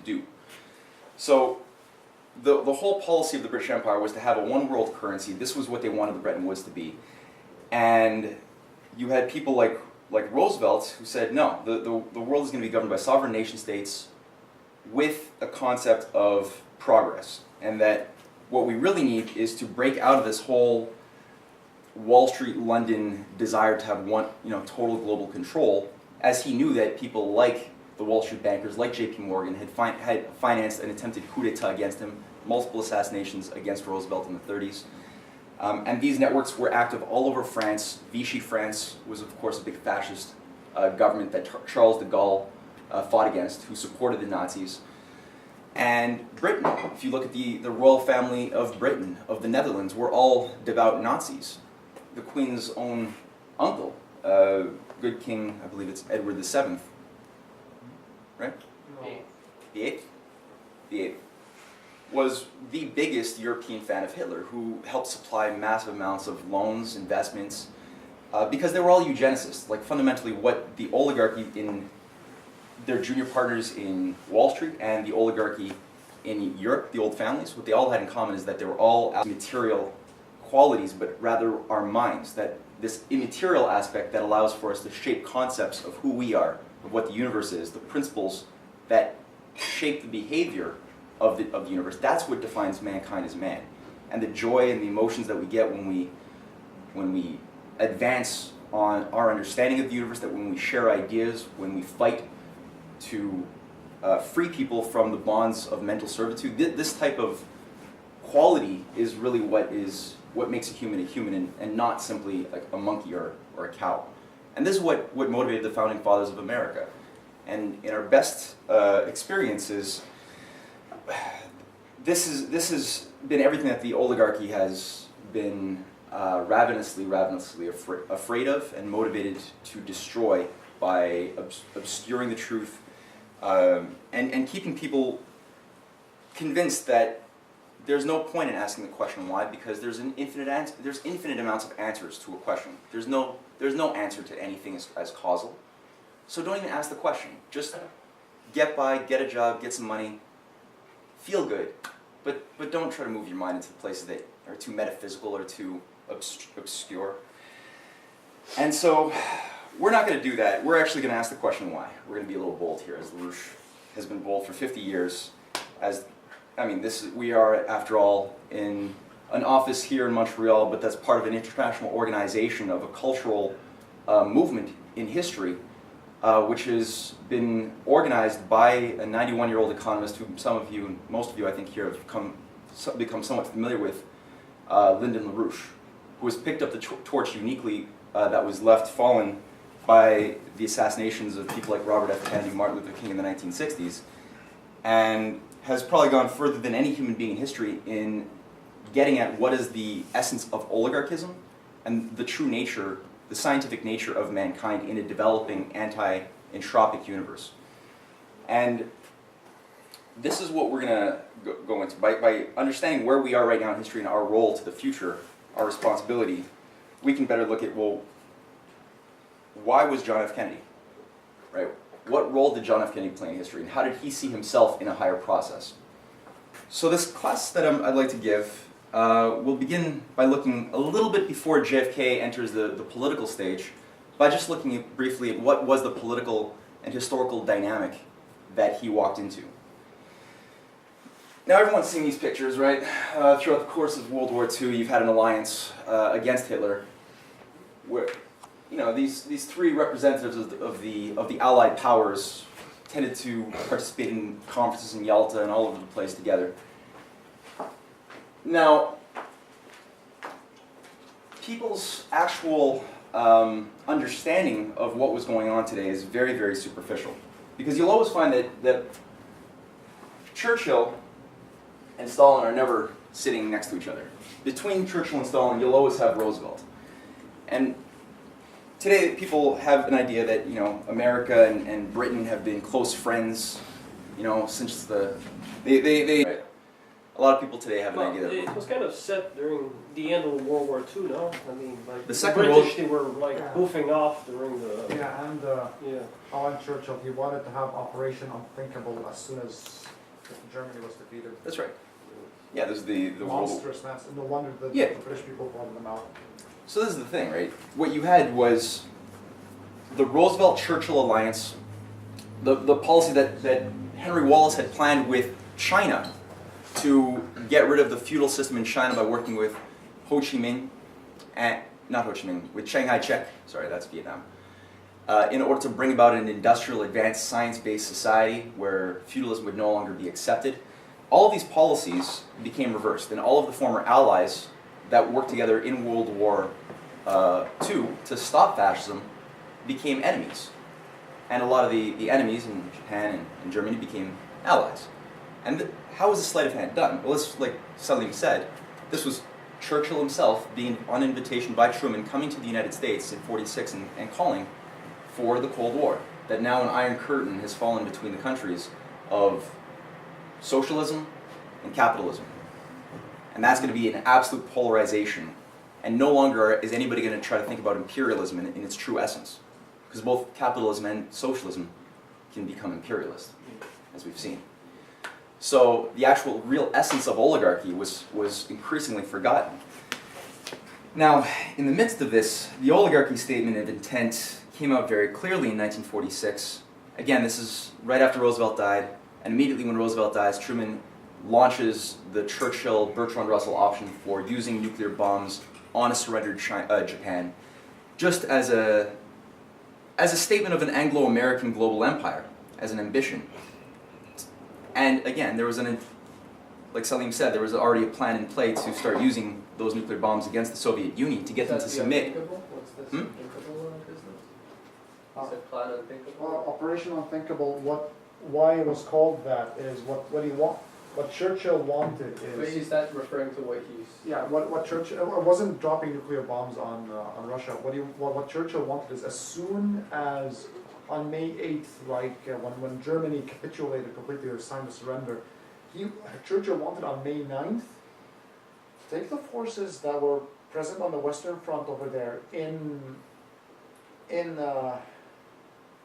do. So the whole policy of the British Empire was to have a one world currency. This was what they wanted the Bretton Woods to be. And you had people like Roosevelt who said, no, the world is going to be governed by sovereign nation states with a concept of progress. And that what we really need is to break out of this whole Wall Street, London desire to have one, total global control, as he knew that people like the Wall Street bankers, like J.P. Morgan, had financed an attempted coup d'etat against him, multiple assassinations against Roosevelt in the 30s. And these networks were active all over France. Vichy France was, of course, a big fascist government that Charles de Gaulle fought against, who supported the Nazis. And Britain, if you look at the royal family of Britain, of the Netherlands, were all devout Nazis. The Queen's own uncle, good King, I believe it's Edward VII, right? No. The eighth? The eighth. Was the biggest European fan of Hitler, who helped supply massive amounts of loans, investments, because they were all eugenicists. Like fundamentally what the oligarchy in their junior partners in Wall Street and the oligarchy in Europe, the old families, what they all had in common is that they were all material qualities, but rather our minds, that this immaterial aspect that allows for us to shape concepts of who we are, of what the universe is, the principles that shape the behavior of the universe. That's what defines mankind as man. And the joy and the emotions that we get when we advance on our understanding of the universe, that when we share ideas, when we fight to free people from the bonds of mental servitude, this type of quality is really what makes a human and not simply like a monkey or a cow. And this is what motivated the founding fathers of America. And in our best experiences, this has been everything that the oligarchy has been ravenously afraid of and motivated to destroy by obscuring the truth and keeping people convinced that there's no point in asking the question why, because there's infinite amounts of answers to a question. There's no answer to anything as causal. So don't even ask the question. Just get by, get a job, get some money, feel good, but don't try to move your mind into places that are too metaphysical or too obscure. And so we're not going to do that. We're actually going to ask the question why. We're going to be a little bold here, as LaRouche has been bold for 50 years. We are, after all, in an office here in Montreal, but that's part of an international organization of a cultural movement in history, which has been organized by a 91-year-old economist who some of you, most of you I think here have become somewhat familiar with, Lyndon LaRouche, who has picked up the torch uniquely that was left fallen by the assassinations of people like Robert F. Kennedy, Martin Luther King in the 1960s, and has probably gone further than any human being in history in getting at what is the essence of oligarchism and the true nature, the scientific nature of mankind in a developing anti-entropic universe. And this is what we're going to go into. By understanding where we are right now in history and our role to the future, our responsibility, we can better look at, well, why was John F. Kennedy? Right? What role did John F. Kennedy play in history, and how did he see himself in a higher process? So this class that I'd like to give will begin by looking a little bit before JFK enters the political stage, by just looking briefly at what was the political and historical dynamic that he walked into. Now everyone's seen these pictures, right? Throughout the course of World War II, you've had an alliance against Hitler, where these three representatives of the Allied powers tended to participate in conferences in Yalta and all over the place together. Now, people's actual understanding of what was going on today is very, very superficial. Because you'll always find that Churchill and Stalin are never sitting next to each other. Between Churchill and Stalin, you'll always have Roosevelt. And today, people have an idea that America and Britain have been close friends, since a lot of people today have an idea that it was kind of set during the end of World War II, no? I mean, like the Second British, they were like goofing off during the Alan Churchill, he wanted to have Operation Unthinkable as soon as Germany was defeated. That's right. Yeah, there's the monstrous mass. No wonder the British people wanted them out. So this is the thing, right? What you had was the Roosevelt-Churchill alliance, the policy that Henry Wallace had planned with China to get rid of the feudal system in China by working with Ho Chi Minh, with Chiang Kai-shek, sorry, that's Vietnam, in order to bring about an industrial, advanced, science-based society where feudalism would no longer be accepted. All of these policies became reversed, and all of the former allies that worked together in World War II to stop fascism became enemies. And a lot of the enemies in Japan and Germany became allies. And how was the sleight of hand done? Well, it's like Salim said, this was Churchill himself being on invitation by Truman coming to the United States in '46 and calling for the Cold War. That now an iron curtain has fallen between the countries of socialism and capitalism. And that's going to be an absolute polarization. And no longer is anybody going to try to think about imperialism in its true essence. Because both capitalism and socialism can become imperialist, as we've seen. So the actual real essence of oligarchy was increasingly forgotten. Now, in the midst of this, the oligarchy statement of intent came out very clearly in 1946. Again, this is right after Roosevelt died, and immediately when Roosevelt dies, Truman launches the Churchill-Bertrand Russell option for using nuclear bombs on a surrendered Japan, just as a statement of an Anglo-American global empire, as an ambition. And again, there was like Salim said, there was already a plan in play to start using those nuclear bombs against the Soviet Union to get them to submit. What's this unthinkable business? Is it plan unthinkable? Operation Unthinkable. Why it was called that is what Churchill wanted is. But is that referring to what he's? Yeah, what Churchill, it wasn't dropping nuclear bombs on Russia. What Churchill wanted is as soon as on May 8th, when Germany capitulated completely or signed the surrender, Churchill wanted on May 9th to take the forces that were present on the Western Front over there in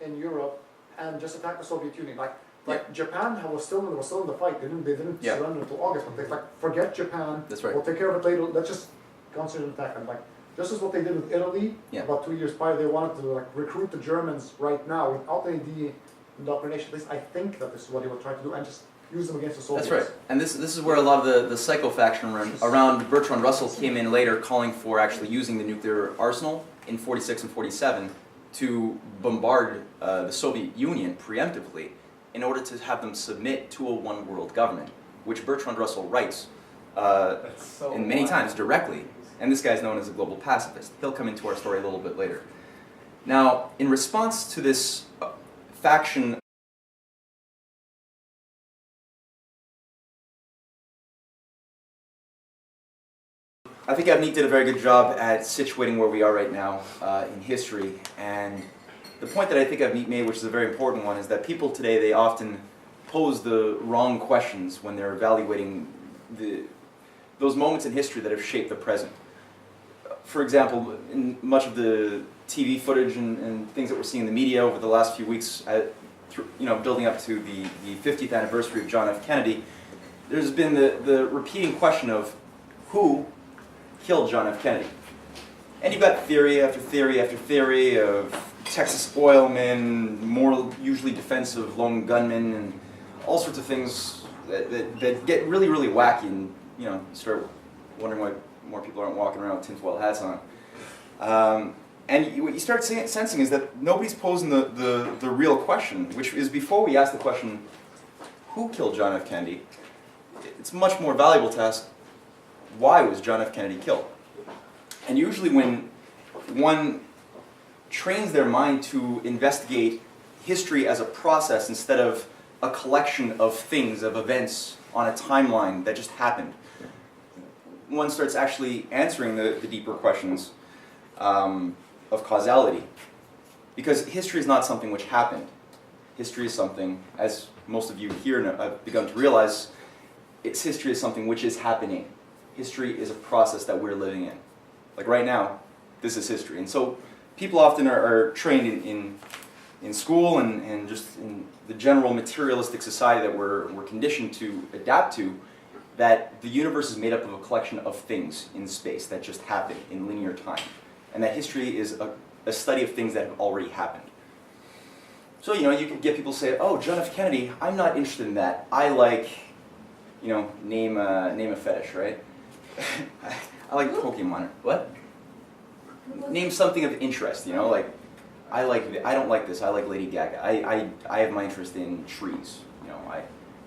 Europe and just attack the Soviet Union. Like Japan was still in the fight. They didn't surrender until August. But they forget Japan. That's right. We'll take care of it later. Let's just consider an attack. And just as what they did with Italy about 2 years prior, they wanted to recruit the Germans right now without any indoctrination. At least I think that this is what they were trying to do, and just use them against the Soviets. That's right. And this is where a lot of the psycho-faction around Bertrand Russell came in later, calling for actually using the nuclear arsenal in '46 and '47 to bombard the Soviet Union preemptively in order to have them submit to a one-world government, which Bertrand Russell writes in many times directly. And this guy's known as a global pacifist. He'll come into our story a little bit later. Now, in response to this faction, I think Avneet did a very good job at situating where we are right now in history. And the point that I think Avneet made, which is a very important one, is that people today, they often pose the wrong questions when they're evaluating those moments in history that have shaped the present. For example, in much of the TV footage and things that we're seeing in the media over the last few weeks, building up to the 50th anniversary of John F. Kennedy, there's been the repeating question of who killed John F. Kennedy. And you've got theory after theory after theory of Texas oilmen, more usually defensive lone gunmen, and all sorts of things that get really, really wacky, and you start wondering why more people aren't walking around with tinfoil hats on. And what you start sensing is that nobody's posing the real question, which is before we ask the question, who killed John F. Kennedy, it's much more valuable to ask, why was John F. Kennedy killed? And usually when one trains their mind to investigate history as a process instead of a collection of things, of events on a timeline that just happened, one starts actually answering the deeper questions of causality. Because history is not something which happened. History is something, as most of you here have begun to realize, history is something which is happening. History is a process that we're living in. Like right now, this is history. And so people often are trained in school and just in the general materialistic society that we're conditioned to adapt to, that the universe is made up of a collection of things in space that just happen in linear time. And that history is a study of things that have already happened. So, you can get people say, oh, John F. Kennedy, I'm not interested in that. I like, name a fetish, right? I like Pokemon. What? Name something of interest, like, I don't like this, I like Lady Gaga. I have my interest in trees,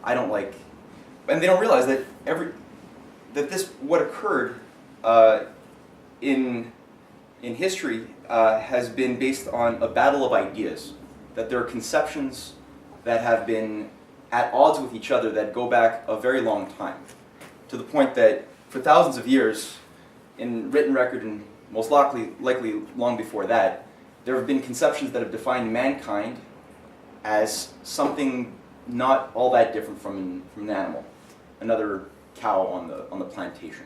I don't like, and they don't realize that what occurred in history has been based on a battle of ideas, that there are conceptions that have been at odds with each other that go back a very long time, to the point that for thousands of years, in written record and most likely long before that, there have been conceptions that have defined mankind as something not all that different from an animal, another cow on the plantation.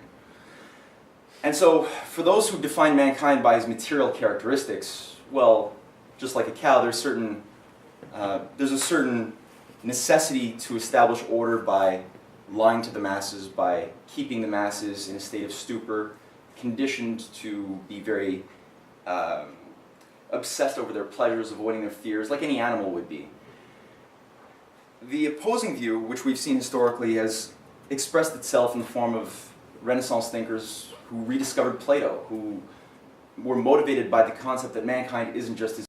And so, for those who define mankind by his material characteristics, well, just like a cow, there's a certain necessity to establish order by lying to the masses, by keeping the masses in a state of stupor, conditioned to be very obsessed over their pleasures, avoiding their fears, like any animal would be. The opposing view, which we've seen historically, has expressed itself in the form of Renaissance thinkers who rediscovered Plato, who were motivated by the concept that mankind isn't just his